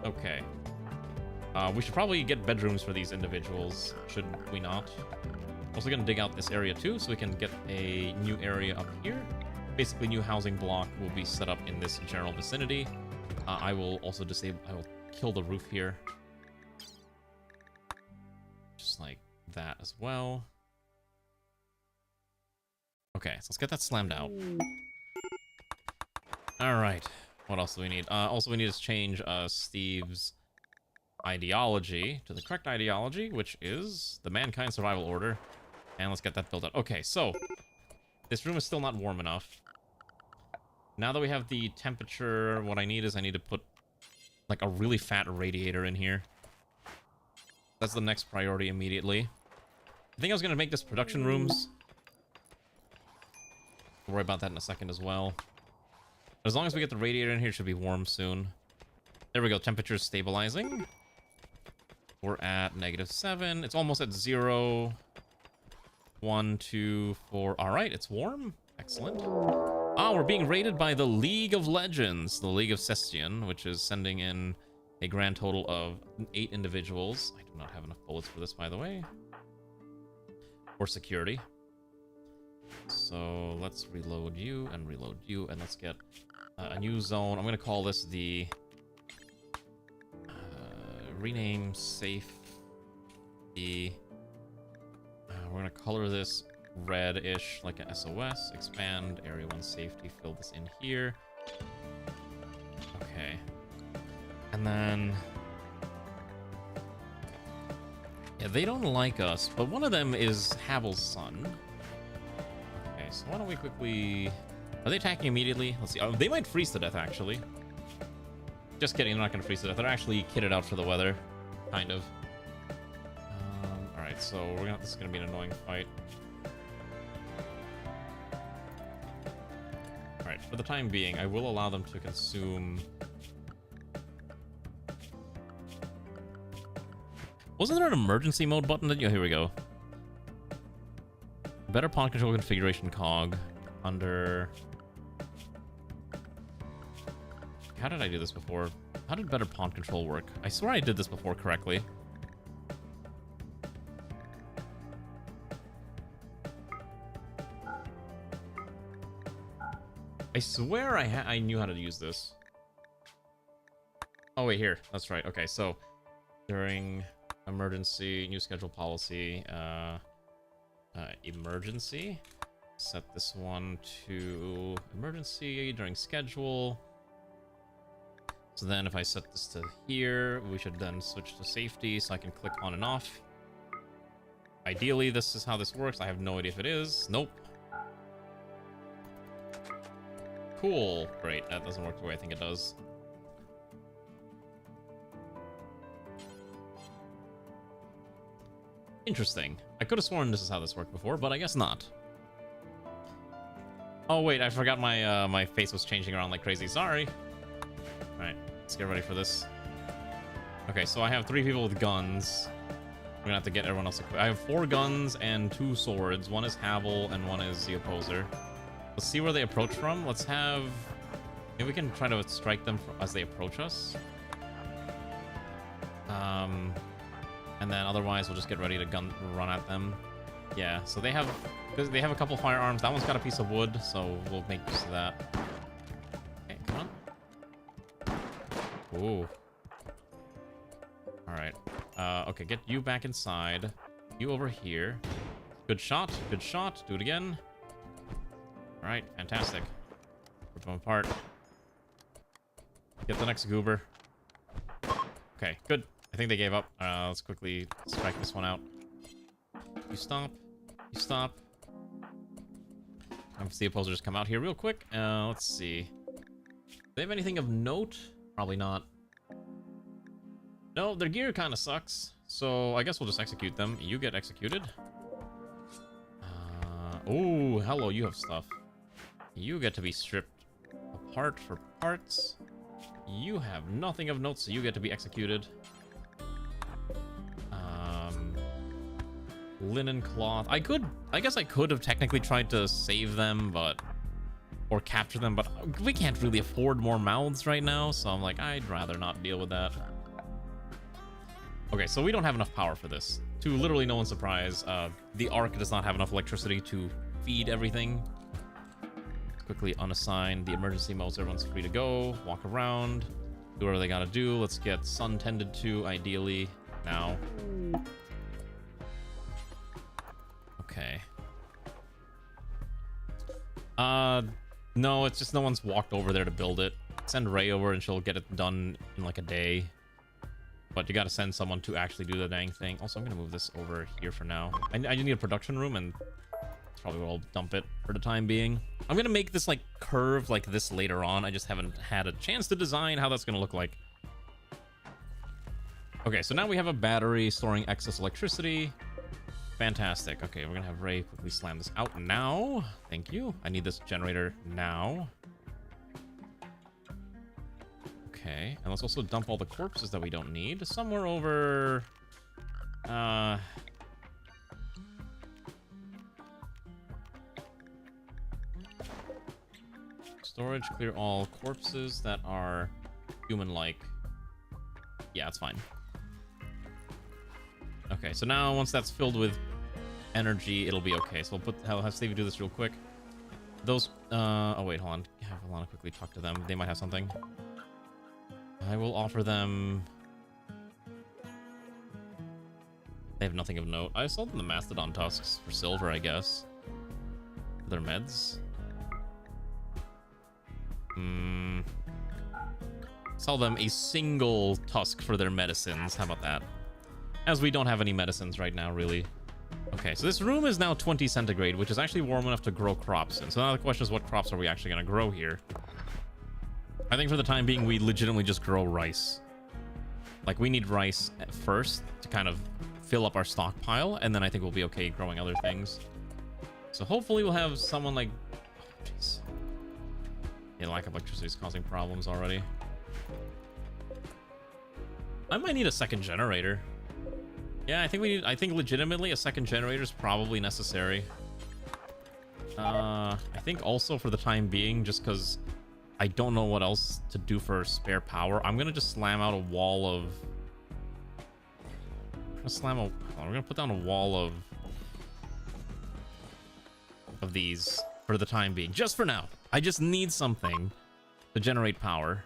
Okay. We should probably get bedrooms for these individuals, should we not? Also gonna dig out this area too, so we can get a new area up here. Basically, new housing block will be set up in this general vicinity. I will also I will kill the roof here. Just like that as well. Okay, so let's get that slammed out. Alright, what else do we need? Also, we need to change Steve's ideology to the correct ideology, which is the Mankind Survival Order. And let's get that built out. Okay, so this room is still not warm enough. Now that we have the temperature, what I need to put like a really fat radiator in here. That's the next priority immediately. I think I was going to make this production rooms. We'll worry about that in a second as well. But as long as we get the radiator in here, it should be warm soon. There we go, temperature is stabilizing. We're at -7. It's almost at 0. 1, 2, 4. All right, it's warm. Excellent. Ah, we're being raided by the League of Legends, the League of Sestian, which is sending in a grand total of 8 individuals. I do not have enough bullets for this, by the way. Or security. So let's reload you, and let's get a new zone. I'm going to call this the... rename safe. We're going to color this red-ish, like a SOS. Expand Area 1 safety. Fill this in here. Okay. And then... yeah, they don't like us, but one of them is Havel's son. Okay, so why don't we quickly... are they attacking immediately? Let's see. Oh, they might freeze to death, actually. Just kidding, they're not going to freeze to death. They're actually kitted out for the weather. Kind of. Alright, so this is going to be an annoying fight. Alright, for the time being, I will allow them to consume... wasn't there an emergency mode button? Oh, here we go. Better pawn control configuration cog under... how did I do this before? How did better pawn control work? I swear I did this before correctly. I swear I knew how to use this. Oh, wait, here. That's right. Okay, so during emergency, new schedule policy, emergency, set this one to emergency during schedule. So then if I set this to here, we should then switch to safety so I can click on and off. Ideally, this is how this works. I have no idea if it is. Nope. Cool. Great. That doesn't work the way I think it does. Interesting. I could have sworn this is how this worked before, but I guess not. Oh wait, I forgot my my face was changing around like crazy. Sorry. All right, let's get ready for this. Okay, so I have 3 people with guns. I'm gonna have to get everyone else equipped. I have 4 guns and 2 swords. One is Havel and one is the opposer. Let's see where they approach from. Let's have... Maybe we can try to strike them as they approach us. And then otherwise we'll just get ready to run at them. Yeah, so they have a couple firearms. That one's got a piece of wood, so we'll make use of that. Okay, come on. Ooh. Alright. Okay, get you back inside. You over here. Good shot, good shot. Do it again. Alright, fantastic. Rip them apart. Get the next goober. Okay, good. I think they gave up. Let's quickly strike this one out. You stop. You stop. I'm see the opposers come out here real quick. Let's see. Do they have anything of note? Probably not. No, their gear kind of sucks. So I guess we'll just execute them. You get executed. Oh, hello, you have stuff. You get to be stripped apart for parts. You have nothing of note, so you get to be executed. Linen cloth. I guess I could have technically tried to save them, but... Or capture them, but we can't really afford more mouths right now, so I'm like, I'd rather not deal with that. Okay, so we don't have enough power for this. To literally no one's surprise, the Ark does not have enough electricity to feed everything. Let's quickly unassign the emergency modes. Everyone's free to go, walk around, do whatever they gotta do. Let's get sun tended to, ideally, now. Okay. No, it's just no one's walked over there to build it. Send Ray over and she'll get it done in like a day. But you gotta send someone to actually do the dang thing. Also, I'm gonna move this over here for now. I just need a production room, and that's probably where I'll dump it for the time being. I'm gonna make this like curve like this later on. I just haven't had a chance to design how that's gonna look like. Okay, so now we have a battery storing excess electricity. Fantastic. Okay, we're gonna have Ray quickly slam this out now. Thank you. I need this generator now. Okay, and let's also dump all the corpses that we don't need somewhere over... Storage, clear all corpses that are human-like. Yeah, that's fine. Okay, so now once that's filled with energy, it'll be okay. So I'll have Stevie do this real quick. Those, oh wait, hold on. Have Alana quickly talk to them. They might have something. I will offer them... They have nothing of note. I sold them the Mastodon tusks for silver, I guess. For their meds. Sell them a single tusk for their medicines. How about that? As we don't have any medicines right now, really. Okay, so this room is now 20 centigrade, which is actually warm enough to grow crops in. So now the question is, what crops are we actually going to grow here? I think for the time being, we legitimately just grow rice. Like, we need rice at first to kind of fill up our stockpile, and then I think we'll be okay growing other things. So hopefully we'll have someone like... Oh, jeez. Yeah, lack of electricity is causing problems already. I might need a second generator. Yeah, I think legitimately a second generator is probably necessary. I think also for the time being, just because I don't know what else to do for spare power, I'm gonna just slam out a wall of... we're gonna put down a wall of these for the time being, just for now. I just need something to generate power,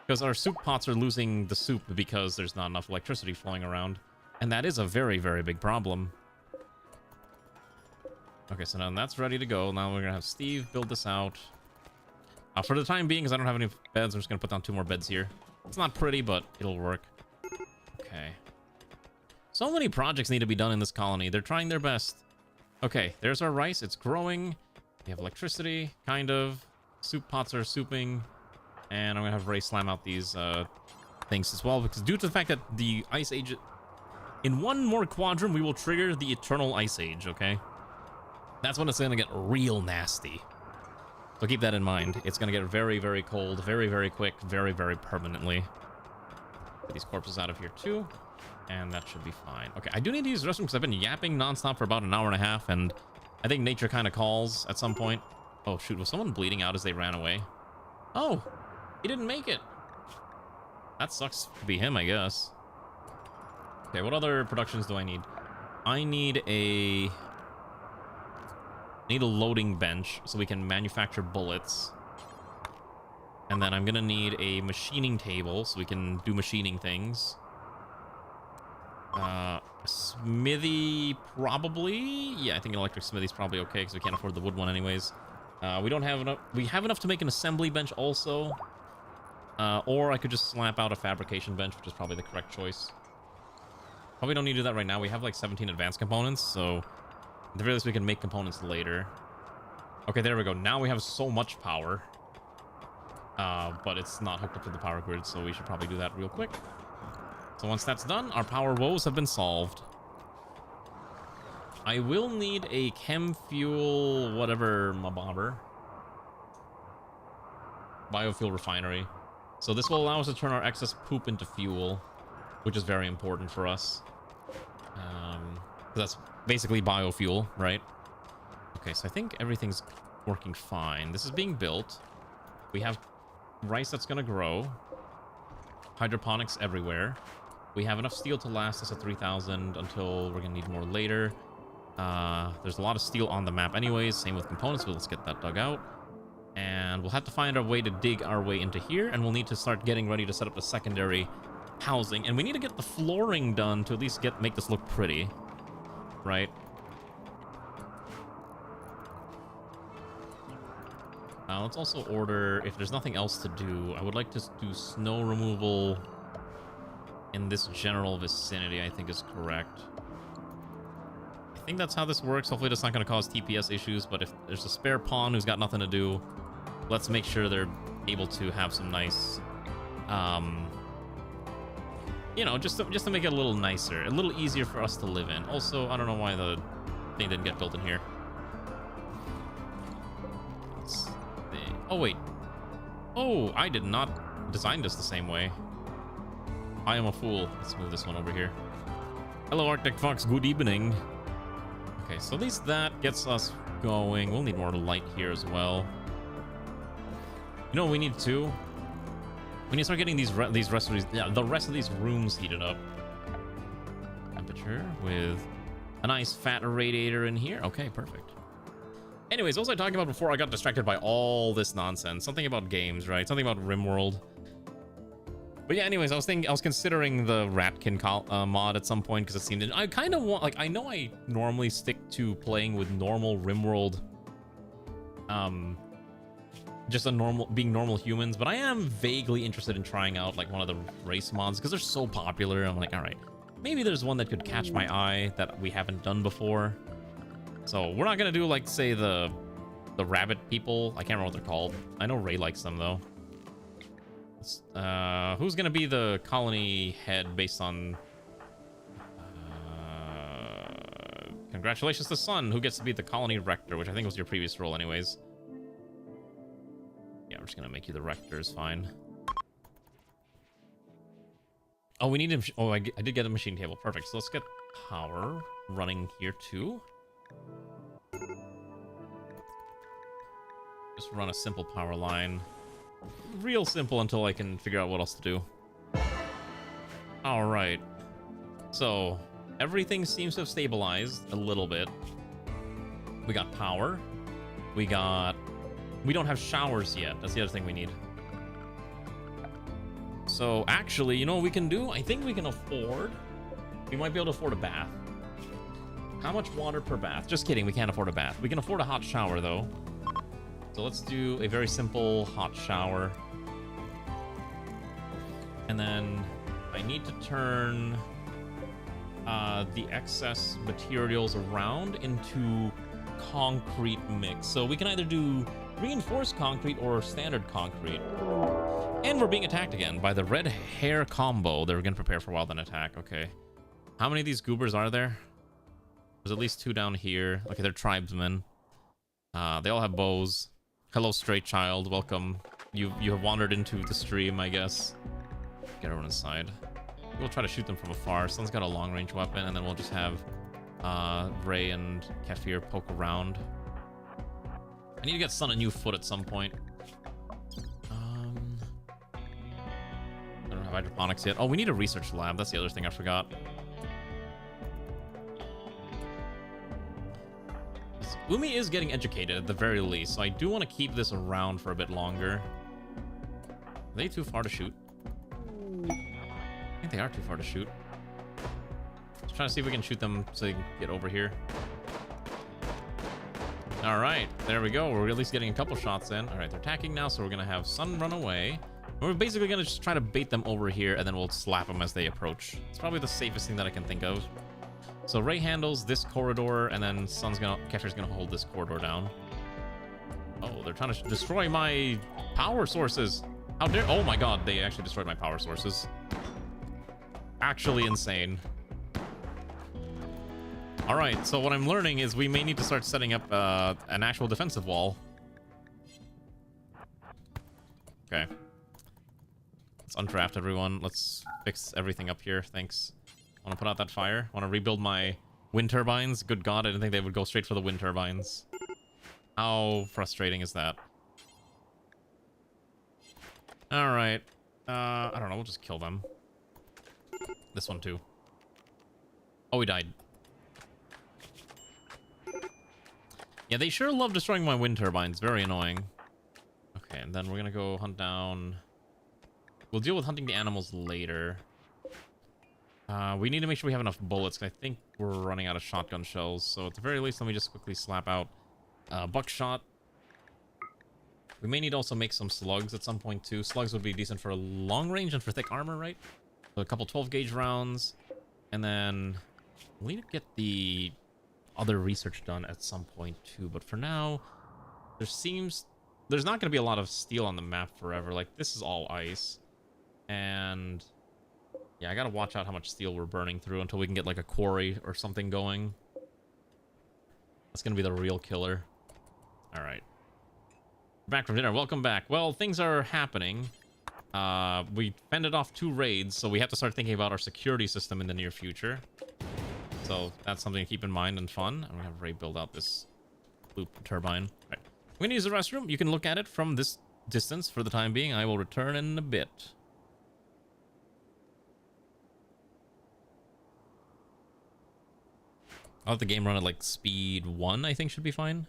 because our soup pots are losing the soup because there's not enough electricity flowing around. And that is a very, very big problem. Okay, so now that's ready to go. Now we're gonna have Steve build this out. For the time being, because I don't have any beds, I'm just gonna put down 2 more beds here. It's not pretty, but it'll work. Okay. So many projects need to be done in this colony. They're trying their best. Okay, there's our rice. It's growing. We have electricity, kind of. Soup pots are souping. And I'm gonna have Ray slam out these things as well, because due to the fact that the Ice Age... In one more quadrant, we will trigger the Eternal Ice Age, okay? That's when it's gonna get real nasty. So keep that in mind. It's gonna get very, very cold, very, very quick, very, very permanently. Get these corpses out of here too. And that should be fine. Okay, I do need to use the restroom because I've been yapping nonstop for about an hour and a half, and I think nature kind of calls at some point. Oh shoot, was someone bleeding out as they ran away? Oh, he didn't make it. That sucks to be him, I guess. Okay, what other productions do I need? I need a loading bench so we can manufacture bullets. And then I'm gonna need a machining table so we can do machining things. A smithy, probably. Yeah, I think an electric smithy's probably okay because we can't afford the wood one anyways. We don't have enough. We have enough to make an assembly bench also. Or I could just slap out a fabrication bench, which is probably the correct choice. Probably don't need to do that right now. We have like 17 advanced components, so at the very least we can make components later. Okay, there we go. Now we have so much power. But it's not hooked up to the power grid, so we should probably do that real quick. So once that's done, our power woes have been solved. I will need a chem fuel, whatever, mabobber. Biofuel refinery. So this will allow us to turn our excess poop into fuel, which is very important for us. That's basically biofuel, right? Okay, so I think everything's working fine. This is being built. We have rice that's gonna grow. Hydroponics everywhere. We have enough steel to last us at 3,000 until we're gonna need more later. There's a lot of steel on the map anyways, same with components, but let's get that dug out. And we'll have to find our way to dig our way into here, and we'll need to start getting ready to set up the secondary housing. And we need to get the flooring done to at least make this look pretty, right? Let's also order, if there's nothing else to do, I would like to do snow removal in this general vicinity, I think is correct. I think that's how this works. Hopefully that's not going to cause TPS issues, but if there's a spare pawn who's got nothing to do, let's make sure they're able to have some nice, you know, just to make it a little nicer, a little easier for us to live in. Also, I don't know why the thing didn't get built in here. Oh, wait. Oh, I did not design this the same way. I am a fool. Let's move this one over here. Hello, Arctic Fox. Good evening. Okay, so at least that gets us going. We'll need more light here as well. You know what we need too? We need to start getting the rest of these rooms heated up. Temperature with a nice fat radiator in here. Okay, perfect. Anyways, what was I talking about before I got distracted by all this nonsense? Something about games, right? Something about Rimworld. But yeah, anyways, I was considering the Ratkin mod at some point because it seemed I kind of want, like, I know I normally stick to playing with normal Rimworld, just being normal humans, but I am vaguely interested in trying out like one of the race mods because they're so popular. I'm like, all right, maybe there's one that could catch my eye that we haven't done before. So we're not gonna do like, say, the rabbit people. I can't remember what they're called. I know Ray likes them though. Who's gonna be the colony head based on? Congratulations to Sun, who gets to be the colony rector, which I think was your previous role, anyways. Yeah, we're just gonna make you the rector. Is fine. Oh, we need him. Oh, I did get a machine table. Perfect. So let's get power running here too. Just run a simple power line. Real simple until I can figure out what else to do. Alright. So, everything seems to have stabilized a little bit. We got power. We don't have showers yet. That's the other thing we need. So, actually, you know what we can do? I think we can afford... We might be able to afford a bath. How much water per bath? Just kidding, we can't afford a bath. We can afford a hot shower, though. So let's do a very simple hot shower. And then I need to turn the excess materials around into concrete mix. So we can either do reinforced concrete or standard concrete. And we're being attacked again by the red hair combo. They're going to prepare for wild and attack. Okay. How many of these goobers are there? There's at least 2 down here. Okay, they're tribesmen. They all have bows. Hello, straight child. Welcome. You have wandered into the stream, I guess. Get everyone inside. We'll try to shoot them from afar. Sun's got a long-range weapon, and then we'll just have Ray and Kefir poke around. I need to get Sun a new foot at some point. I don't have hydroponics yet. Oh, we need a research lab. That's the other thing I forgot. Umi is getting educated at the very least, so I do want to keep this around for a bit longer. Are they too far to shoot? I think they are too far to shoot. Just trying to see if we can shoot them so they can get over here. All right, there we go. We're at least getting a couple shots in. All right, they're attacking now, so we're gonna have Sun run away. We're basically gonna just try to bait them over here, and then we'll slap them as they approach. It's probably the safest thing that I can think of. So Ray handles this corridor, and then Kefir's gonna hold this corridor down. Oh, they're trying to destroy my power sources. How dare? Oh my god, they actually destroyed my power sources. Actually insane. All right, so what I'm learning is we may need to start setting up an actual defensive wall. Okay. Let's undraft everyone. Let's fix everything up here. Thanks. Want to put out that fire? Want to rebuild my wind turbines? Good god, I didn't think they would go straight for the wind turbines. How frustrating is that? All right. I don't know. We'll just kill them. This one too. Oh, he died. Yeah, they sure love destroying my wind turbines. Very annoying. Okay, and then we're gonna go hunt down... We'll deal with hunting the animals later. We need to make sure we have enough bullets, because I think we're running out of shotgun shells. So at the very least, let me just quickly slap out buckshot. We may need to also make some slugs at some point too. Slugs would be decent for long range and for thick armor, right? So a couple 12 gauge rounds, and then we need to get the other research done at some point too. But for now, there's not going to be a lot of steel on the map forever. Like, this is all ice, and yeah, I gotta watch out how much steel we're burning through until we can get like a quarry or something going. That's gonna be the real killer. All right, back from dinner. Welcome back. Well, things are happening. We fended off 2 raids, so we have to start thinking about our security system in the near future. So that's something to keep in mind and fun. I'm gonna have Ray build out this loop turbine. All right. I'm gonna use the restroom. You can look at it from this distance for the time being. I will return in a bit. I'll let the game run at like speed 1, I think should be fine.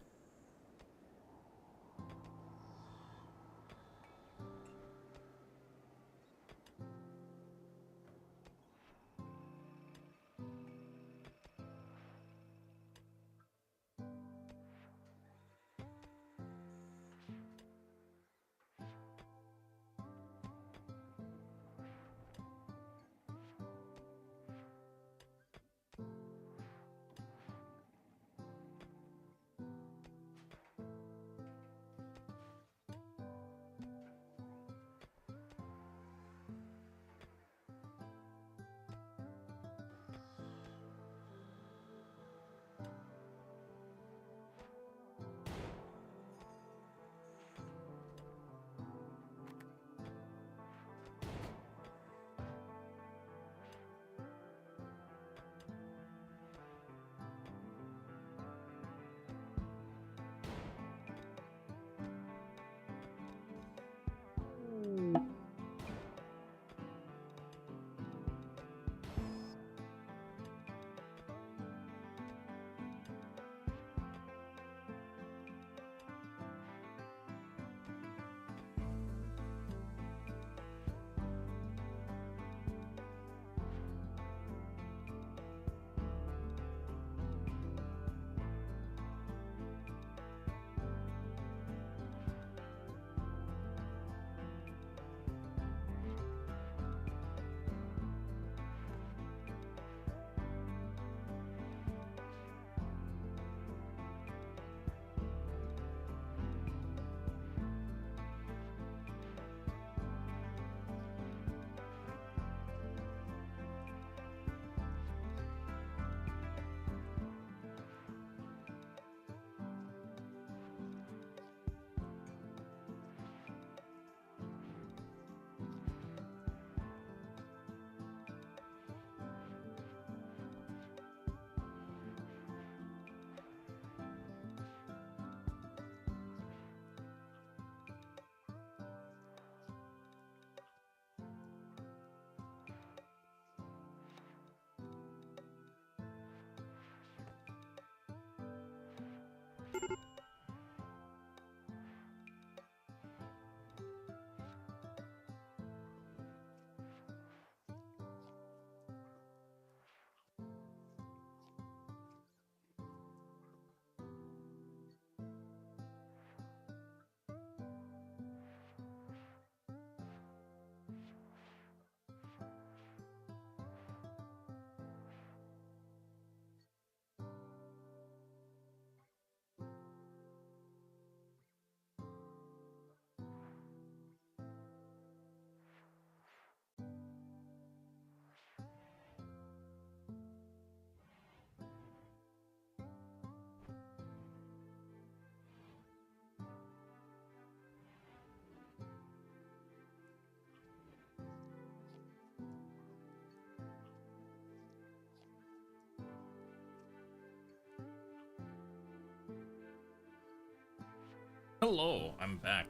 Hello, I'm back.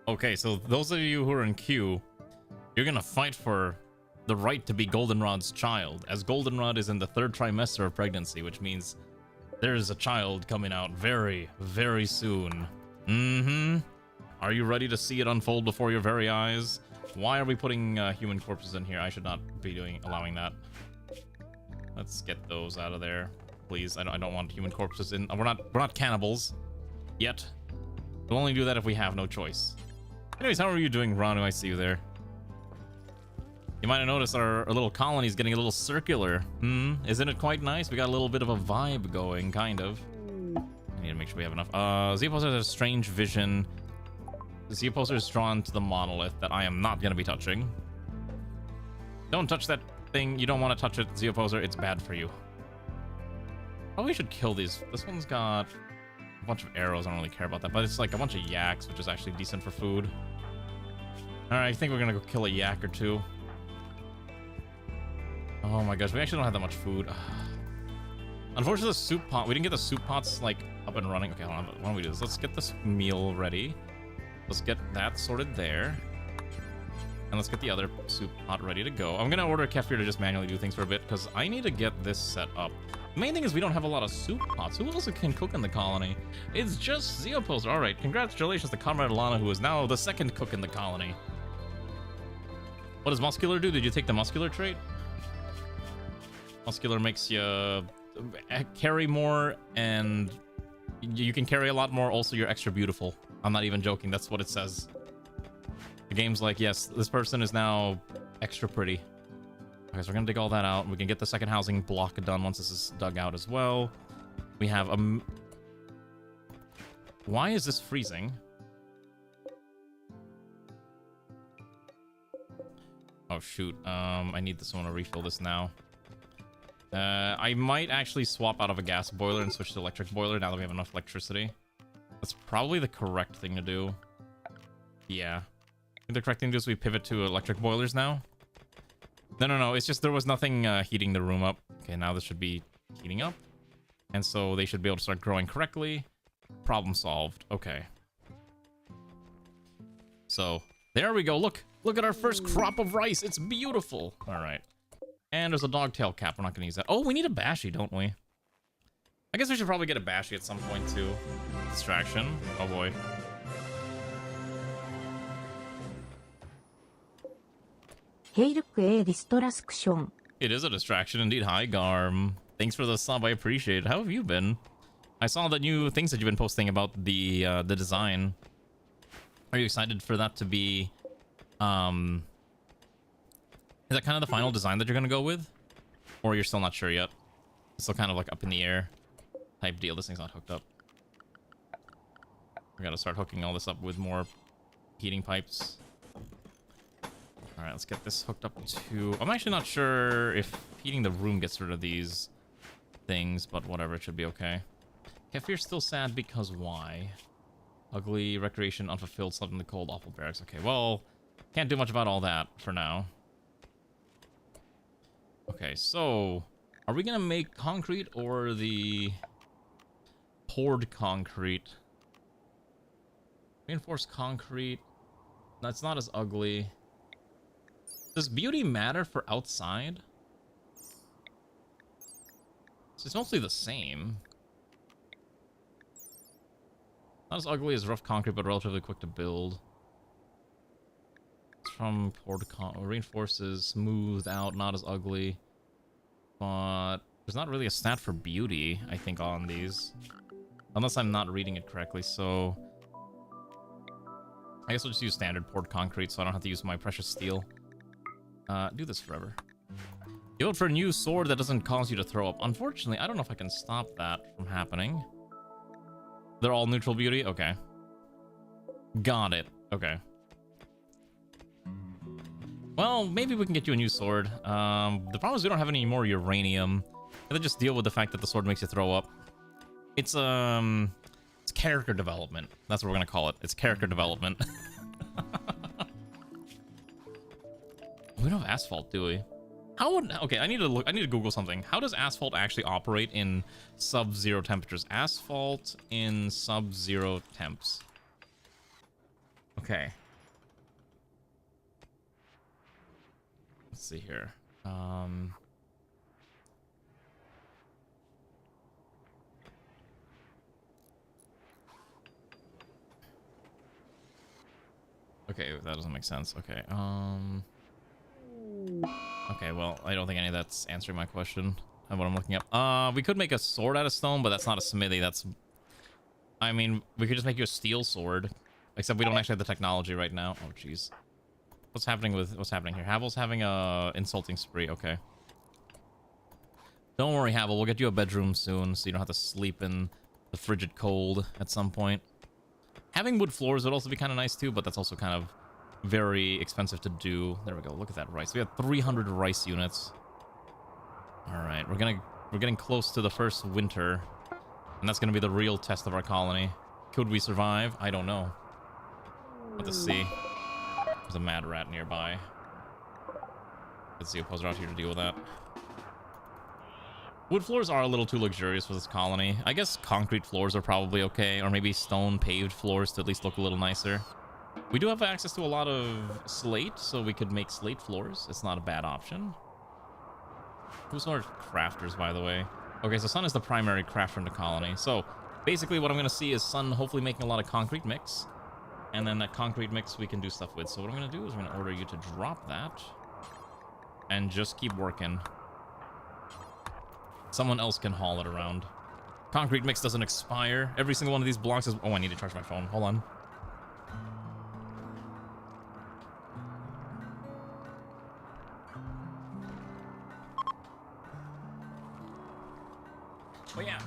Okay, so those of you who are in queue, you're gonna fight for the right to be Goldenrod's child, as Goldenrod is in the 3rd trimester of pregnancy, which means there's a child coming out very, very soon. Are you ready to see it unfold before your very eyes? Why are we putting human corpses in here? I should not be allowing that. Let's get those out of there, please. I don't want human corpses in. We're not cannibals yet. We'll only do that if we have no choice. Anyways, how are you doing, Ranu? I see you there. You might have noticed our little colony is getting a little circular. Isn't it quite nice? We got a little bit of a vibe going, kind of. I need to make sure we have enough. Z-Poster has a strange vision. The Z-Poster is drawn to the monolith that I am not going to be touching. Don't touch that thing. You don't want to touch it, Z-Poster. It's bad for you. Probably should kill these. This one's got a bunch of arrows. I don't really care about that. But it's like a bunch of yaks, which is actually decent for food. Alright, I think we're going to go kill a yak or two. Oh my gosh, we actually don't have that much food. Unfortunately, the soup pot, we didn't get the soup pots like up and running. Okay, hold on, why don't we do this? Let's get this meal ready. Let's get that sorted there. And let's get the other soup pot ready to go. I'm gonna order Kefir to just manually do things for a bit because I need to get this set up. The main thing is we don't have a lot of soup pots. Who else can cook in the colony? It's just Zeoposter. Alright, congratulations to Comrade Alana, who is now the 2nd cook in the colony. What does Muscular do? Did you take the Muscular trait? Muscular makes you carry more, and you can carry a lot more. Also, you're extra beautiful. I'm not even joking. That's what it says. The game's like, yes, this person is now extra pretty. Okay, so we're gonna dig all that out. We can get the 2nd housing block done once this is dug out as well. We have a... Why is this freezing? Oh, shoot. I need someone to refill this now. I might actually swap out of a gas boiler and switch to electric boiler now that we have enough electricity. That's probably the correct thing to do. Yeah. I think the correct thing to do is we pivot to electric boilers now. No. It's just there was nothing heating the room up. Okay, now this should be heating up. And so they should be able to start growing correctly. Problem solved. Okay. So, there we go. Look at our first crop of rice. It's beautiful. All right. And there's a dogtail cap. We're not going to use that. Oh, we need a Bashi, don't we? I guess we should probably get a Bashi at some point, too. Distraction. Oh, boy. It is a distraction, indeed. Hi, Garm. Thanks for the sub. I appreciate it. How have you been? I saw the new things that you've been posting about the design. Are you excited for that to be... Is that kind of the final design that you're going to go with? Or you're still not sure yet? It's still kind of like up in the air type deal. This thing's not hooked up. We got to start hooking all this up with more heating pipes. Alright, let's get this hooked up to... I'm actually not sure if heating the room gets rid of these things, but whatever, it should be okay. Kefir's still sad because why? Ugly, recreation, unfulfilled, slept in the cold, awful barracks. Okay, well, can't do much about all that for now. Okay, so are we gonna make concrete or the poured concrete? Reinforced concrete. That's not as ugly. Does beauty matter for outside? It's mostly the same. Not as ugly as rough concrete, but relatively quick to build. It's from poured reinforces, smoothed out, not as ugly. But there's not really a stat for beauty, I think, on these. Unless I'm not reading it correctly, so... I guess I'll just use standard poured concrete so I don't have to use my precious steel. Do this forever. You vote for a new sword that doesn't cause you to throw up. Unfortunately, I don't know if I can stop that from happening. They're all neutral beauty? Okay. Got it. Okay. Well, maybe we can get you a new sword. The problem is we don't have any more uranium. Let's just deal with the fact that the sword makes you throw up. It's character development. That's what we're gonna call it. It's character development. We don't have asphalt, do we? How would... Okay, I need to Google something. How does asphalt actually operate in sub-zero temperatures? Asphalt in sub-zero temps. Okay. Let's see here. Okay, that doesn't make sense. Okay, okay, well, I don't think any of that's answering my question of what I'm looking up. We could make a sword out of stone, but that's not a smithy. That's... I mean, we could just make you a steel sword. Except we don't actually have the technology right now. Oh, jeez. What's happening here? Havel's having a insulting spree. Okay. Don't worry, Havel. We'll get you a bedroom soon, so you don't have to sleep in the frigid cold at some point. Having wood floors would also be kind of nice too, but that's also kind of very expensive to do. There we go. Look at that rice. We have 300 rice units. All right, we're getting close to the first winter, and that's gonna be the real test of our colony. Could we survive? I don't know. Let's see. There's a mad rat nearby. Let's see, oppose out here to deal with that. Wood floors are a little too luxurious for this colony. I guess concrete floors are probably okay, or maybe stone paved floors to at least look a little nicer. We do have access to a lot of slate, so we could make slate floors. It's not a bad option. Who's our crafters, by the way? Okay, so Sun is the primary crafter in the colony. So basically what I'm going to see is Sun hopefully making a lot of concrete mix. And then that concrete mix we can do stuff with. So what I'm going to do is I'm going to order you to drop that. And just keep working. Someone else can haul it around. Concrete mix doesn't expire. Every single one of these blocks is... Oh, I need to charge my phone. Hold on. Oh, yeah.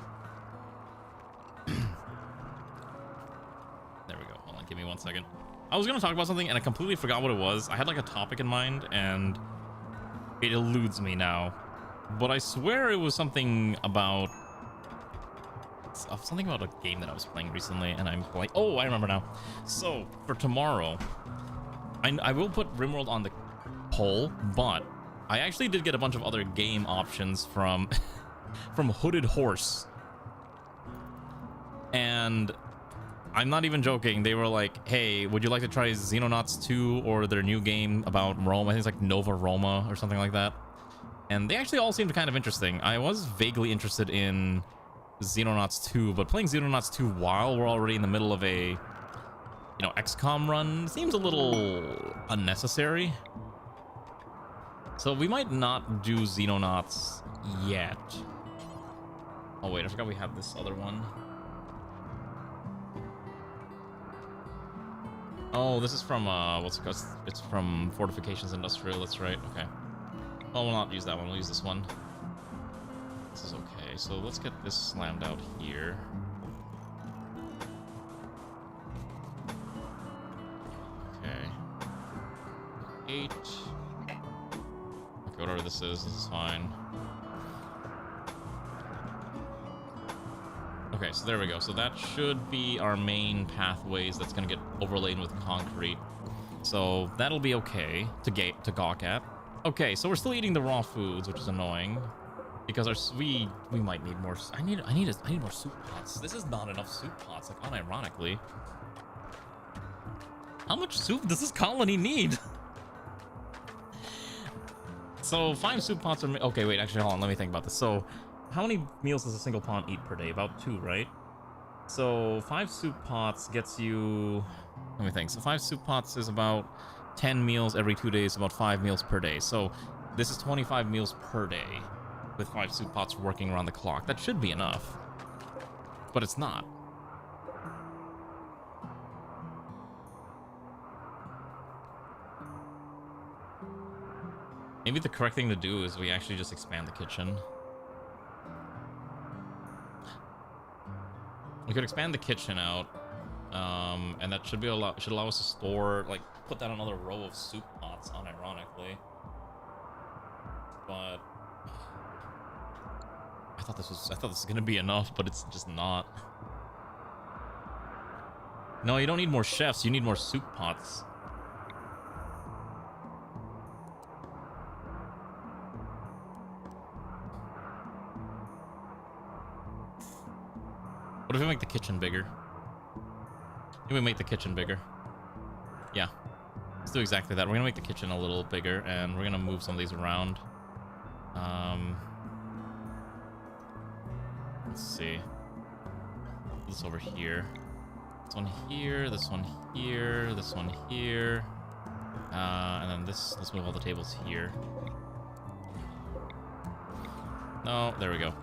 There we go. Hold on. Give me 1 second. I was going to talk about something and I completely forgot what it was. I had like a topic in mind and it eludes me now. But I swear it was something about a game that I was playing recently, and I'm like, oh, I remember now. So for tomorrow, I will put Rimworld on the poll, but I actually did get a bunch of other game options from from Hooded Horse, and I'm not even joking. They were like, hey, would you like to try Xenonauts 2 or their new game about Rome? I think it's like Nova Roma or something like that. And they actually all seemed kind of interesting. I was vaguely interested in Xenonauts 2, but playing Xenonauts 2 while we're already in the middle of a, you know, XCOM run seems a little unnecessary. So we might not do Xenonauts yet. Oh wait, I forgot we have this other one. Oh, this is from, what's it called? It's from Fortifications Industrial, that's right, okay. Oh, we'll not use that one. We'll use this one. This is okay. So let's get this slammed out here. Okay. 8. Okay, whatever this is fine. Okay, so there we go. So that should be our main pathways that's going to get overlaid with concrete. So that'll be okay to gawk at. Okay, so we're still eating the raw foods, which is annoying, because we might need more. I need more soup pots. This is not enough soup pots. Like, unironically, how much soup does this colony need? So 5 soup pots are okay. Wait, actually, hold on. Let me think about this. So, how many meals does a single pawn eat per day? About 2, right? So 5 soup pots gets you. Let me think. So 5 soup pots is about 10 meals every 2 days, about 5 meals per day. So this is 25 meals per day with 5 soup pots working around the clock. That should be enough, but it's not. Maybe the correct thing to do is we actually just expand the kitchen. We could expand the kitchen out, and that should allow us to store, like, put down another row of soup pots, unironically. But I thought this was gonna be enough, but it's just not. No, you don't need more chefs. You need more soup pots. What if we make the kitchen bigger? Maybe we make the kitchen bigger. Yeah. Let's do exactly that. We're gonna make the kitchen a little bigger, and we're gonna move some of these around. Let's see. This over here. This one here, this one here, this one here. And then this, let's move all the tables here. No, there we go.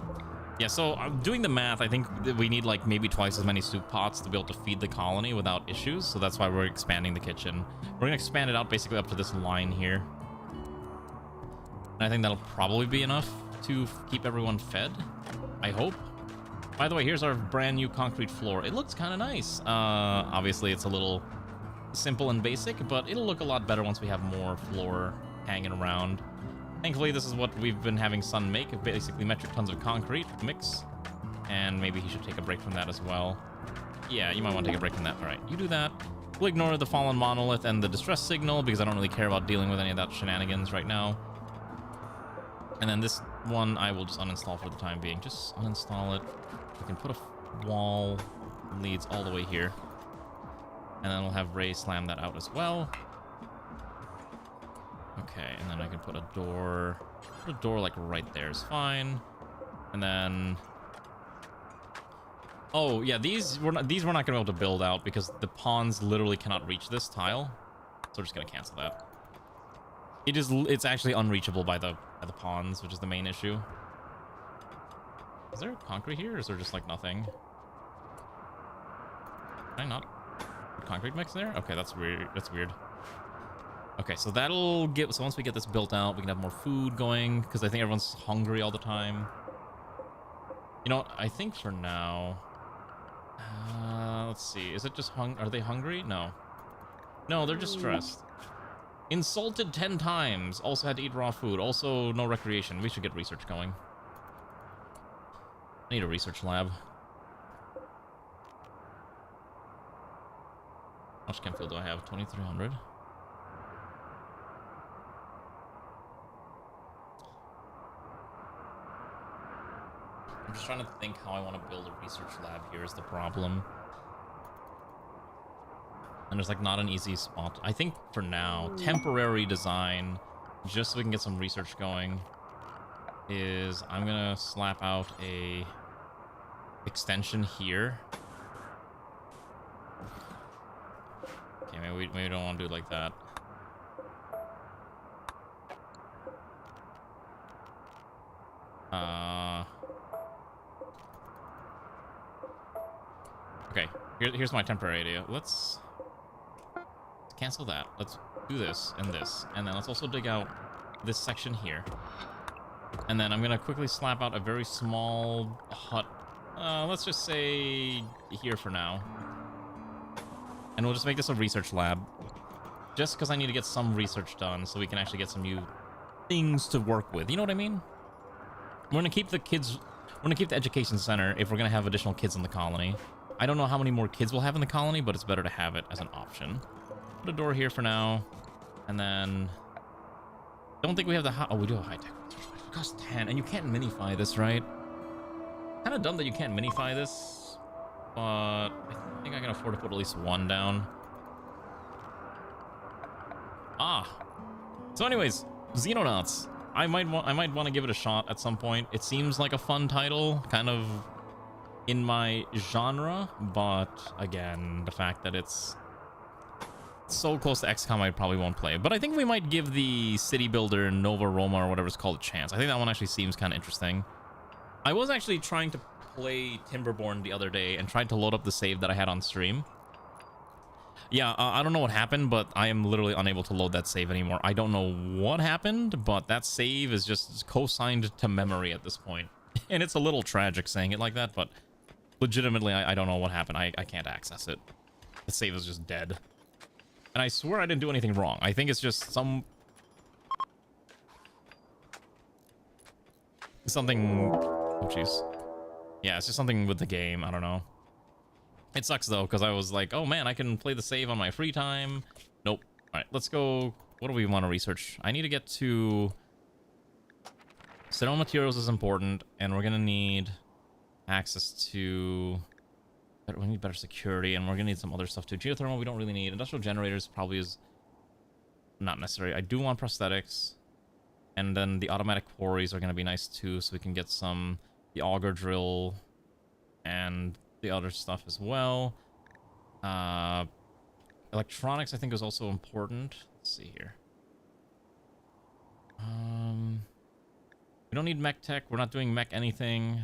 Yeah, so I'm doing the math. I think that we need like maybe twice as many soup pots to be able to feed the colony without issues. So that's why we're expanding the kitchen. We're gonna expand it out basically up to this line here. And I think that'll probably be enough to keep everyone fed. I hope. By the way, here's our brand new concrete floor. It looks kind of nice. Obviously, it's a little simple and basic, but it'll look a lot better once we have more floor hanging around. Thankfully, this is what we've been having Sun make, basically metric tons of concrete mix. And maybe he should take a break from that as well. Yeah, you might want to take a break from that. All right, you do that. We'll ignore the fallen monolith and the distress signal because I don't really care about dealing with any of that shenanigans right now. And then this one I will just uninstall for the time being. Just uninstall it. We can put a wall leads all the way here. And then we'll have Ray slam that out as well. Okay, and then I can put a door like right there is fine. And then, oh yeah, these we're not gonna be able to build out because the pawns literally cannot reach this tile. So we're just gonna cancel that. It's actually unreachable by the pawns, which is the main issue. Is there concrete here, or is there just like nothing? Can I not put concrete mix there? Okay, that's weird. That's weird. Okay, so that'll get... So once we get this built out, we can have more food going, because I think everyone's hungry all the time. You know what? I think for now... let's see. Is it just Are they hungry? No. No, they're just stressed. Insulted 10 times. Also had to eat raw food. Also, no recreation. We should get research going. I need a research lab. How much chem fuel do I have? 2,300. I'm just trying to think how I want to build a research lab here is the problem. And there's like not an easy spot. I think for now, temporary design, just so we can get some research going, is I'm gonna slap out a extension here. Okay, maybe we don't want to do it like that. Okay, here's my temporary idea. Let's cancel that. Let's do this and this. And then let's also dig out this section here. And then I'm going to quickly slap out a very small hut. Let's just say here for now. And we'll just make this a research lab. Just because I need to get some research done so we can actually get some new things to work with. You know what I mean? We're going to keep the kids... We're going to keep the education center if we're going to have additional kids in the colony. I don't know how many more kids we'll have in the colony, but it's better to have it as an option. Put a door here for now. And then... Don't think we have the... Oh, we do have high-tech. It costs 10, and you can't minify this, right? Kind of dumb that you can't minify this. But I think I can afford to put at least one down. Ah. So anyways, Xenonauts. I might want to give it a shot at some point. It seems like a fun title, kind of in my genre, but again, the fact that it's so close to XCOM, I probably won't play. But I think we might give the city builder Nova Roma or whatever it's called a chance. I think that one actually seems kind of interesting. I was actually trying to play Timberborn the other day and tried to load up the save that I had on stream. Yeah, I don't know what happened, but I am literally unable to load that save anymore. I don't know what happened, but that save is just co-signed to memory at this point. And it's a little tragic saying it like that, but legitimately, I don't know what happened. I can't access it. The save is just dead. And I swear I didn't do anything wrong. I think it's just something... Oh, jeez. Yeah, it's just something with the game. I don't know. It sucks, though, because I was like, oh, man, I can play the save on my free time. Nope. All right, let's go. What do we want to research? I need to get to... Sterile materials is important, and we're going to need access to But we need better security, and we're gonna need some other stuff too. Geothermal we don't really need. Industrial generators probably is not necessary. I do want prosthetics. And then the automatic quarries are gonna be nice too, so we can get the auger drill and the other stuff as well. Electronics I think is also important. Let's see here. We don't need mech tech. We're not doing mech anything.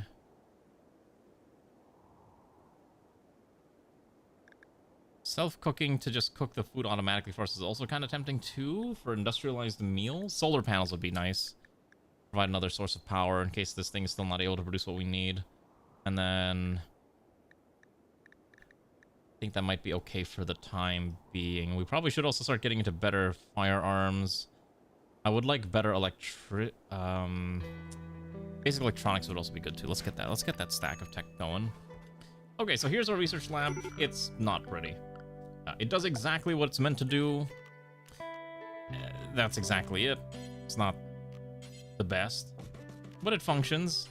Self-cooking to just cook the food automatically for us is also kind of tempting too for industrialized meals. Solar panels would be nice. Provide another source of power in case this thing is still not able to produce what we need. And then I think that might be okay for the time being. We probably should also start getting into better firearms. I would like better basic electronics would also be good too. Let's get that. Let's get that stack of tech going. Okay, so here's our research lab. It's not pretty. It does exactly what it's meant to do. That's exactly it. It's not the best, but it functions.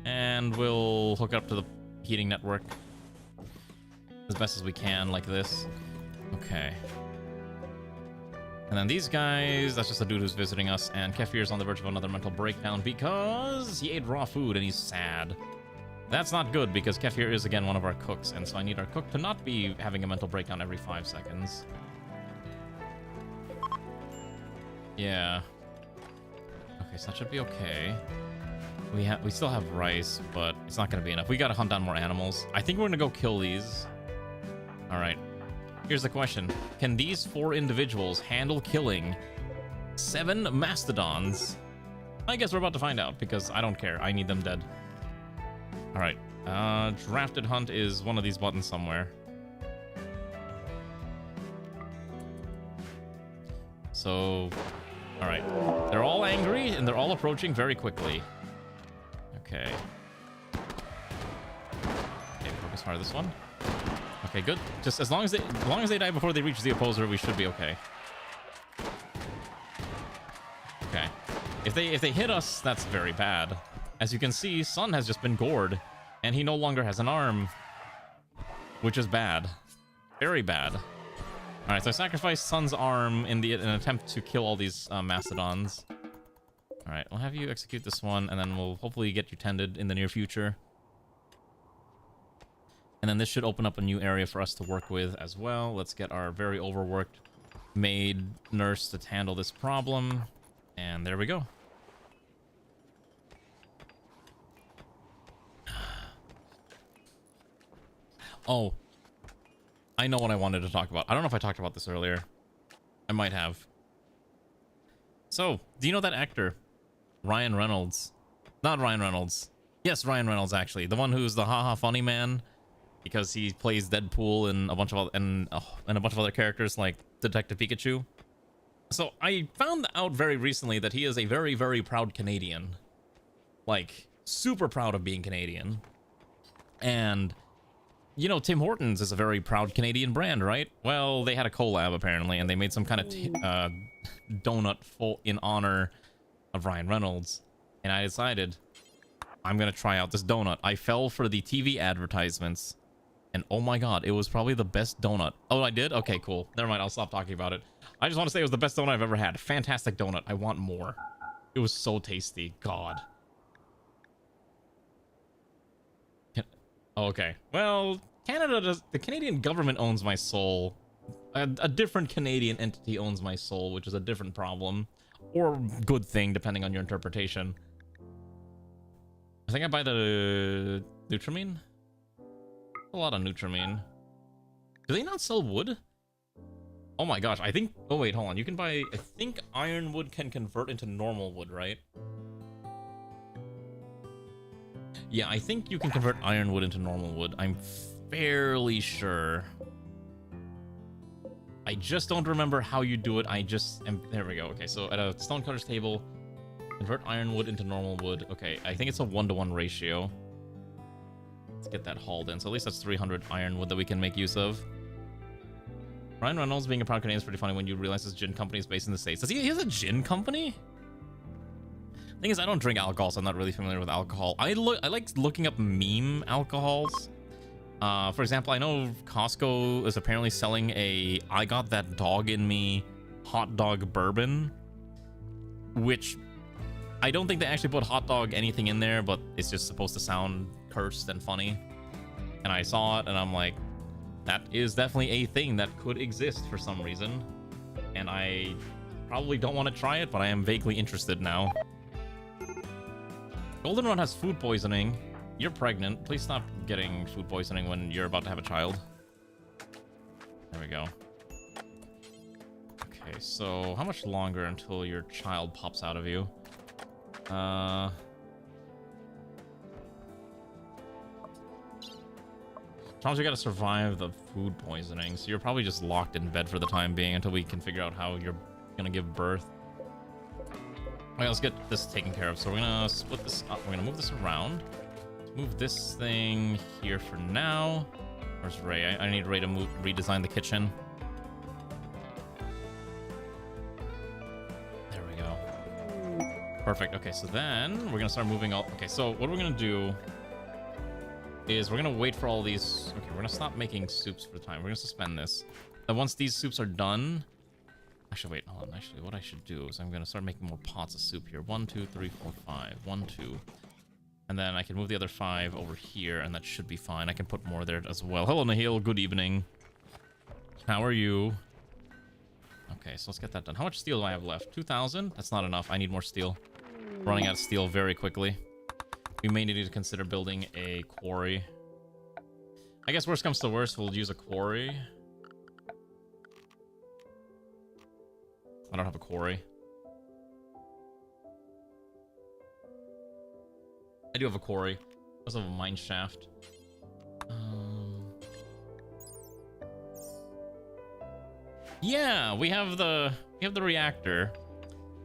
And we'll hook it up to the heating network as best as we can, like this. Okay. And then these guys, that's just a dude who's visiting us, and Kefir's on the verge of another mental breakdown because he ate raw food and he's sad. That's not good because Kefir is again one of our cooks, and so I need our cook to not be having a mental breakdown every 5 seconds. Yeah. Okay, so that should be okay. We still have rice, but it's not gonna be enough. We gotta hunt down more animals. I think we're gonna go kill these. Alright. Here's the question. Can these 4 individuals handle killing 7 mastodons? I guess we're about to find out, because I don't care. I need them dead. Alright. Drafted hunt is one of these buttons somewhere. So, alright. They're all angry, and they're all approaching very quickly. Okay. Okay, focus fire this one. Okay, good. Just as long as they die before they reach the opposer, we should be okay. Okay. If they hit us, that's very bad. As you can see, Sun has just been gored, and he no longer has an arm, which is bad. Very bad. Alright, so I sacrificed Sun's arm in an attempt to kill all these mastodons. Alright, we'll have you execute this one, and then we'll hopefully get you tended in the near future. And then this should open up a new area for us to work with as well. Let's get our very overworked maid nurse to handle this problem. And there we go. Oh, I know what I wanted to talk about. I don't know if I talked about this earlier. I might have. So, do you know that actor? Ryan Reynolds. Not Ryan Reynolds. Yes, Ryan Reynolds, actually. The one who's the haha funny man. Because he plays Deadpool and a bunch of other characters like Detective Pikachu. So, I found out very recently that he is a very, very proud Canadian. Like, super proud of being Canadian. And you know, Tim Hortons is a very proud Canadian brand, right? Well, they had a collab, apparently, and they made some kind of donut in honor of Ryan Reynolds. And I decided, I'm going to try out this donut. I fell for the TV advertisements, and oh my god, it was probably the best donut. Oh, I did? Okay, cool. Never mind, I'll stop talking about it. I just want to say it was the best donut I've ever had. Fantastic donut. I want more. It was so tasty. God. Okay. Well, the Canadian government owns my soul. A different Canadian entity owns my soul, which is a different problem. Or good thing, depending on your interpretation. I think I buy the Nutramine? A lot of Nutramine. Do they not sell wood? Oh my gosh, I think... Oh wait, hold on. You can buy... I think ironwood can convert into normal wood, right? Yeah, I think you can convert ironwood into normal wood. I'm fairly sure. I just don't remember how you do it. I just am... There we go. Okay, so at a stonecutter's table, convert ironwood into normal wood. Okay, I think it's a 1-to-1 ratio. Let's get that hauled in. So at least that's 300 ironwood that we can make use of. Ryan Reynolds being a proud Canadian is pretty funny when you realize his gin company is based in the States. Does he has a gin company? Thing is, I don't drink alcohol, so I'm not really familiar with alcohol. I like looking up meme alcohols. For example, I know Costco is apparently selling a I got that dog in me hot dog bourbon, which I don't think they actually put hot dog anything in there, but it's just supposed to sound cursed and funny. And I saw it and I'm like, that is definitely a thing that could exist for some reason. And I probably don't want to try it, but I am vaguely interested now. Goldenrod has food poisoning. You're pregnant. Please stop getting food poisoning when you're about to have a child. There we go. Okay, so how much longer until your child pops out of you? Charles, you gotta survive the food poisoning, so you're probably just locked in bed for the time being until we can figure out how you're gonna give birth. Okay, let's get this taken care of. So we're gonna split this up. We're gonna move this around. Let's move this thing here for now. Where's Ray? I need Ray to redesign the kitchen. There we go. Perfect. Okay, so then we're gonna start moving up. Okay, so what we're gonna do is we're gonna wait for all these. Okay, we're gonna stop making soups for the time. We're gonna suspend this. And once these soups are done, actually wait, hold on. Actually, what I should do is I'm gonna start making more pots of soup here. 1, 2, 3, 4, 5. 1, 2, and then I can move the other 5 over here, and that should be fine. I can put more there as well. Hello, Nahil. Good evening. How are you? Okay, so let's get that done. How much steel do I have left? 2,000? That's not enough. I need more steel. Running out of steel very quickly. We may need to consider building a quarry. I guess worst comes to worst, we'll use a quarry. I don't have a quarry. I do have a quarry. I also have a mine shaft. Yeah, we have the reactor.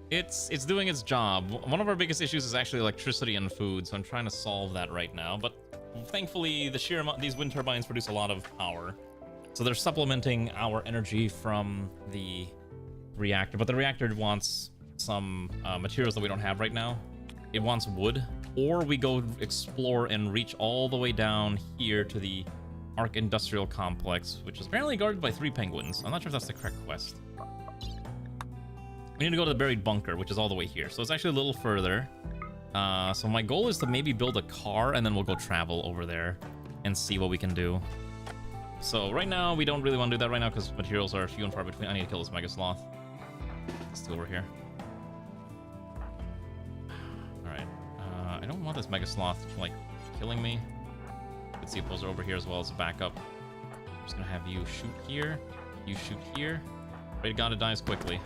It's doing its job. One of our biggest issues is actually electricity and food, so I'm trying to solve that right now. But thankfully, the sheer amount, these wind turbines produce a lot of power, so they're supplementing our energy from the reactor. But the reactor wants some materials that we don't have right now. It wants wood, or we go explore and reach all the way down here to the Ark Industrial Complex, which is apparently guarded by 3 penguins. I'm not sure if that's the correct quest. We need to go to the buried bunker, which is all the way here. So it's actually a little further. So my goal is to maybe build a car, and then we'll go travel over there and see what we can do. So right now, we don't really want to do that right now because materials are few and far between. I need to kill this Mega Sloth. Let's do over here. Alright. I don't want this Mega Sloth, like, killing me. You can see those are over here as well as a backup. I'm just gonna have you shoot here. You shoot here. Pray to God it dies quickly.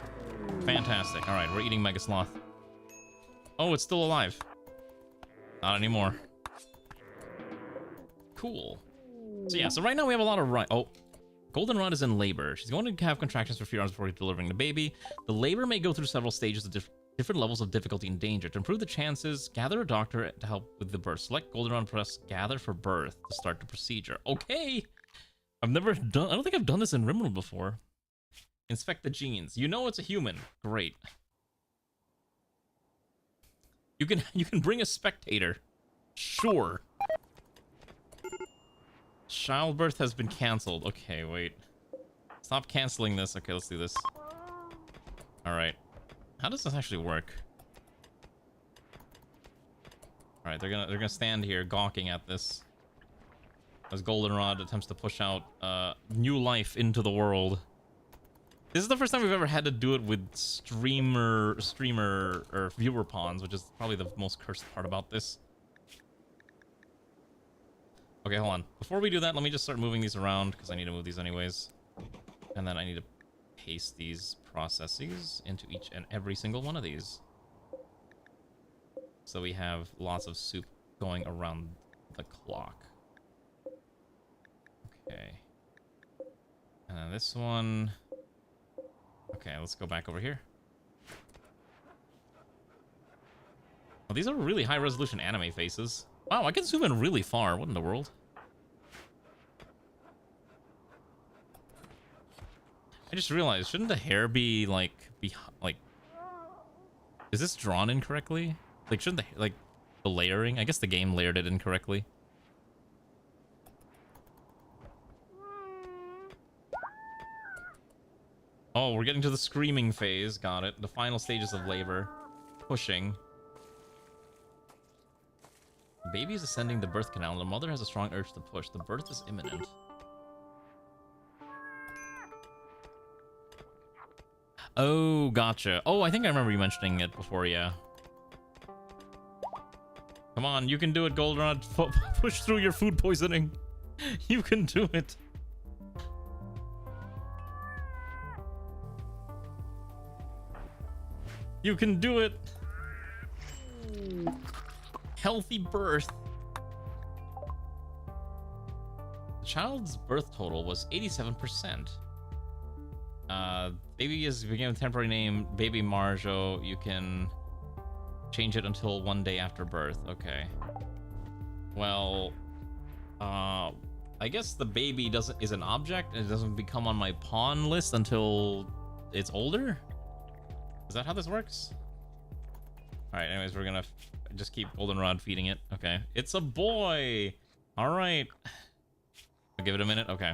Fantastic. All right, we're eating Mega Sloth. Oh, it's still alive. Not anymore. Cool. So yeah, so right now we have a lot of Goldenrod is in labor. She's going to have contractions for a few hours before delivering the baby. The labor may go through several stages of different levels of difficulty and danger. To improve the chances, gather a doctor to help with the birth. Select Goldenrod, press gather for birth to start the procedure. Okay. I don't think I've done this in Rimworld before. Inspect the genes. You know it's a human. Great. You can bring a spectator. Sure. Childbirth has been canceled. Okay, wait. Stop canceling this. Okay, let's do this. Alright. How does this actually work? Alright, they're gonna stand here gawking at this as Goldenrod attempts to push out new life into the world. This is the first time we've ever had to do it with streamer or viewer pawns, which is probably the most cursed part about this. Okay, hold on. Before we do that, let me just start moving these around because I need to move these anyways. And then I need to paste these processes into each and every single one of these. So we have lots of soup going around the clock. Okay. And then this one. Okay, let's go back over here. Oh, these are really high resolution anime faces. Wow, I can zoom in really far. What in the world? I just realized, shouldn't the hair be like is this drawn incorrectly? Like, shouldn't the layering? I guess the game layered it incorrectly. Oh, we're getting to the screaming phase. Got it. The final stages of labor. Pushing. The baby is ascending the birth canal. The mother has a strong urge to push. The birth is imminent. Oh, gotcha. Oh, I think I remember you mentioning it before, yeah. Come on, you can do it, Goldenrod. Push through your food poisoning. You can do it. You can do it. Healthy birth. The child's birth total was 87%. Baby is beginning with temporary name Baby Marjo. You can change it until 1 day after birth. Okay. Well, I guess the baby is an object and it doesn't become on my pawn list until it's older. Is that how this works? All right. Anyways, we're gonna just keep Goldenrod feeding it. Okay. It's a boy. All right. I'll give it a minute. Okay.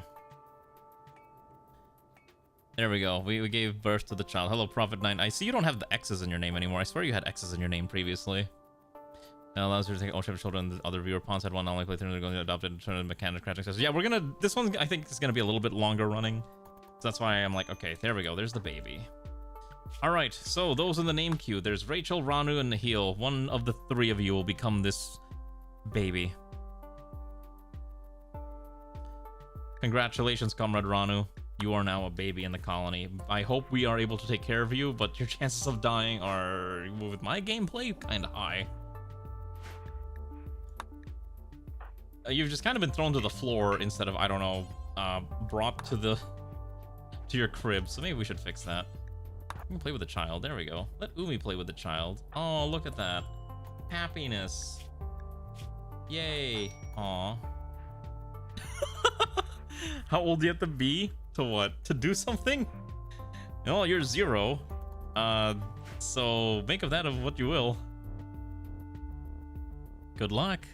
There we go. We gave birth to the child. Hello, Prophet9. I see you don't have the X's in your name anymore. I swear you had X's in your name previously. That allows you to take ownership of children. The other viewer pawns had one online playthrough. They're going to adopt it and turn it into mechanic crafting accessories. Yeah, we're gonna. This one I think is gonna be a little bit longer running. So that's why I'm like, okay, there we go. There's the baby. All right. So those in the name queue. There's Rachel, Ranu, and Nahil. One of the three of you will become this baby. Congratulations, Comrade Ranu. You are now a baby in the colony. I hope we are able to take care of you, but your chances of dying are, with my gameplay, kind of high. You've just kind of been thrown to the floor instead of, I don't know, brought to your crib. So maybe we should fix that. We can play with the child. There we go. Let Umi play with the child. Oh, look at that. Happiness. Yay. Aw. How old do you have to be? To what? To do something? Oh, you're 0. So make of that of what you will. Good luck.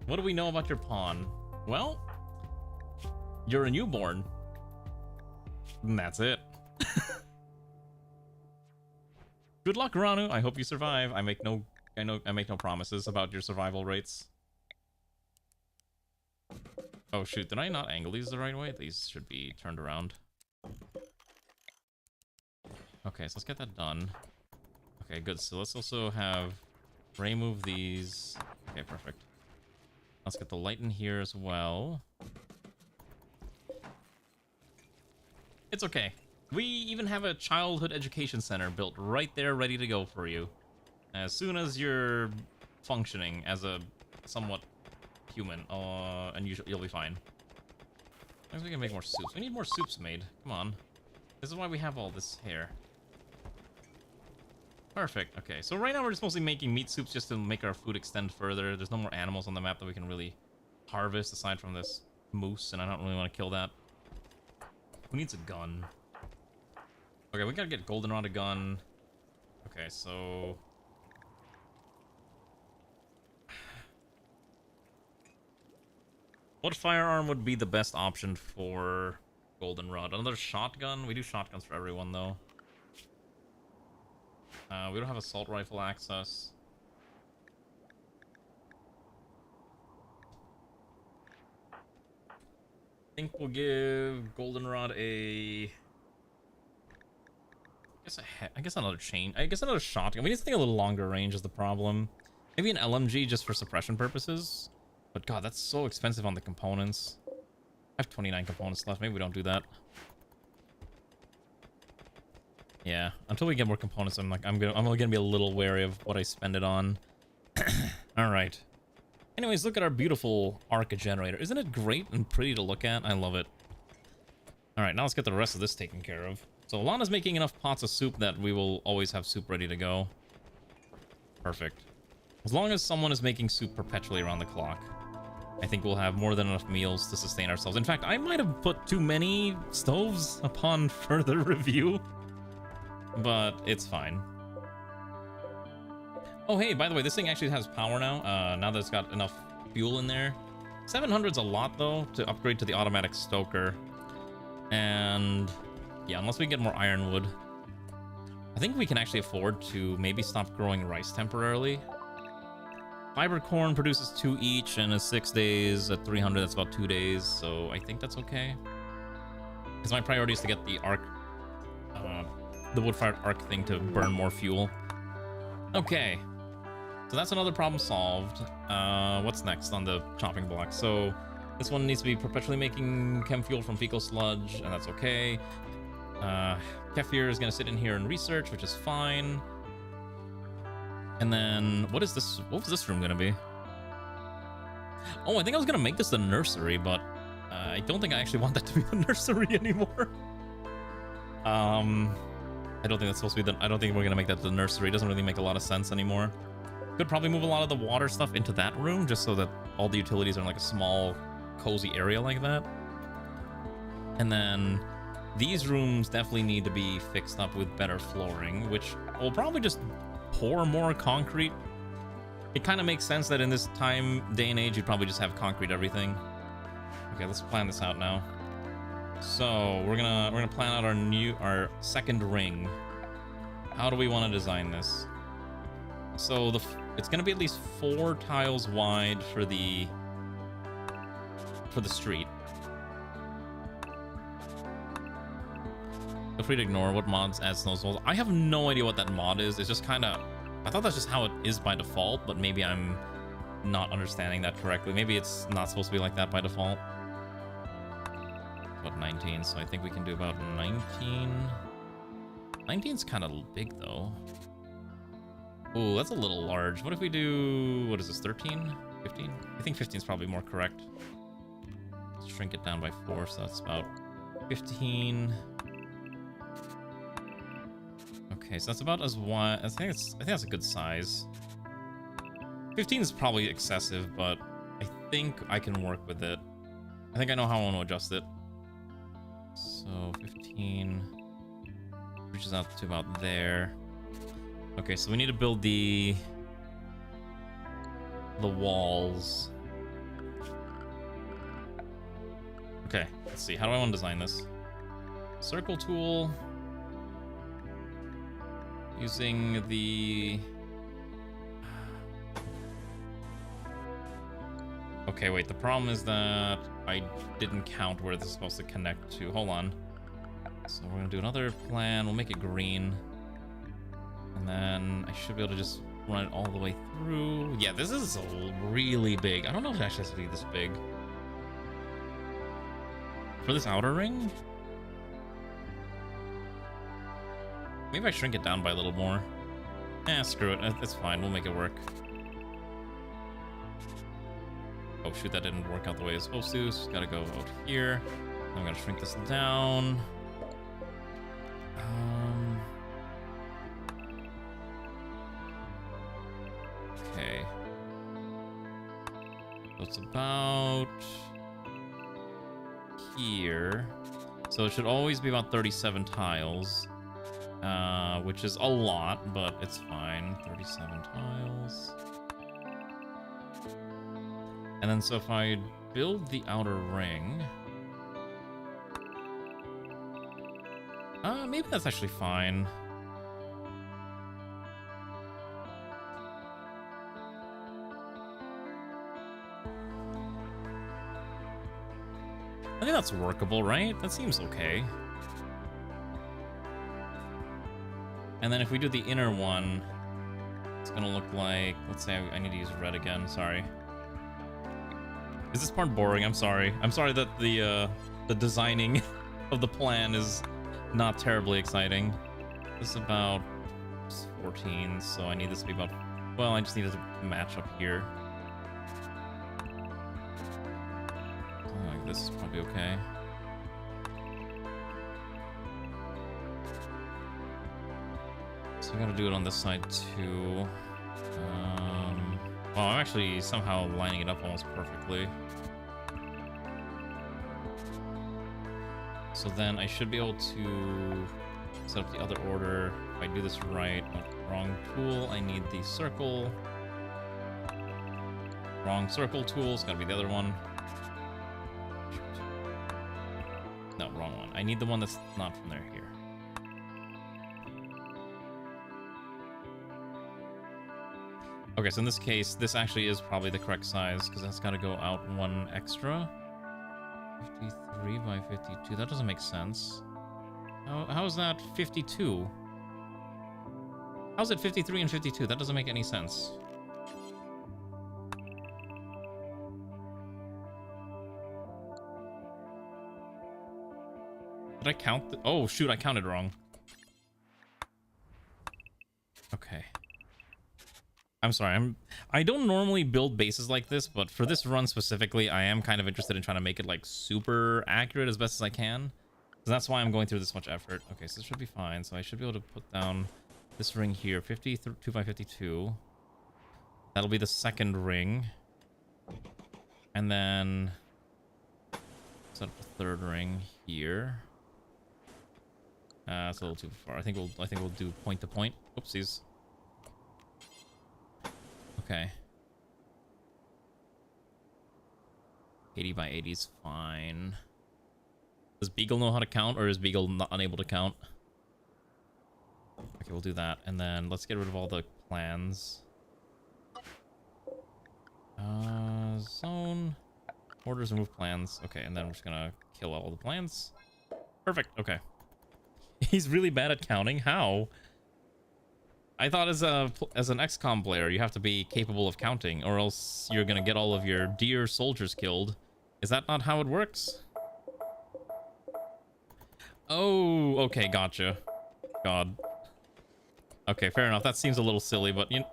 What do we know about your pawn? Well, you're a newborn. And that's it. Good luck, Ranu. I hope you survive. I make no promises about your survival rates. Oh shoot, did I not angle these the right way? These should be turned around. Okay, so let's get that done. Okay, good. So let's also have Ray move these. Okay, perfect. Let's get the light in here as well. It's okay. We even have a childhood education center built right there, ready to go for you. As soon as you're functioning as a somewhat human, and you'll be fine. As long as we can make more soups. We need more soups made. Come on. This is why we have all this here. Perfect. Okay, so right now we're just mostly making meat soups just to make our food extend further. There's no more animals on the map that we can really harvest aside from this moose, and I don't really want to kill that. Who needs a gun? Okay, we gotta get Goldenrod a gun. Okay, so... what firearm would be the best option for Goldenrod? Another shotgun? We do shotguns for everyone, though. We don't have assault rifle access. I think we'll give Goldenrod a... I guess another chain. I guess another shotgun. We need something a little longer range is the problem. Maybe an LMG just for suppression purposes. But god, that's so expensive on the components. I have 29 components left. Maybe we don't do that. Yeah, until we get more components, I'm only gonna be a little wary of what I spend it on. All right. Anyways, look at our beautiful Arca generator. Isn't it great and pretty to look at? I love it. All right, now let's get the rest of this taken care of. So Alana's making enough pots of soup that we will always have soup ready to go. Perfect. As long as someone is making soup perpetually around the clock, I think we'll have more than enough meals to sustain ourselves. In fact, I might have put too many stoves upon further review, but it's fine. Oh, hey, by the way, this thing actually has power now, now that it's got enough fuel in there. 700's a lot, though, to upgrade to the automatic stoker. And Yeah, unless we get more ironwood. I think we can actually afford to maybe stop growing rice temporarily. Fiber corn produces 2 each and is 6 days. At 300, that's about 2 days. So I think that's okay. Because my priority is to get the arc, the wood-fired arc thing to burn more fuel. Okay. So that's another problem solved. What's next on the chopping block? So this one needs to be perpetually making chem fuel from fecal sludge, and that's okay. Kefir is gonna sit in here and research, which is fine. And then what is this? What was this room gonna be? Oh, I think I was gonna make this the nursery, but I don't think I actually want that to be the nursery anymore. I don't think that's supposed to be the. I don't think we're gonna make that the nursery. It doesn't really make a lot of sense anymore. Could probably move a lot of the water stuff into that room just so that all the utilities are in like a small, cozy area like that. And then these rooms definitely need to be fixed up with better flooring, which will probably just pour more concrete. It kind of makes sense that in this day and age, you'd probably just have concrete everything. Okay, let's plan this out now. So we're gonna plan out our second ring. How do we want to design this? So it's gonna be at least 4 tiles wide for the street. Feel free to ignore what mods add snow walls. I have no idea what that mod is. It's just kind of, I thought that's just how it is by default, but maybe I'm not understanding that correctly. Maybe it's not supposed to be like that by default. About 19, so I think we can do about 19. 19's kind of big though. Ooh, that's a little large. What if we do, what is this, 13? 15? I think 15 is probably more correct. Let's shrink it down by 4, so that's about 15. Okay, so that's about as wide. I think that's a good size. 15 is probably excessive, but I think I can work with it. I think I know how I want to adjust it. So 15 reaches out to about there. Okay, so we need to build the walls. Okay, let's see. How do I want to design this? Circle tool. Using the... Okay, wait, the problem is that I didn't count where this is supposed to connect to. Hold on. So we're gonna do another plan. We'll make it green. And then I should be able to just run it all the way through. Yeah, this is really big. I don't know if it actually has to be this big. For this outer ring? Maybe I shrink it down by a little more. Eh, screw it. It's fine. We'll make it work. Oh, shoot. That didn't work out the way it's supposed to. So gotta go out here. I'm gonna shrink this down. Okay. So it's about here. So it should always be about 37 tiles. Which is a lot, but it's fine. 37 tiles. And then so if I build the outer ring... maybe that's actually fine. I think that's workable, right? That seems okay. And then if we do the inner one, it's gonna look like, let's say I need to use red again, sorry. Is this part boring? I'm sorry. I'm sorry that the designing of the plan is not terribly exciting. This is about 14, so I need this to be about, well, I just need it to match up here. Something like this is probably okay. So I gotta do it on this side too. Well, I'm actually somehow lining it up almost perfectly. So then I should be able to set up the other order. If I do this right, oh, wrong tool, I need the circle. Wrong circle tool, it's gotta be the other one. No, wrong one. I need the one that's not from there here. Okay, so in this case, this actually is probably the correct size because that's got to go out one extra. 53 by 52. That doesn't make sense. How is that 52? How's it 53 and 52? That doesn't make any sense. Did I count? Oh, shoot, I counted wrong. Okay. I'm sorry, I don't normally build bases like this, but for this run specifically, I am kind of interested in trying to make it like super accurate as best as I can. So that's why I'm going through this much effort. Okay, so this should be fine. So I should be able to put down this ring here, 52 by 52. That'll be the second ring. And then set up the third ring here. That's a little too far. I think we'll do point to point. Oopsies. Okay. 80 by 80 is fine. Does Beagle know how to count, or is Beagle not unable to count? Okay, we'll do that. And then let's get rid of all the plans. Zone. Orders, remove plans. Okay, and then we're just gonna kill all the plans. Perfect, okay. He's really bad at counting? How? I thought as an XCOM player, you have to be capable of counting, or else you're gonna get all of your dear soldiers killed. Is that not how it works? Oh, okay, gotcha. God. Okay, fair enough. That seems a little silly, but you know...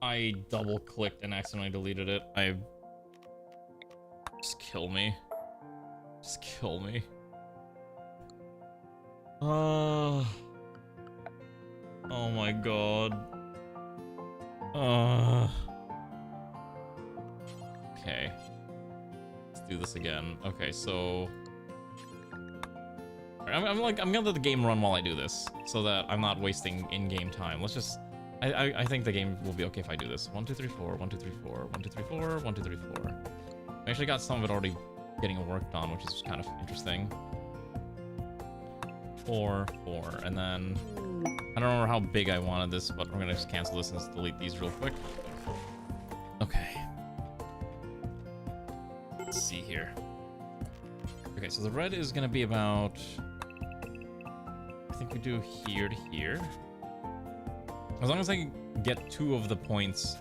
I double-clicked and accidentally deleted it. Just kill me. Just kill me. Oh my god. Okay. Let's do this again. Okay, so... I'm gonna let the game run while I do this, so that I'm not wasting in-game time. Let's just... I think the game will be okay if I do this. 1, 2, 3, 4, 1, 2, 3, 4, 1, 2, 3, 4, 1, 2, 3, 4. I actually got some of it already getting worked on, which is kind of interesting. 4, 4, and then... I don't remember how big I wanted this, but we're gonna just cancel this and just delete these real quick. Okay. Let's see here. Okay, so the red is gonna be about... I think we do here to here. As long as I get 2 of the points,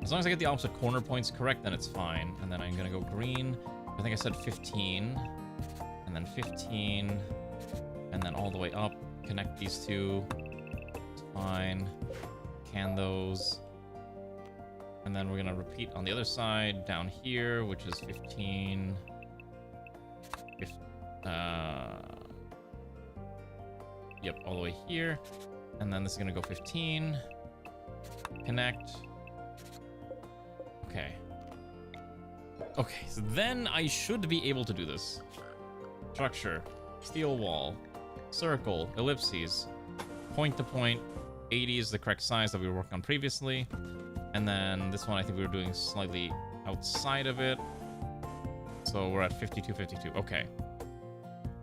as long as I get the opposite corner points correct, then it's fine. And then I'm gonna go green. I think I said 15, and then 15, and then all the way up. Connect these two. It's fine. Can those. And then we're gonna repeat on the other side down here, which is 15. Yep, all the way here. And then this is gonna go 15. Connect. Okay. Okay, so then I should be able to do this. Structure. Steel wall. Circle. Ellipses. Point to point. 80 is the correct size that we were working on previously. And then this one I think we were doing slightly outside of it. So we're at 52, 52. Okay.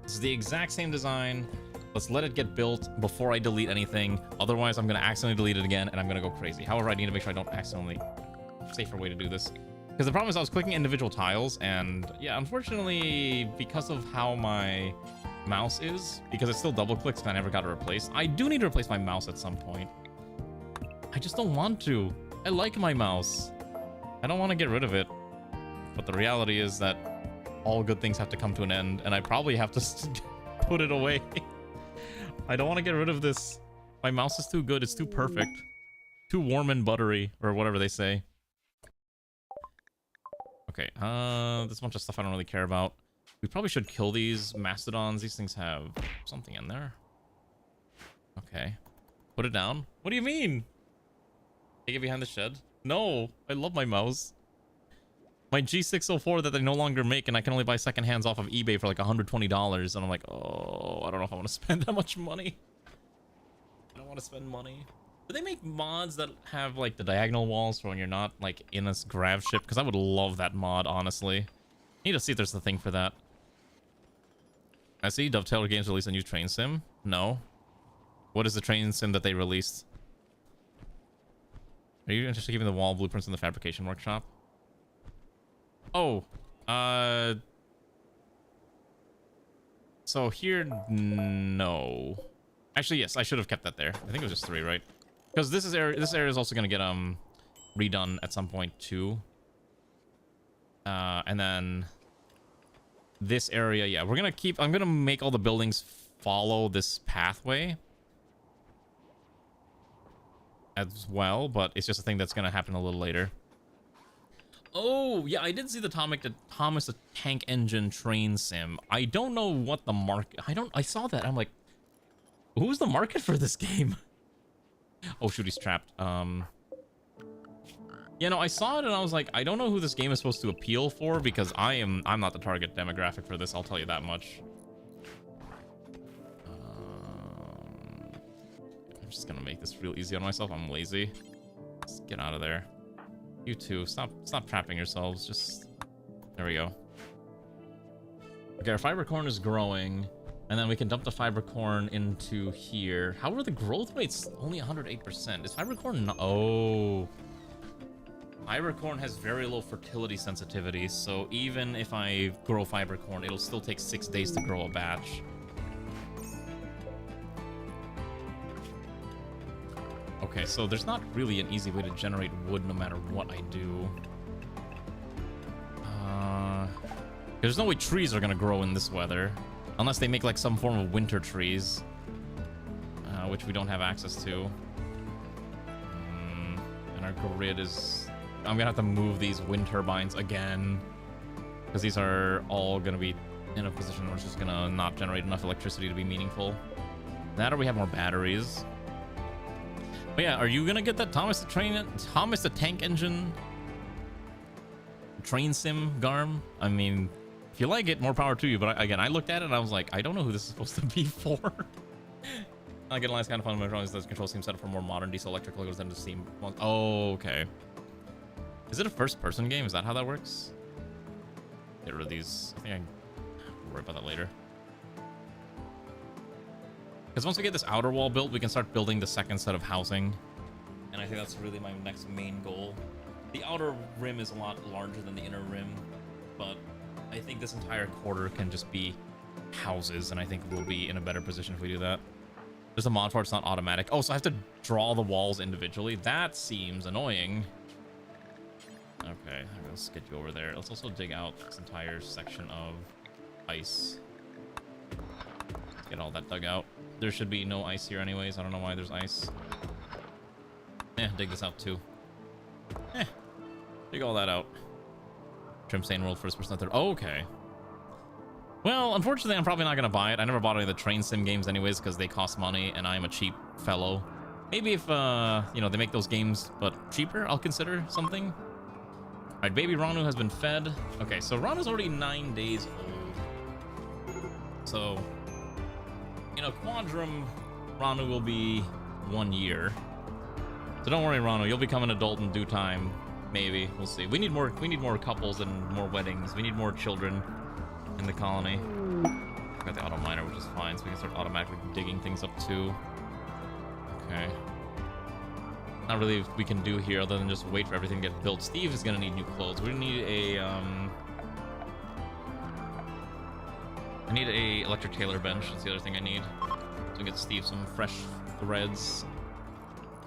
This is the exact same design. Let's let it get built before I delete anything. Otherwise, I'm going to accidentally delete it again, and I'm going to go crazy. However, I need to make sure I don't accidentally... Safer way to do this. Because the problem is I was clicking individual tiles, and yeah, unfortunately, because of how my mouse is, because it still double clicks and I never got it replaced, I do need to replace my mouse at some point. I just don't want to. I like my mouse. I don't want to get rid of it. But the reality is that all good things have to come to an end, and I probably have to put it away. I don't want to get rid of this. My mouse is too good. It's too perfect. Too warm and buttery, or whatever they say. Okay, there's a bunch of stuff I don't really care about. We probably should kill these mastodons. These things have something in there. Okay. Put it down. What do you mean? Take it behind the shed? No, I love my mouse. my G604 that they no longer make, and I can only buy second hands off of eBay for like $120. And I'm like, oh, I don't know if I want to spend that much money. I don't want to spend money. Do they make mods that have like the diagonal walls for when you're not like in a grav ship? Because I would love that mod, honestly. Need to see if there's a thing for that. I see Dovetail Games released a new train sim. No. What is the train sim that they released? Are you interested in keeping the wall blueprints in the fabrication workshop? Oh, so here, no. Actually, yes, I should have kept that there. I think it was just 3, right? Because this area is also gonna get redone at some point too. And then this area, yeah, we're gonna keep. I'm gonna make all the buildings follow this pathway as well, but it's just a thing that's gonna happen a little later. Oh, yeah, I did see the Thomas the Tank Engine train sim. I don't know what the market... I saw that. I'm like, who's the market for this game? Oh, shoot, he's trapped. Yeah, no, I saw it and I was like, I don't know who this game is supposed to appeal for because I'm not the target demographic for this, I'll tell you that much. I'm just gonna make this real easy on myself. I'm lazy. Let's get out of there. You too. Stop trapping yourselves. Just... There we go. Okay, our fiber corn is growing. And then we can dump the fiber corn into here. How are the growth rates only 108%? Is fiber corn... Oh. Fiber corn has very low fertility sensitivity. So even if I grow fiber corn, it'll still take 6 days to grow a batch. Okay, so there's not really an easy way to generate wood no matter what I do. There's no way trees are gonna grow in this weather. Unless they make like some form of winter trees. Which we don't have access to. And our grid is... I'm gonna have to move these wind turbines again. Because these are all gonna be in a position where it's just gonna not generate enough electricity to be meaningful. That or we have more batteries. But yeah, are you gonna get that Thomas the Tank Engine train sim, Garm? I mean, if you like it, more power to you. But again, I looked at it and I was like, I don't know who this is supposed to be for. I get a nice kind of fundamental the control seems set up for more modern diesel electric logos than the steam ones. Oh, okay. Is it a first-person game? Is that how that works? Get rid of these. I think I'll worry about that later. Because once we get this outer wall built, we can start building the second set of housing. And I think that's really my next main goal. The outer rim is a lot larger than the inner rim, but I think this entire quarter can just be houses, and I think we'll be in a better position if we do that. There's a mod for it's not automatic. Oh, so I have to draw the walls individually? That seems annoying. Okay, let's get you over there. Let's also dig out this entire section of ice. Let's get all that dug out. There should be no ice here anyways. I don't know why there's ice. Dig this out too. Dig all that out. Trim Stain World first person, third. Oh, okay. Well, unfortunately, I'm probably not going to buy it. I never bought any of the train sim games anyways because they cost money and I'm a cheap fellow. Maybe if, you know, they make those games, but cheaper, I'll consider something. All right, baby Ranu has been fed. Okay, so Ranu's already 9 days old. So... in a quadrum, Ranu will be 1 year. So don't worry, Ranu, you'll become an adult in due time. Maybe. We'll see. We need more couples and more weddings. We need more children in the colony. Got the auto miner, which is fine, so we can start automatically digging things up too. Okay. Not really what we can do here other than just wait for everything to get built. Steve is gonna need new clothes. We're gonna need a I need a electric tailor bench. That's the other thing I need. So we get Steve some fresh threads.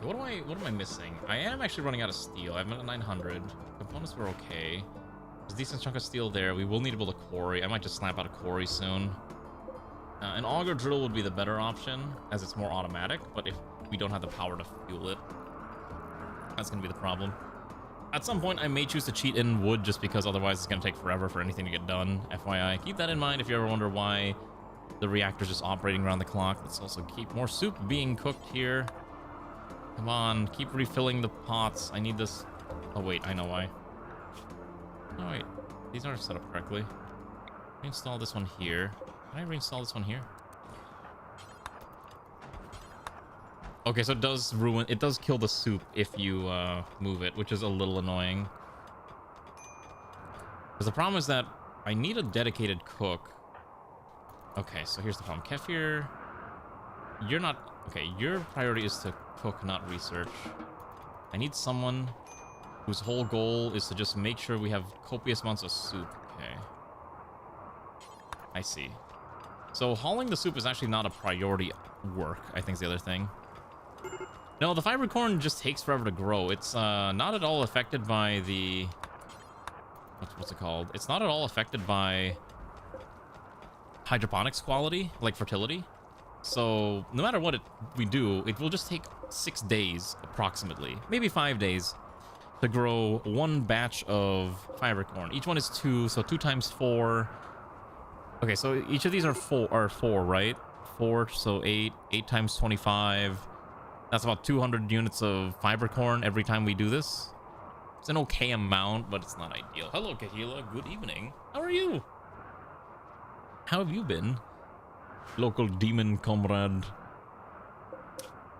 Okay, what am I missing? I am actually running out of steel. I'm at 900. Components were okay. There's a decent chunk of steel there. We will need to build a quarry. I might just snap out a quarry soon. An auger drill would be the better option, as it's more automatic, but if we don't have the power to fuel it, that's going to be the problem. At some point, I may choose to cheat in wood just because otherwise it's going to take forever for anything to get done. FYI, keep that in mind if you ever wonder why the reactor's just operating around the clock. Let's also keep more soup being cooked here. Come on, keep refilling the pots. I need this. Oh, wait, I know why. Oh wait, these aren't set up correctly. Reinstall this one here. Can I reinstall this one here? Okay, so it does kill the soup if you move it, which is a little annoying. Because the problem is that I need a dedicated cook. Okay, so here's the problem. Kefir, you're not... Okay, your priority is to cook, not research. I need someone whose whole goal is to just make sure we have copious amounts of soup. Okay. I see. So hauling the soup is actually not a priority work, I think is the other thing. No, the fiber corn just takes forever to grow. It's not at all affected by the... What's it called? It's not at all affected by hydroponics quality, like fertility. So no matter what we do, it will just take 6 days, approximately, maybe 5 days, to grow one batch of fiber corn. Each one is 2, so 2 times 4. Okay, so each of these are 4, right? 4, so 8. 8 times 25. That's about 200 units of fiber corn every time we do this. It's an okay amount, but it's not ideal. Hello, Kahila. Good evening. How are you? How have you been? Local demon comrade.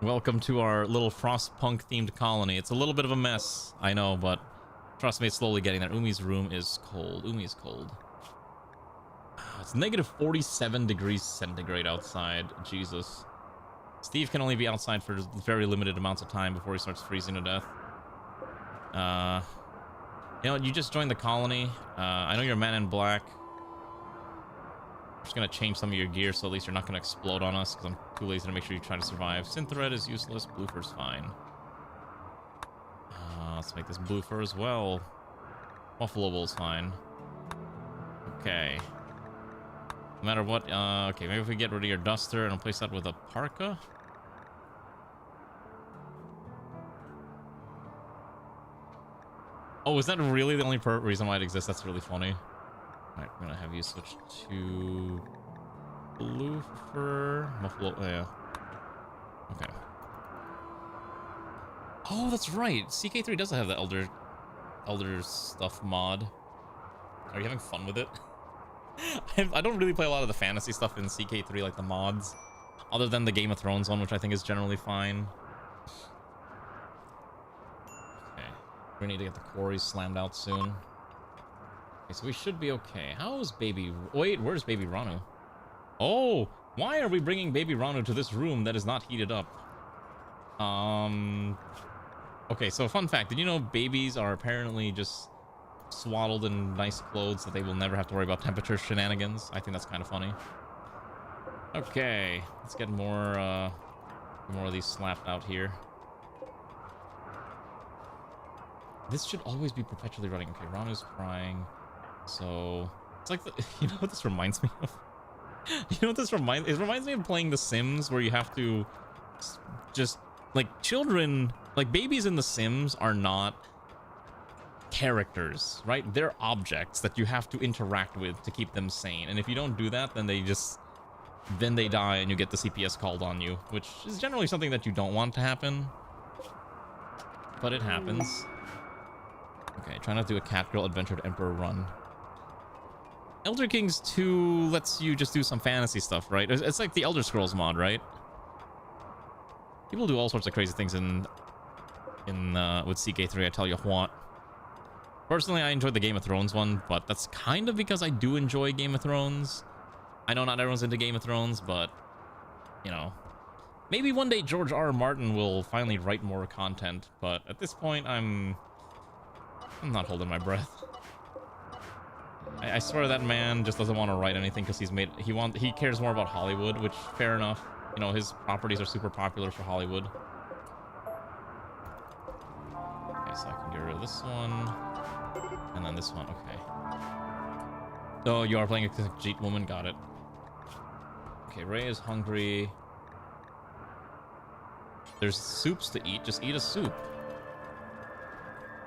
Welcome to our little Frostpunk themed colony. It's a little bit of a mess, I know, but trust me, it's slowly getting there. Umi's room is cold. Umi is cold. It's negative 47 degrees centigrade outside. Jesus. Steve can only be outside for very limited amounts of time before he starts freezing to death. You know, you just joined the colony. I know you're a man in black. I'm just gonna change some of your gear so at least you're not gonna explode on us, because I'm too lazy to make sure you try to survive. Synth red is useless. Blue fur's fine. Let's make this blue fur as well. Buffalo wool's fine. Okay. No matter what, okay, maybe if we get rid of your duster and replace that with a parka. Oh, is that really the only reason why it exists? That's really funny. Alright, I'm gonna have you switch to blue fur. Buffalo, oh, yeah. Okay. Oh, that's right. CK3 does have the Elder stuff mod. Are you having fun with it? I don't really play a lot of the fantasy stuff in CK3, like the mods, other than the Game of Thrones one, which I think is generally fine. Okay, we need to get the quarries slammed out soon. Okay, so we should be okay. How is baby... Wait, where's baby Ranu? Oh, why are we bringing baby Ranu to this room that is not heated up? Okay, so fun fact, did you know babies are apparently just swaddled in nice clothes that they will never have to worry about temperature shenanigans? I think that's kind of funny. Okay, let's get more of these slapped out here. This should always be perpetually running. Okay, Ranu's crying. So it's like you know what this reminds me of? You know what this reminds? It reminds me of playing The Sims, where you have to just like children, like babies in The Sims are not characters, right? They're objects that you have to interact with to keep them sane, and if you don't do that, then they die and you get the CPS called on you, which is generally something that you don't want to happen, but it happens. Okay, try not to do a Catgirl Adventure to Emperor run. Elder Kings 2 lets you just do some fantasy stuff, right? It's like the Elder Scrolls mod, right? People do all sorts of crazy things in with CK3, I tell you what. Personally, I enjoyed the Game of Thrones one, but that's kind of because I do enjoy Game of Thrones. I know not everyone's into Game of Thrones, but, you know, maybe one day George R. R. Martin will finally write more content, but at this point, I'm not holding my breath. I swear that man just doesn't want to write anything because he cares more about Hollywood, which, fair enough. You know, his properties are super popular for Hollywood. Okay, so I can get rid of this one. And then this one, okay. Oh, you are playing a Jeet woman, got it. Okay, Ray is hungry. There's soups to eat, just eat a soup.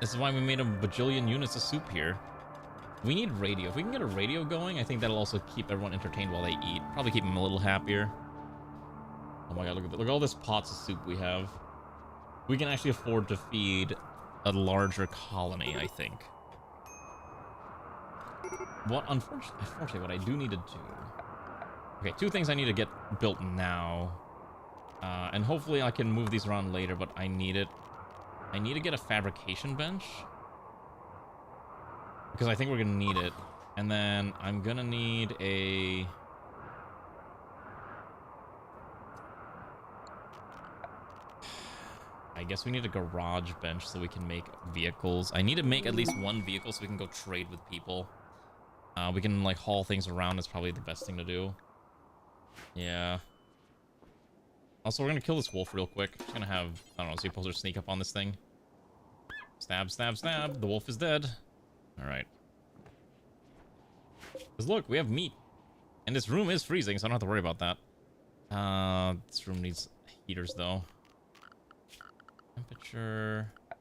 This is why we made a bajillion units of soup here. We need radio. If we can get a radio going, I think that'll also keep everyone entertained while they eat. Probably keep them a little happier. Oh my god, look at all this pots of soup we have. We can actually afford to feed a larger colony, I think. Unfortunately, what I do need to do... Okay, 2 things I need to get built now. And hopefully I can move these around later, but I need it. I need to get a fabrication bench. Because I think we're going to need it. And then I'm going to need a... I guess we need a garage bench so we can make vehicles. I need to make at least 1 vehicle so we can go trade with people. We can, like, haul things around. That's probably the best thing to do. Yeah. Also, we're gonna kill this wolf real quick. Just gonna have, I don't know, see Poser sneak up on this thing. Stab, stab, stab. The wolf is dead. Alright. Because look, we have meat. And this room is freezing, so I don't have to worry about that. This room needs heaters, though. Temperature... I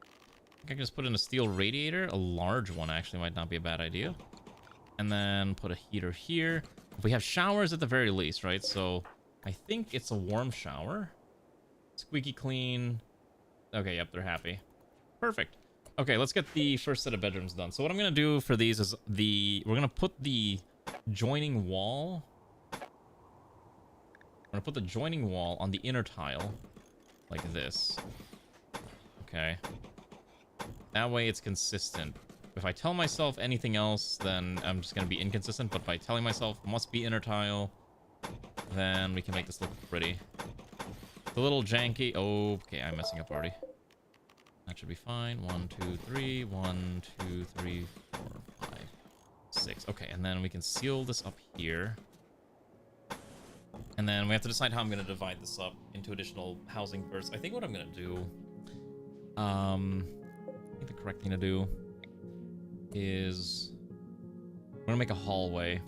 think I can just put in a steel radiator. A large one, actually, might not be a bad idea. And then put a heater here. We have showers at the very least, right? So I think it's a warm shower. Squeaky clean. Okay, yep, they're happy. Perfect. Okay, let's get the first set of bedrooms done. So what I'm going to do for these is we're going to put the joining wall. We're going to put the joining wall on the inner tile like this. Okay. That way it's consistent. If I tell myself anything else, then I'm just going to be inconsistent. But by telling myself must be inner tile, then we can make this look pretty. It's a little janky. Oh, okay, I'm messing up already. That should be fine. 1, 2, 3. 1, 2, 3, 4, 5, 6. Okay, and then we can seal this up here. And then we have to decide how I'm going to divide this up into additional housing berths. I think what I'm going to do... I think the correct thing to do is we're gonna make a hallway.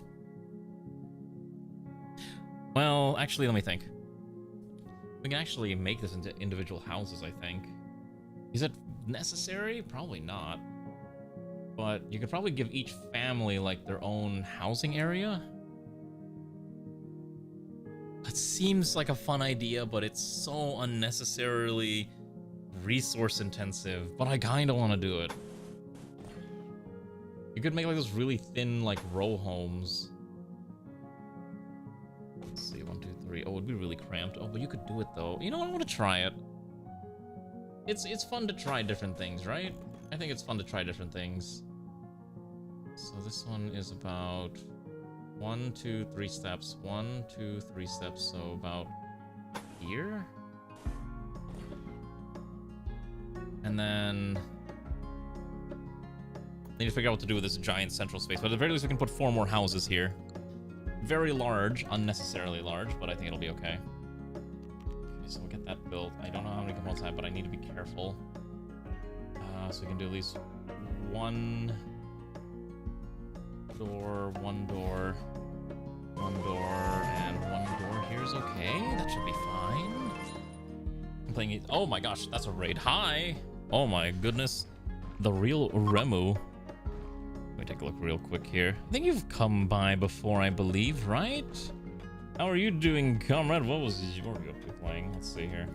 Well, actually, let me think. We can actually make this into individual houses, I think. Is it necessary? Probably not. But you could probably give each family, like, their own housing area. It seems like a fun idea, but it's so unnecessarily resource intensive. But I kind of want to do it. You could make like those really thin, like, row homes. Let's see, 1, 2, 3. Oh, it'd be really cramped. Oh, but you could do it though. You know what? I want to try it. It's fun to try different things, right? I think it's fun to try different things. So this one is about 1, 2, 3 steps. 1, 2, 3 steps. So about here. And then I need to figure out what to do with this giant central space. But at the very least, we can put 4 more houses here. Very large, unnecessarily large, but I think it'll be okay. Okay, so we'll get that built. I don't know how many components I have, but I need to be careful. So we can do at least 1 door, 1 door, 1 door, and 1 door here's okay. That should be fine. I'm playing it. Oh my gosh, that's a raid. Hi! Oh my goodness. The real Remu. Let me take a look real quick here. I think you've come by before, I believe, right? How are you doing, comrade? What were you up to playing? Let's see here.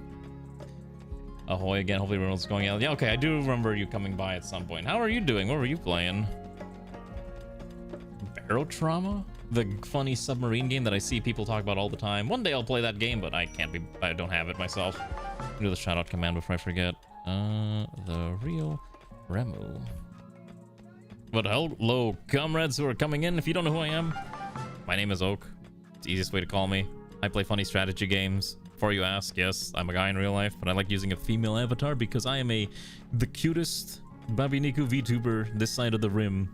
Ahoy again. Hopefully everyone's going out. Yeah, okay, I do remember you coming by at some point. How are you doing? What were you playing? Barotrauma? The funny submarine game that I see people talk about all the time. One day I'll play that game, but I don't have it myself. I'll do the shout out command before I forget. The real Remu. But hello, comrades who are coming in. If you don't know who I am, my name is Oak. It's the easiest way to call me. I play funny strategy games. Before you ask, yes, I'm a guy in real life, but I like using a female avatar because I am the cutest Babiniku VTuber this side of the rim.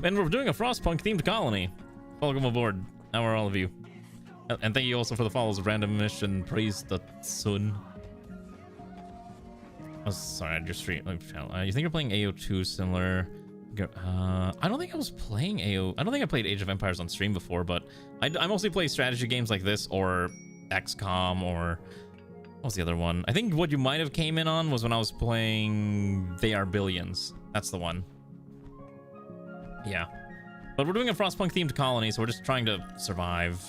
And we're doing a Frostpunk themed colony. Welcome aboard. How are all of you? And thank you also for the follows of Randomish and Praise the Sun. Oh, sorry, I just streamed. You think you're playing AO2 similar? I don't think I was playing AO. I don't think I played Age of Empires on stream before, but I mostly play strategy games like this or XCOM or what was the other one? I think what you might have came in on was when I was playing They Are Billions. That's the one. Yeah. But we're doing a Frostpunk themed colony, so we're just trying to survive.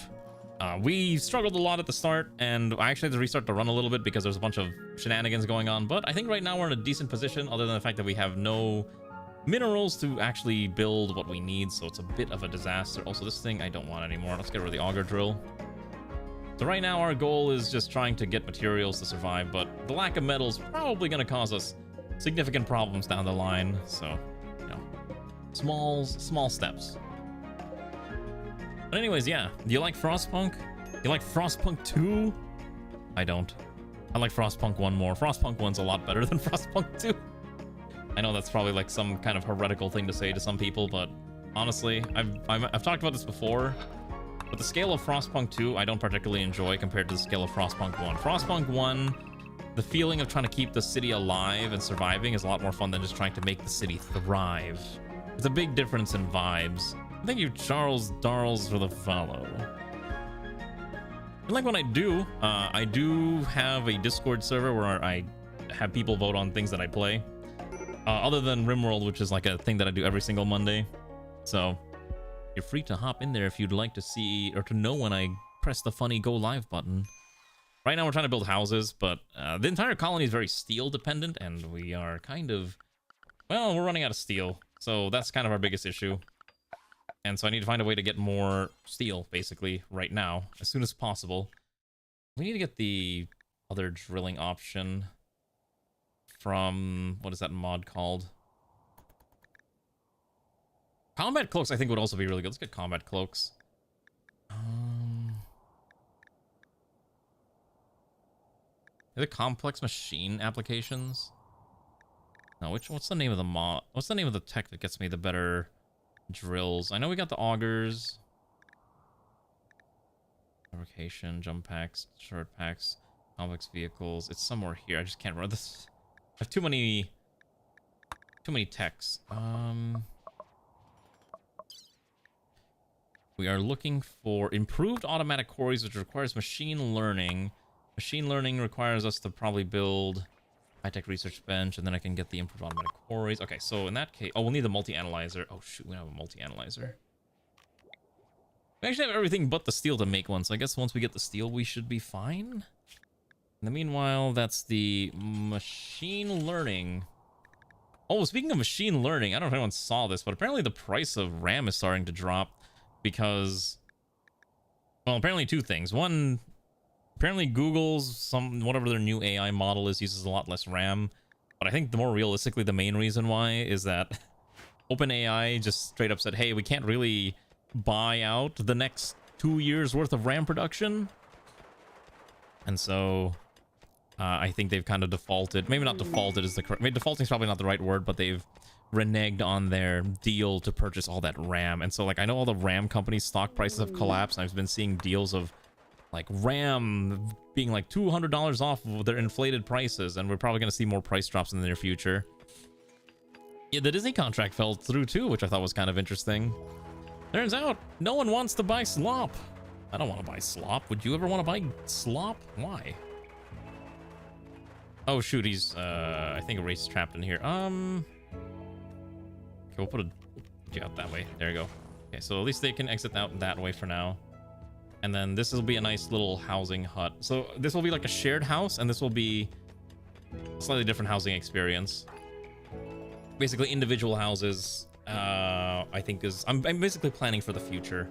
We struggled a lot at the start, and I actually had to restart the run a little bit because there's a bunch of shenanigans going on, but I think right now we're in a decent position, other than the fact that we have no minerals to actually build what we need, so it's a bit of a disaster. Also, this thing I don't want anymore. Let's get rid of the auger drill. So right now our goal is just trying to get materials to survive, but the lack of metal is probably going to cause us significant problems down the line. So, you know, small steps. But anyways, yeah. Do you like Frostpunk? You like Frostpunk 2? I don't. I like Frostpunk 1 more. Frostpunk 1's a lot better than Frostpunk 2. I know that's probably like some kind of heretical thing to say to some people, but honestly, I've talked about this before. But the scale of Frostpunk 2, I don't particularly enjoy compared to the scale of Frostpunk 1. Frostpunk 1, the feeling of trying to keep the city alive and surviving is a lot more fun than just trying to make the city thrive. There's a big difference in vibes. Thank you, Charles Darles, for the follow. And like when I do have a Discord server where I have people vote on things that I play. Other than Rimworld, which is like a thing that I do every single Monday. So you're free to hop in there if you'd like to see or to know when I press the funny go live button. Right now we're trying to build houses, but the entire colony is very steel dependent, and we are kind of, well, we're running out of steel. So that's kind of our biggest issue. And so I need to find a way to get more steel, basically, right now, as soon as possible. We need to get the other drilling option from, what is that mod called? Combat cloaks, I think, would also be really good. Let's get combat cloaks. Is it complex machine applications? No, what's the name of the mod? What's the name of the tech that gets me the better drills? I know we got the augers. Fabrication, jump packs, short packs, complex vehicles. It's somewhere here. I just can't remember this. I have too many techs. We are looking for improved automatic quarries, which requires machine learning. Machine learning requires us to probably build high-tech research bench, and then I can get the improved automatic quarries. Okay, so in that case... Oh, we'll need the multi-analyzer. Oh, shoot, we don't have a multi-analyzer. We actually have everything but the steel to make one, so I guess once we get the steel, we should be fine. In the meanwhile, that's the machine learning. Oh, speaking of machine learning, I don't know if anyone saw this, but apparently the price of RAM is starting to drop because... Well, apparently two things. One... Apparently Google's whatever their new AI model is uses a lot less RAM, but I think the more realistically the main reason why is that OpenAI just straight up said, hey, we can't really buy out the next 2 years worth of RAM production. And so I think they've kind of defaulted, maybe not defaulted is the correct, maybe defaulting is probably not the right word, but they've reneged on their deal to purchase all that RAM. And so like I know all the RAM companies' stock prices have collapsed, and I've been seeing deals of like RAM being like $200 off of their inflated prices, and we're probably going to see more price drops in the near future. Yeah, the Disney contract fell through too, which I thought was kind of interesting. Turns out no one wants to buy slop. I don't want to buy slop. Would you ever want to buy slop? Why? Oh shoot, he's I think a race trapped in here. Okay, we'll put you out that way. There you go. Okay, so at least they can exit out that way for now. And then this will be a nice little housing hut. So this will be like a shared house, and this will be a slightly different housing experience. Basically individual houses, I think I'm basically planning for the future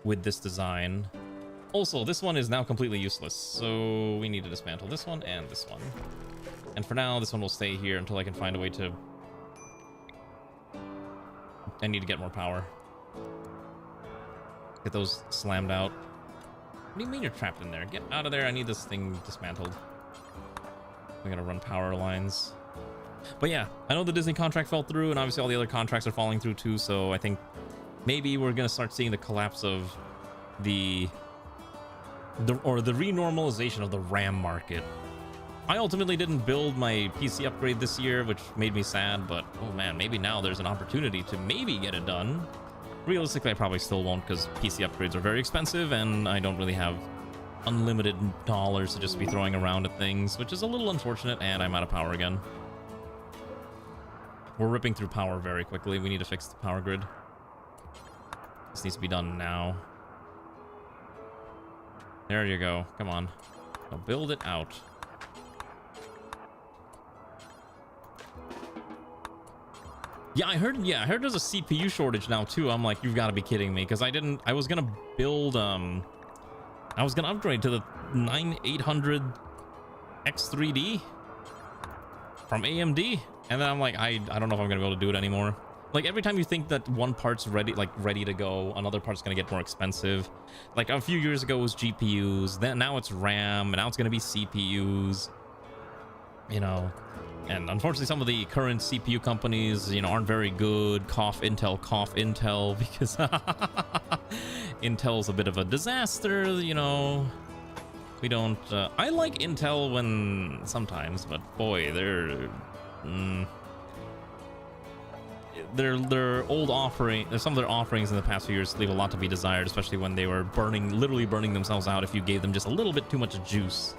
with this design. Also, this one is now completely useless, so we need to dismantle this one and this one. And for now, this one will stay here until I can find a way to... I need to get more power. Get those slammed out. What do you mean you're trapped in there? Get out of there. I need this thing dismantled. We gotta run power lines. But yeah, I know the Disney contract fell through, and obviously all the other contracts are falling through too, so I think maybe we're gonna start seeing the collapse of the renormalization of the RAM market. I ultimately didn't build my PC upgrade this year, which made me sad, but oh man, maybe now there's an opportunity to maybe get it done. Realistically, I probably still won't, because PC upgrades are very expensive, and I don't really have unlimited dollars to just be throwing around at things, which is a little unfortunate, and I'm out of power again. We're ripping through power very quickly. We need to fix the power grid. This needs to be done now. There you go. Come on. Now build it out. Yeah, I heard there's a CPU shortage now too. I'm like, you've got to be kidding me, because I was gonna build I was gonna upgrade to the 9800 X3D from AMD, and then I'm like, I don't know if I'm gonna be able to do it anymore. Like, every time you think that one part's ready to go, another part's gonna get more expensive. Like, a few years ago it was GPUs, then now it's RAM, and now it's gonna be CPUs, you know. And unfortunately, some of the current CPU companies, you know, aren't very good. Cough Intel, because Intel's a bit of a disaster, you know. We don't. I like Intel when sometimes, but boy, their old offering, some of their offerings in the past few years leave a lot to be desired, especially when they were literally burning themselves out if you gave them just a little bit too much juice,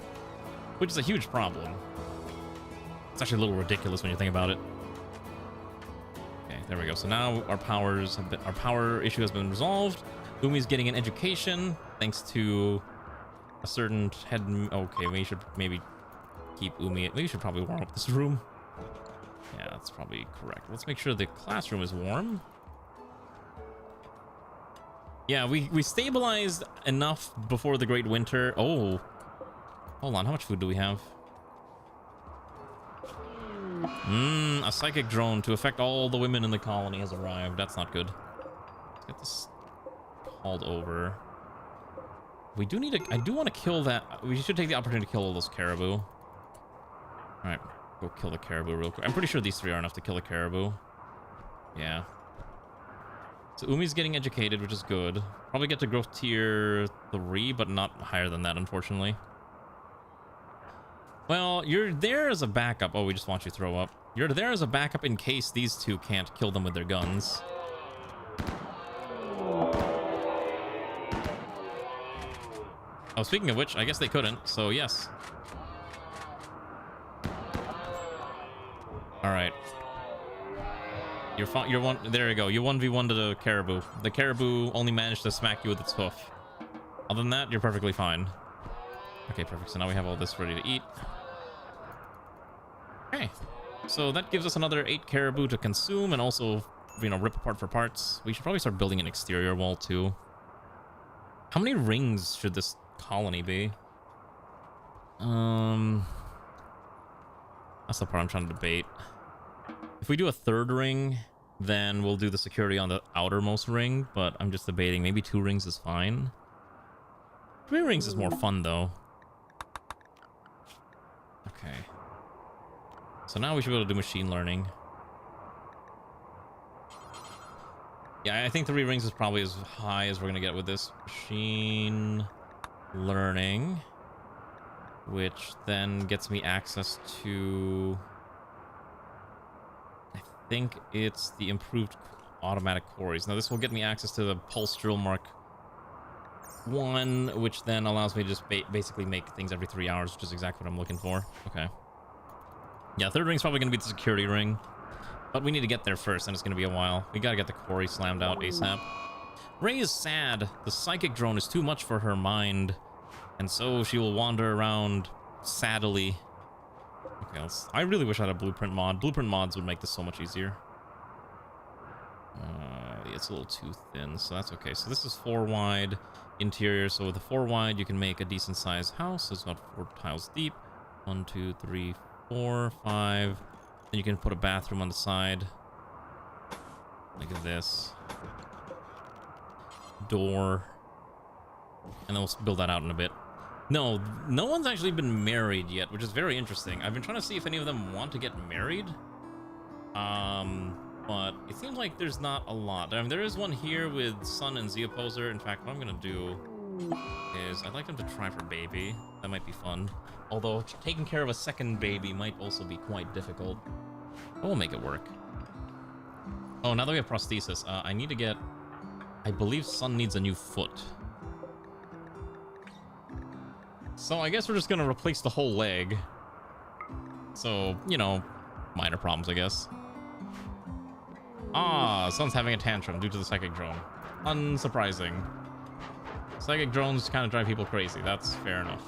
which is a huge problem. It's actually a little ridiculous when you think about it. Okay, there we go. So now our power issue has been resolved. Umi's getting an education thanks to a certain head. Okay, we should maybe keep Umi. Maybe we should probably warm up this room. Yeah, that's probably correct. Let's make sure the classroom is warm. Yeah, we stabilized enough before the Great Winter. Oh, hold on. How much food do we have? A psychic drone to affect all the women in the colony has arrived. That's not good. Let's get this called over. We do need to... I do want to kill that... We should take the opportunity to kill all those caribou. Alright, go kill the caribou real quick. I'm pretty sure these three are enough to kill a caribou. Yeah. So Umi's getting educated, which is good. Probably get to growth tier 3, but not higher than that, unfortunately. Well, you're there as a backup. Oh, we just want you to throw up. You're there as a backup in case these two can't kill them with their guns. Oh, speaking of which, I guess they couldn't, so yes. Alright. You're one. There you go. You 1v1 to the caribou. The caribou only managed to smack you with its hoof. Other than that, you're perfectly fine. Okay, perfect. So now we have all this ready to eat. Okay, so that gives us another 8 caribou to consume and also, you know, rip apart for parts. We should probably start building an exterior wall too. How many rings should this colony be? That's the part I'm trying to debate. If we do a 3rd ring, then we'll do the security on the outermost ring, but I'm just debating. Maybe 2 rings is fine. 3 rings is more fun though. Okay. So now we should be able to do machine learning. Yeah, I think 3 rings is probably as high as we're going to get with this. Machine learning. Which then gets me access to... I think it's the improved automatic quarries. Now this will get me access to the Pulse Drill Mark 1, which then allows me to just basically make things every 3 hours, which is exactly what I'm looking for. Okay. Yeah, 3rd ring's probably going to be the security ring. But we need to get there first, and it's going to be a while. We got to get the quarry slammed out ASAP. Ray is sad. The psychic drone is too much for her mind. And so she will wander around sadly. Okay, I really wish I had a blueprint mod. Blueprint mods would make this so much easier. It's a little too thin, so that's okay. So this is 4 wide interior. So with the 4 wide, you can make a decent sized house. It's about 4 tiles deep. 1, 2, 3, 4, 5. Then you can put a bathroom on the side. Like this. Door. And then we'll build that out in a bit. No one's actually been married yet, which is very interesting. I've been trying to see if any of them want to get married. But it seems like there's not a lot. I mean, there is one here with Sun and Z Opposer. In fact, what I'm gonna do is I'd like them to try for baby. That might be fun. Although taking care of a second baby might also be quite difficult. But we'll make it work. Oh, now that we have prosthesis, I need to get... I believe Sun needs a new foot. So I guess we're just gonna replace the whole leg. So, you know, minor problems, I guess. Ah, Sun's having a tantrum due to the psychic drone. Unsurprising. Psychic drones kind of drive people crazy. That's fair enough.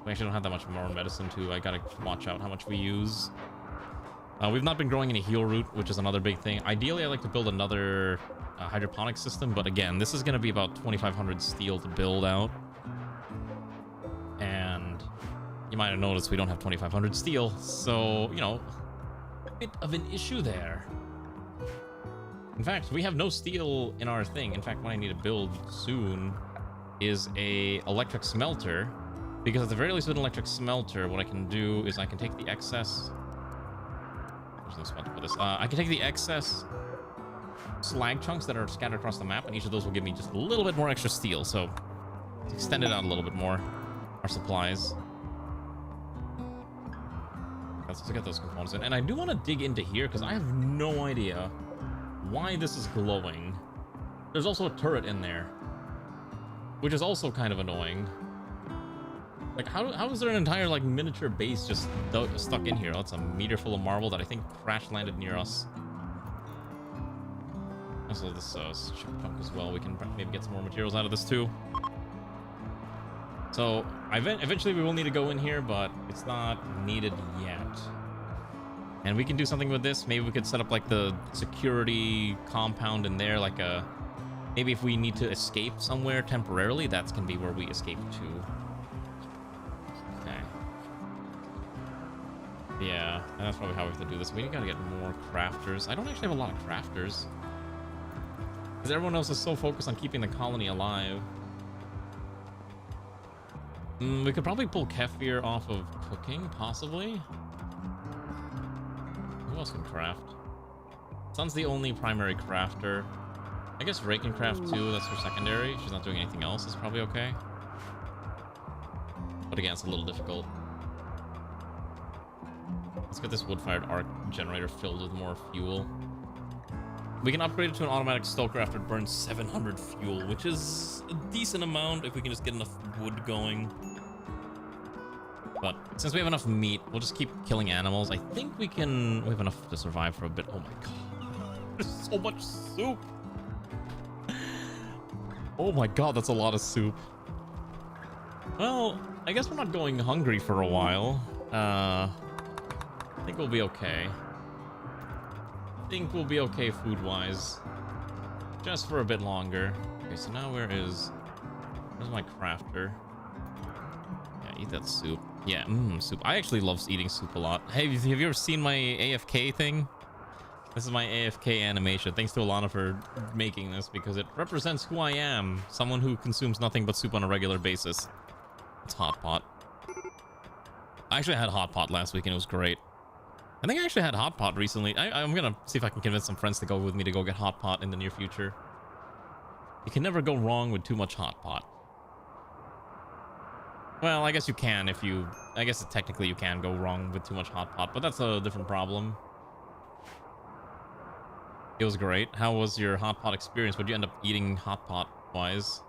We actually don't have that much more medicine, too. I gotta watch out how much we use. We've not been growing any heal root, which is another big thing. Ideally, I'd like to build another hydroponic system, but again, this is going to be about 2,500 steel to build out. And you might have noticed we don't have 2,500 steel, so, you know, a bit of an issue there. In fact, we have no steel in our thing. In fact, what I need to build soon is a electric smelter, because at the very least with an electric smelter, what I can do is I can take the excess... There's no spot to put this. I can take the excess slag chunks that are scattered across the map, and each of those will give me just a little bit more extra steel, so let's extend it out a little bit more. Our supplies. Let's get those components in. And I do want to dig into here, because I have no idea why this is glowing. There's also a turret in there, which is also kind of annoying. Like, how is there an entire, like, miniature base just stuck in here? Oh, it's a meter full of marble that I think crash landed near us. Also, this ship chunk as well. We can maybe get some more materials out of this too. So, eventually we will need to go in here, but it's not needed yet. And we can do something with this. Maybe we could set up, like, the security compound in there, like a... Maybe if we need to escape somewhere temporarily, that's can be where we escape to. Yeah, and that's probably how we have to do this. We gotta get more crafters. I don't actually have a lot of crafters, because everyone else is so focused on keeping the colony alive. We could probably pull Kefir off of cooking, possibly. Who else can craft? Sun's the only primary crafter. I guess Ray can craft too, that's her secondary. She's not doing anything else, it's probably okay. But again, it's a little difficult. Let's get this wood-fired arc generator filled with more fuel. We can upgrade it to an automatic stoker after it burns 700 fuel, which is a decent amount if we can just get enough wood going. But since we have enough meat, we'll just keep killing animals. I think we have enough to survive for a bit. Oh my god. There's so much soup. Oh my god, that's a lot of soup. Well, I guess we're not going hungry for a while. I think we'll be okay. I think we'll be okay food-wise. Just for a bit longer. Okay, so now where's my crafter? Yeah, eat that soup. Yeah, soup. I actually love eating soup a lot. Hey, have you ever seen my AFK thing? This is my AFK animation. Thanks to Alana for making this, because it represents who I am. Someone who consumes nothing but soup on a regular basis. It's Hot Pot. I actually had Hot Pot last week and it was great. I think I actually had Hot Pot recently. I'm gonna see if I can convince some friends to go with me to go get Hot Pot in the near future. You can never go wrong with too much Hot Pot. Well, I guess you can if you... I guess technically you can go wrong with too much Hot Pot, but that's a different problem. It was great. How was your Hot Pot experience? Would you end up eating Hot Pot-wise?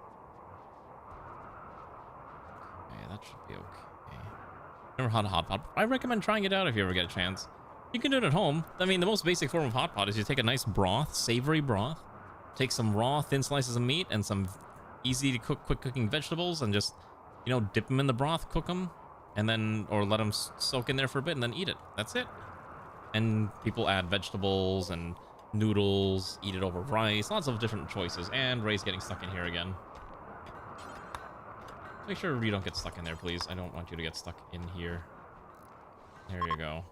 Okay, that should be okay. Never had a Hot Pot. I recommend trying it out if you ever get a chance. You can do it at home. I mean, the most basic form of Hot Pot is you take a nice broth, savory broth, take some raw, thin slices of meat, and some easy to cook, quick cooking vegetables, and just, you know, dip them in the broth, cook them, and then, or let them soak in there for a bit, and then eat it. That's it. And people add vegetables and noodles, eat it over rice, lots of different choices. And Ray's getting stuck in here again. Make sure you don't get stuck in there, please. I don't want you to get stuck in here. There you go.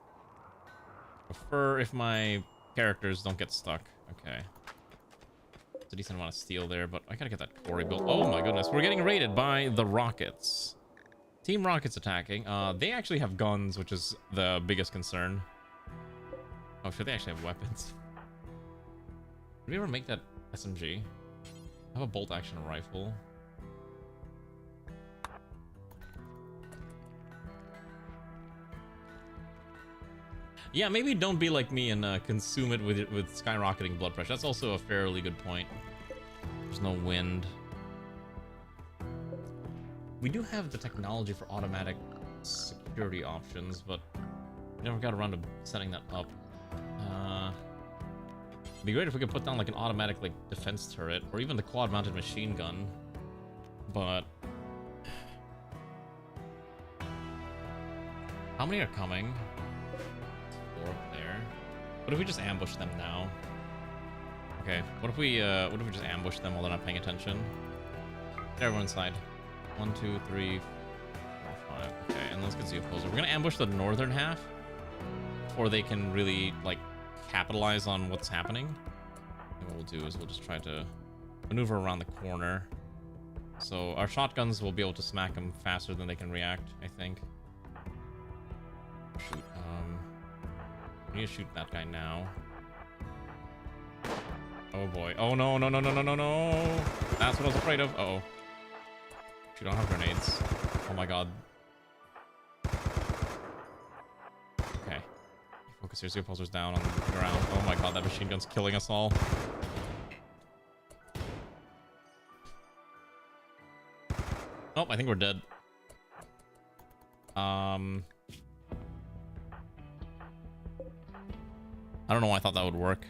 Prefer if my characters don't get stuck. Okay. It's a decent amount of steel there, but I gotta get that quarry built. Oh my goodness, we're getting raided by the Rockets. Team Rockets attacking. They actually have guns, which is the biggest concern. Oh, sure, they actually have weapons. Did we ever make that SMG? I have a bolt-action rifle. Yeah, maybe don't be like me and consume it with skyrocketing blood pressure. That's also a fairly good point. There's no wind. We do have the technology for automatic security options, but we never got around to setting that up. It'd be great if we could put down like an automatic like defense turret, or even the quad-mounted machine gun. But how many are coming? 4 up there. What if we just ambush them now? Okay, what if we just ambush them while they're not paying attention? Get everyone inside. 1, 2, 3, 4, 5. Okay, and let's get the opposer. We're gonna ambush the northern half, or they can really like capitalize on what's happening. And what we'll do is we'll just try to maneuver around the corner. So our shotguns will be able to smack them faster than they can react, I think. Shoot, we need to shoot that guy now. Oh boy. Oh no, no, no, no, no, no, no. That's what I was afraid of. Uh-oh. We don't have grenades. Oh my god. Okay. Focus here. Opposers down on the ground. Oh my god, that machine gun's killing us all. Oh, I think we're dead. I don't know why I thought that would work.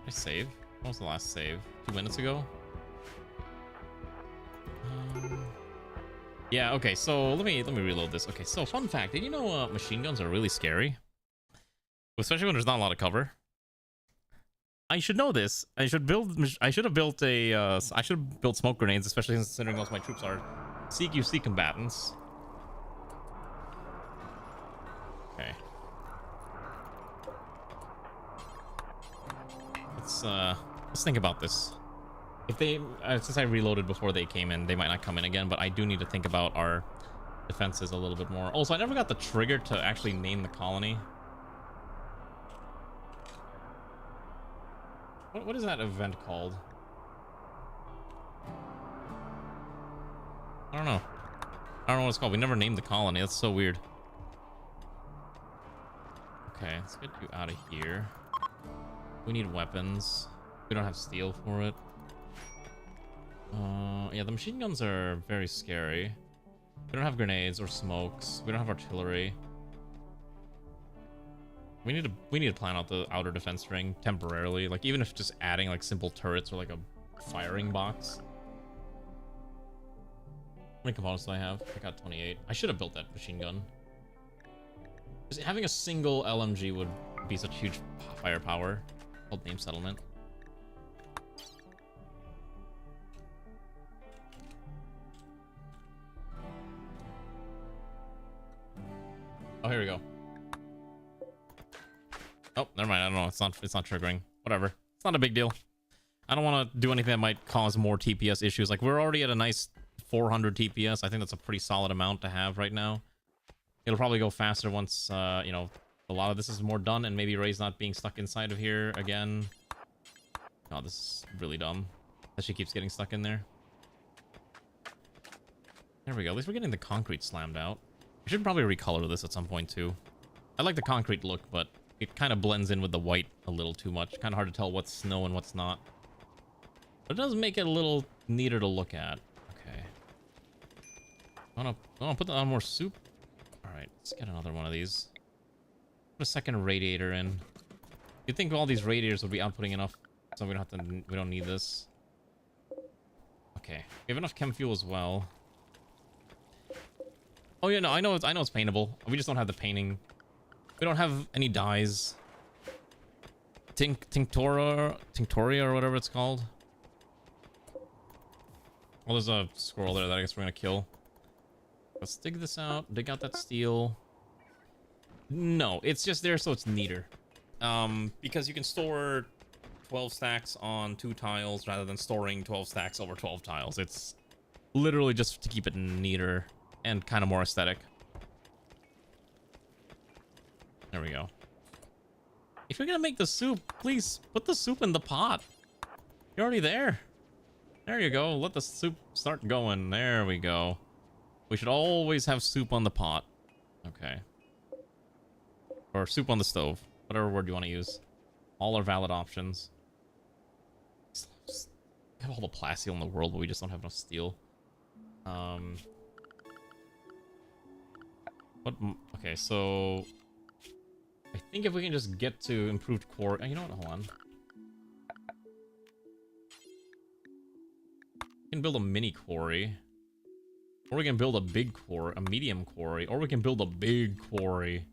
Did I save? When was the last save? 2 minutes ago? Yeah, okay, so let me reload this. Okay, so fun fact, did you know machine guns are really scary? Especially when there's not a lot of cover. I should know this. I should have built smoke grenades, especially considering most of my troops are CQC combatants. Okay. Let's think about this. If they, since I reloaded before they came in, they might not come in again, but I do need to think about our defenses a little bit more. Also, I never got the trigger to actually name the colony. What is that event called? I don't know. I don't know what it's called. We never named the colony. That's so weird. Okay, let's get you out of here. We need weapons. We don't have steel for it. Yeah, the machine guns are very scary. We don't have grenades or smokes. We don't have artillery. We need to plan out the outer defense ring temporarily. Like, even if just adding like simple turrets or like a firing box. How many components do I have? I got 28. I should have built that machine gun. Just having a single LMG would be such huge firepower. Called Name Settlement. Oh, here we go. Oh, never mind. I don't know. It's not triggering. Whatever. It's not a big deal. I don't want to do anything that might cause more TPS issues. Like, we're already at a nice 400 TPS. I think that's a pretty solid amount to have right now. It'll probably go faster once, you know, a lot of this is more done, and maybe Ray's not being stuck inside of here again. Oh, this is really dumb that she keeps getting stuck in there. There we go. At least we're getting the concrete slammed out. I should probably recolor this at some point, too. I like the concrete look, but it kind of blends in with the white a little too much. Kind of hard to tell what's snow and what's not. But it does make it a little neater to look at. Okay. I want to put on more soup. Alright, let's get another one of these. Put a second radiator in. You'd think all these radiators would be outputting enough, so we don't need this. Okay. We have enough chem fuel as well. Oh yeah, no, I know it's paintable. We just don't have the painting. We don't have any dyes. Tinctoria or whatever it's called. Well, there's a squirrel there that I guess we're gonna kill. Let's dig this out. Dig out that steel. No, it's just there so it's neater. Because you can store 12 stacks on 2 tiles rather than storing 12 stacks over 12 tiles. It's literally just to keep it neater and kind of more aesthetic. There we go. If you're gonna make the soup, please put the soup in the pot. You're already there. There you go. Let the soup start going. There we go. We should always have soup on the pot. Okay. Or soup on the stove. Whatever word you want to use. All are valid options. We have all the plasteel in the world, but we just don't have enough steel. Okay, so I think if we can just get to improved core... You know what? Hold on. We can build a mini quarry. Or we can build a big quarry, a medium quarry. Or we can build a big quarry.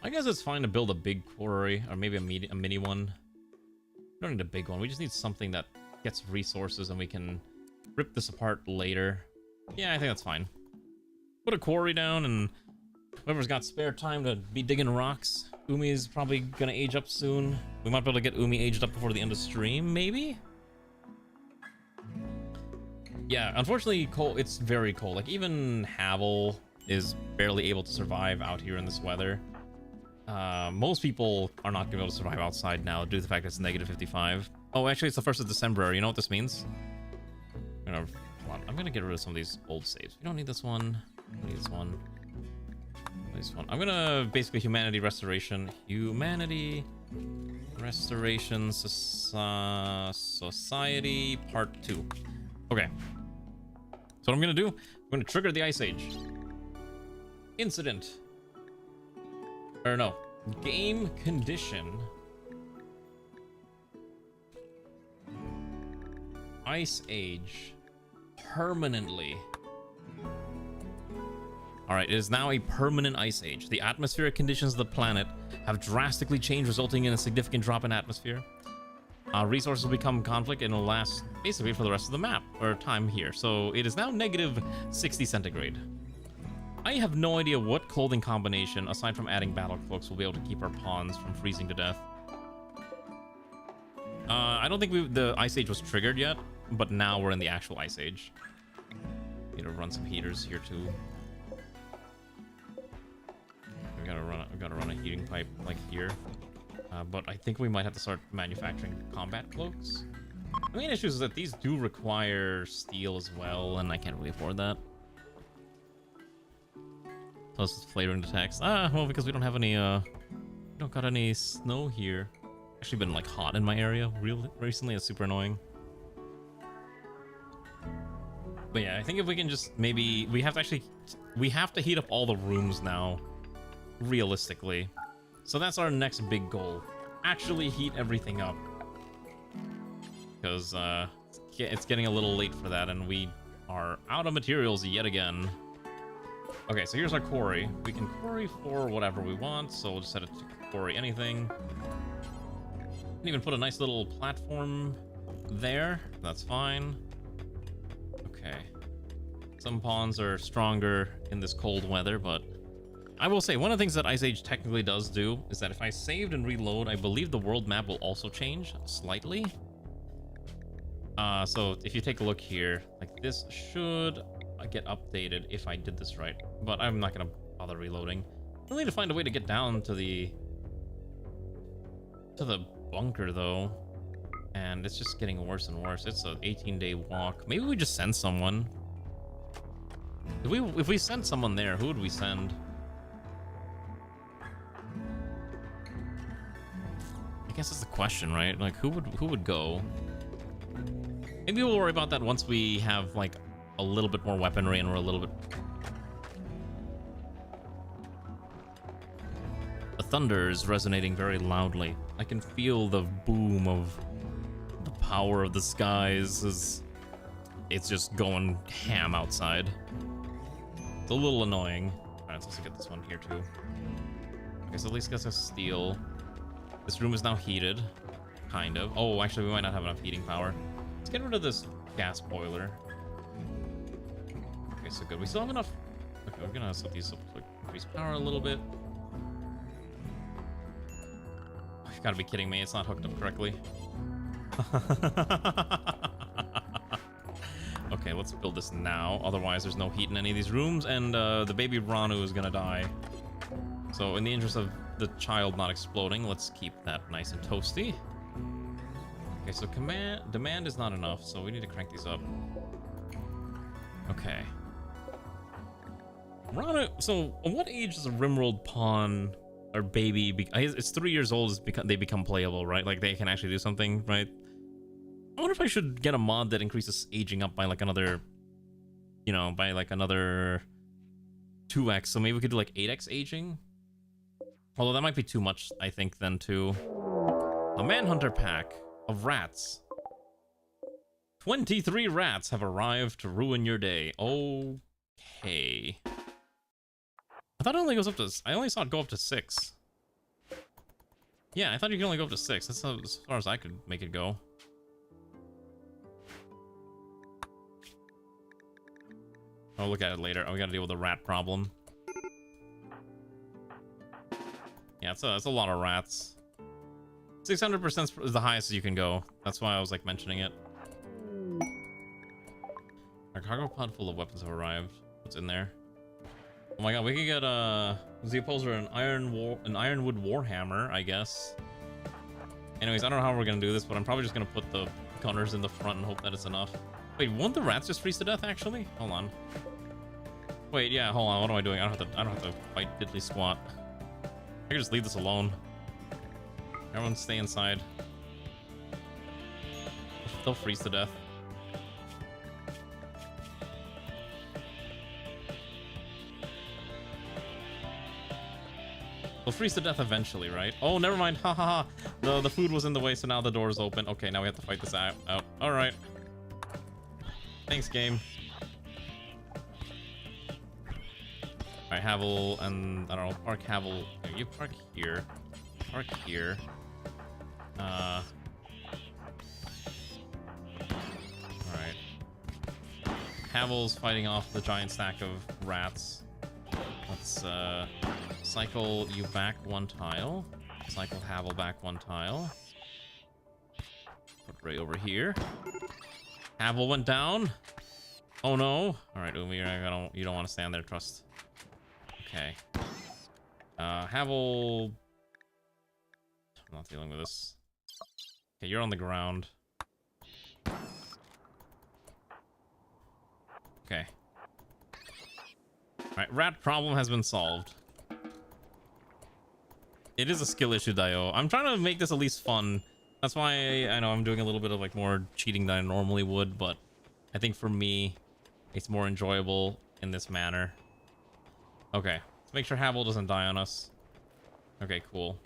I guess it's fine to build a big quarry, or maybe a mini one. We don't need a big one. We just need something that gets resources and we can rip this apart later. Yeah, I think that's fine. Put a quarry down, and whoever's got spare time to be digging rocks. Umi is probably gonna age up soon. We might be able to get Umi aged up before the end of stream, maybe? Yeah, unfortunately, cold. It's very cold. Like, even Havel is barely able to survive out here in this weather. Most people are not gonna be able to survive outside now due to the fact that it's negative 55. Oh, actually, it's the 1st of December. You know what this means? Hold on. I'm gonna get rid of some of these old saves. We don't need this one. We need this one. This one. I'm gonna basically humanity restoration. Humanity restoration society part 2. Okay. So what I'm gonna do, I'm gonna trigger the Ice Age. Incident. Or no. Game condition. Ice Age. Permanently. Alright, it is now a permanent Ice Age. The atmospheric conditions of the planet have drastically changed, resulting in a significant drop in atmosphere. Resources will become conflict and will last basically for the rest of the map, or time here. So it is now negative 60 centigrade. I have no idea what clothing combination, aside from adding battle cloaks, will be able to keep our pawns from freezing to death. I don't think the Ice Age was triggered yet, but now we're in the actual Ice Age. Need to run some heaters here too. We gotta run a heating pipe like here. But I think we might have to start manufacturing combat cloaks. The main issue is that these do require steel as well, and I can't really afford that. Plus, it's flavoring the text. Well, because we don't have any, we don't got any snow here. Actually been, like, hot in my area recently. It's super annoying. But yeah, I think if we can just maybe... We have to heat up all the rooms now. Realistically. So that's our next big goal. Actually heat everything up. Because, it's getting a little late for that, and we are out of materials yet again. Okay, so here's our quarry. We can quarry for whatever we want, so we'll just set it to quarry anything. Can even put a nice little platform there. That's fine. Okay. Some pawns are stronger in this cold weather, but I will say one of the things that Ice Age technically does do is that if I saved and reload, I believe the world map will also change slightly. So if you take a look here, like this should get updated if I did this right, but I'm not gonna bother reloading. We'll need to find a way to get down to the bunker though, and it's just getting worse and worse. It's an 18-day walk. Maybe we just send someone. If we send someone there, who would we send? I guess that's the question, right? Like, who would go? Maybe we'll worry about that once we have like a little bit more weaponry and we're a little bit... The thunder is resonating very loudly. I can feel the boom of the power of the skies. It's just going ham outside. It's a little annoying. Alright, let's also get this one here too. Okay, so at least gets us steel. This room is now heated. Kind of. Oh, actually, we might not have enough heating power. Let's get rid of this gas boiler. Okay, so good. We still have enough. Okay, we're gonna set these up to increase power a little bit. Oh, you've got to be kidding me. It's not hooked up correctly. Okay, let's build this now. Otherwise, there's no heat in any of these rooms, and the baby Ranu is gonna die. So, in the interest of the child not exploding, let's keep that nice and toasty. Okay, so demand is not enough, so we need to crank these up. Okay. Rana, so what age does a Rimworld pawn or baby it's 3 years old they become playable, right? Like they can actually do something, right? I wonder if I should get a mod that increases aging up by like another, you know, by like another 2x. So maybe we could do like 8x aging. Although that might be too much, I think, then too. A Manhunter pack of rats. 23 rats have arrived to ruin your day. Okay. I thought it only goes up to... I only saw it go up to 6. Yeah, I thought you could only go up to 6. That's as far as I could make it go. I'll look at it later. Oh, we gotta deal with the rat problem. Yeah, it's a lot of rats. 600% is the highest you can go. That's why I was like mentioning it. Our cargo pod full of weapons have arrived. What's in there? Oh my god, we could get the opposer an ironwood warhammer, I guess. Anyways, I don't know how we're gonna do this, but I'm probably just gonna put the gunners in the front and hope that it's enough. Wait, won't the rats just freeze to death actually? Hold on. Wait, yeah, hold on. What am I doing? I don't have to fight diddly squat. I can just leave this alone. Everyone stay inside. They'll freeze to death. They'll freeze to death eventually, right? Oh, never mind. Ha ha ha. The food was in the way, so now the door is open. Okay, now we have to fight this out. All right. Thanks, game. All right, Havel and I don't know. Park Havel. You park here. Park here. All right. Havel's fighting off the giant stack of rats. Let's cycle you back 1 tile. Cycle Havel back 1 tile. Put Ray over here. Havel went down. Oh no. All right, Umi, you don't want to stand there. Trust. Okay. Havel. I'm not dealing with this. Okay, you're on the ground. Okay. Alright, rat problem has been solved. It is a skill issue, Dio. I'm trying to make this at least fun. That's why I know I'm doing a little bit of like more cheating than I normally would, but I think for me, it's more enjoyable in this manner. Okay, let's make sure Havel doesn't die on us. Okay, cool.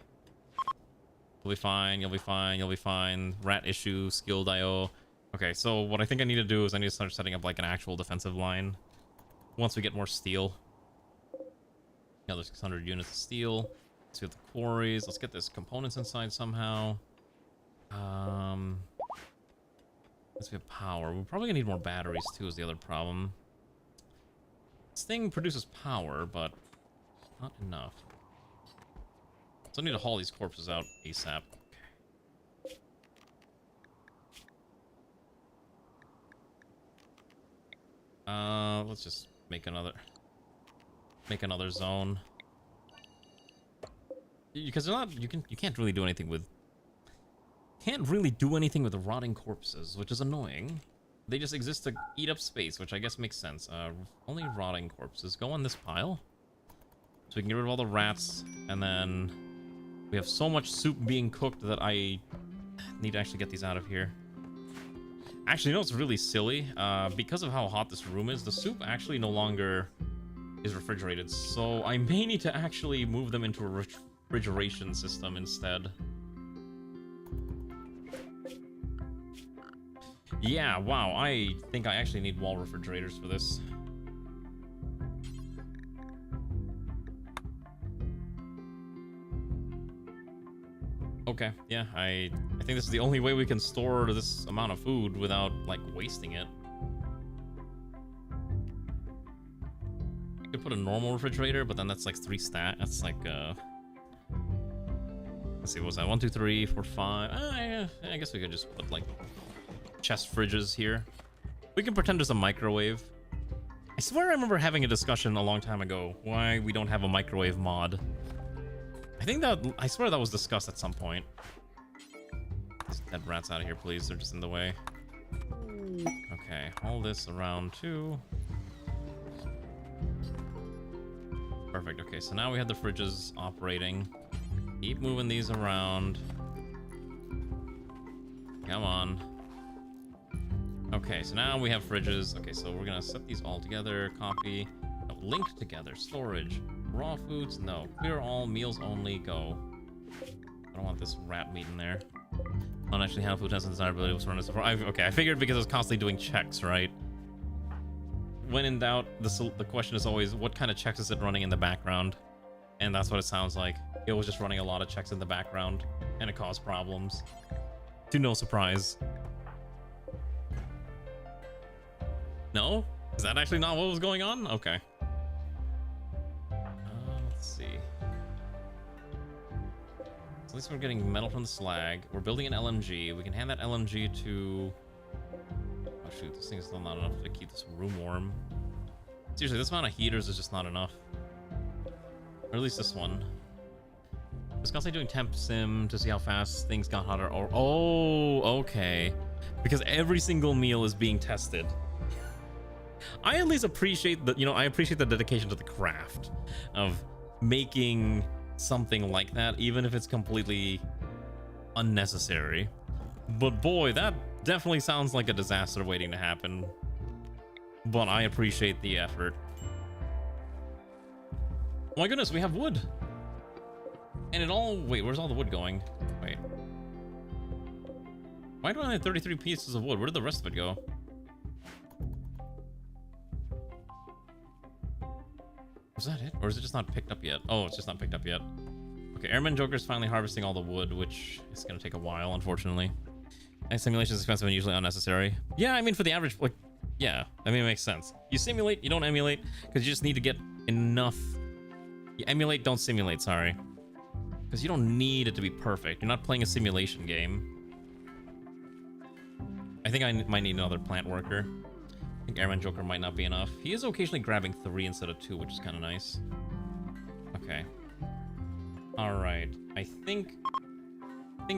You'll be fine, you'll be fine, you'll be fine. Rat issue, skill Dio. Okay, so what I think I need to do is I need to start setting up like an actual defensive line. Once we get more steel. Another 600 units of steel. Let's get the quarries. Let's get this components inside somehow. Let's get power. We're probably gonna need more batteries too is the other problem. This thing produces power, but not enough. So I need to haul these corpses out ASAP. Let's just make another zone. Because they're not, you can't really do anything with the rotting corpses, which is annoying. They just exist to eat up space, which I guess makes sense. Only rotting corpses go on this pile, so we can get rid of all the rats, and then we have so much soup being cooked that I need to actually get these out of here. Actually, you know what's really silly? Because of how hot this room is, the soup actually no longer is refrigerated, so I may need to actually move them into a refrigeration system instead. Yeah, wow, I think I actually need wall refrigerators for this. Okay, yeah, I think this is the only way we can store this amount of food without, like, wasting it. You could put a normal refrigerator, but then that's like 3 stat. That's like, let's see, what was that? 1, 2, 3, 4, 5. I guess we could just put, like, chest fridges here. We can pretend there's a microwave. I swear I remember having a discussion a long time ago why we don't have a microwave mod. I swear that was discussed at some point. These dead rats out of here, please. They're just in the way. Okay, haul this around too. Perfect. Okay, so now we have the fridges operating. Keep moving these around. Come on. Okay, so now we have fridges. Okay, so we're gonna set these all together. Copy. No, link together. Storage. Raw foods, no. Clear all, meals only, go. I don't want this rat meat in there. Don't actually have food has desirability was running. Okay, I figured because I was constantly doing checks, right? When in doubt, the question is always, what kind of checks is it running in the background? And that's what it sounds like. It was just running a lot of checks in the background. And it caused problems. To no surprise. No? Is that actually not what was going on? Okay. Let's see. So at least we're getting metal from the slag. We're building an LMG. We can hand that LMG to... Oh shoot, this thing is still not enough to keep this room warm. Seriously, this amount of heaters is just not enough. Or at least this one. I was constantly doing temp sim to see how fast things got hotter. Or, oh, okay. Because every single meal is being tested. I at least appreciate the, I appreciate the dedication to the craft of making something like that, even if it's completely unnecessary. But boy, that definitely sounds like a disaster waiting to happen. But I appreciate the effort. Oh my goodness, we have wood. And it all... Wait, where's all the wood going? Wait. Why do I only have 33 pieces of wood? Where did the rest of it go? Was that it? Or is it just not picked up yet? Oh, it's just not picked up yet. Okay, Airman Joker's finally harvesting all the wood, which is going to take a while, unfortunately. And simulation is expensive and usually unnecessary. Yeah, I mean, for the average... Like, yeah, I mean, it makes sense. You simulate, you don't emulate, because you just need to get enough... You emulate, don't simulate, sorry. Because you don't need it to be perfect. You're not playing a simulation game. I think I might need another plant worker. I think Airman Joker might not be enough. He is occasionally grabbing 3 instead of 2, which is kind of nice. Okay. Alright. I think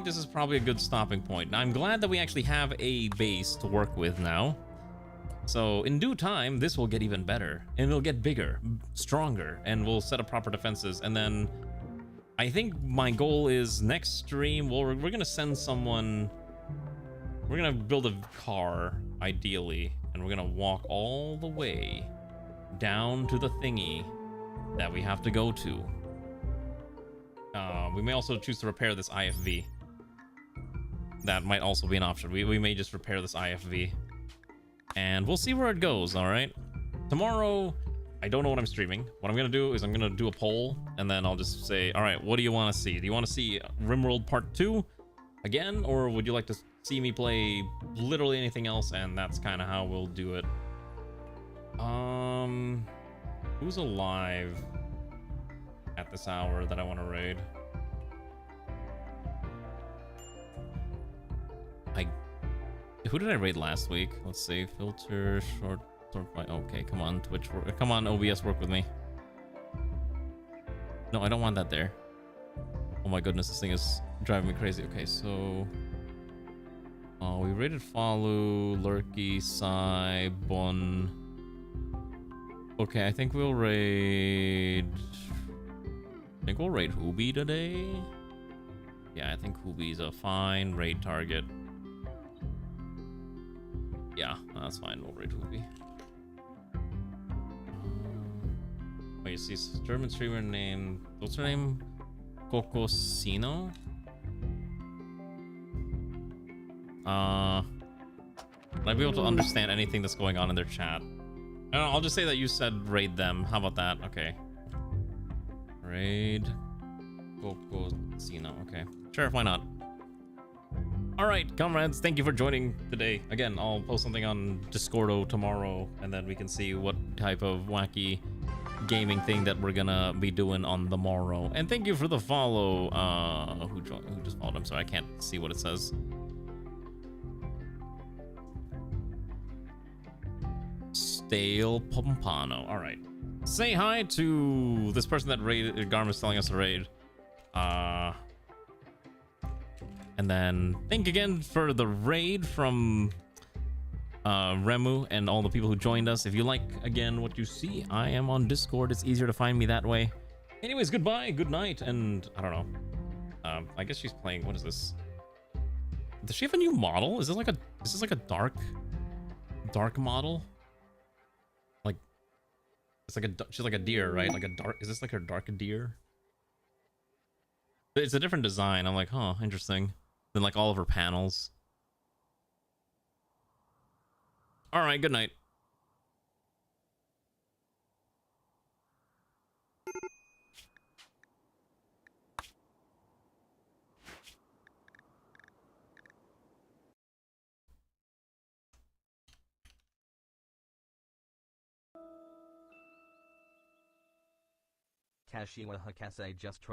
this is probably a good stopping point. Now, I'm glad that we actually have a base to work with now. So, in due time, this will get even better. And it'll get bigger, stronger, and we'll set up proper defenses. And then, I think my goal is next stream, we're going to send someone... We're going to build a car, ideally. And we're going to walk all the way down to the thingy that we have to go to. We may also choose to repair this IFV. That might also be an option. We may just repair this IFV. And we'll see where it goes, alright? Tomorrow, I don't know what I'm streaming. What I'm going to do is I'm going to do a poll, and then I'll just say, alright, what do you want to see? Do you want to see Rimworld Part 2 again, or would you like to see me play literally anything else? And that's kind of how we'll do it. Who's alive at this hour that I want to raid? Who did I raid last week? Let's see. Filter, sort by... Okay, come on, Twitch. Come on, OBS, work with me. No, I don't want that there. Oh my goodness, this thing is driving me crazy. Okay, so... we raided Falu, Lurky, Sai, Bon. Okay, I think we'll raid... Hubi today? Yeah, I think Hubi's a fine raid target. Yeah, that's fine. We'll raid Hubi. Wait, you see German streamer named... What's her name? Cocosino? I'll be able to understand anything that's going on in their chat. I don't know, I'll just say that you said raid them. How about that? Okay. Raid Cocosino. Okay. Sure, why not? Alright, comrades, thank you for joining today. Again, I'll post something on Discordo tomorrow, and then we can see what type of wacky gaming thing that we're gonna be doing on the morrow. And thank you for the follow. Who just followed? I'm sorry, I can't see what it says. Stale Pompano. Alright. Say hi to this person that raided, Garma's telling us to raid. And then thank again for the raid from Remu and all the people who joined us. If you like, again, what you see, I am on Discord. It's easier to find me that way. Anyways, goodbye, good night, and I don't know. I guess she's playing, what is this? Does she have a new model? Is this like a dark model? Like, it's like she's like a deer, right? Like a dark, is this like her dark deer? It's a different design. I'm like, huh, interesting. Than like all of her panels. All right, good night. 私は博士just trade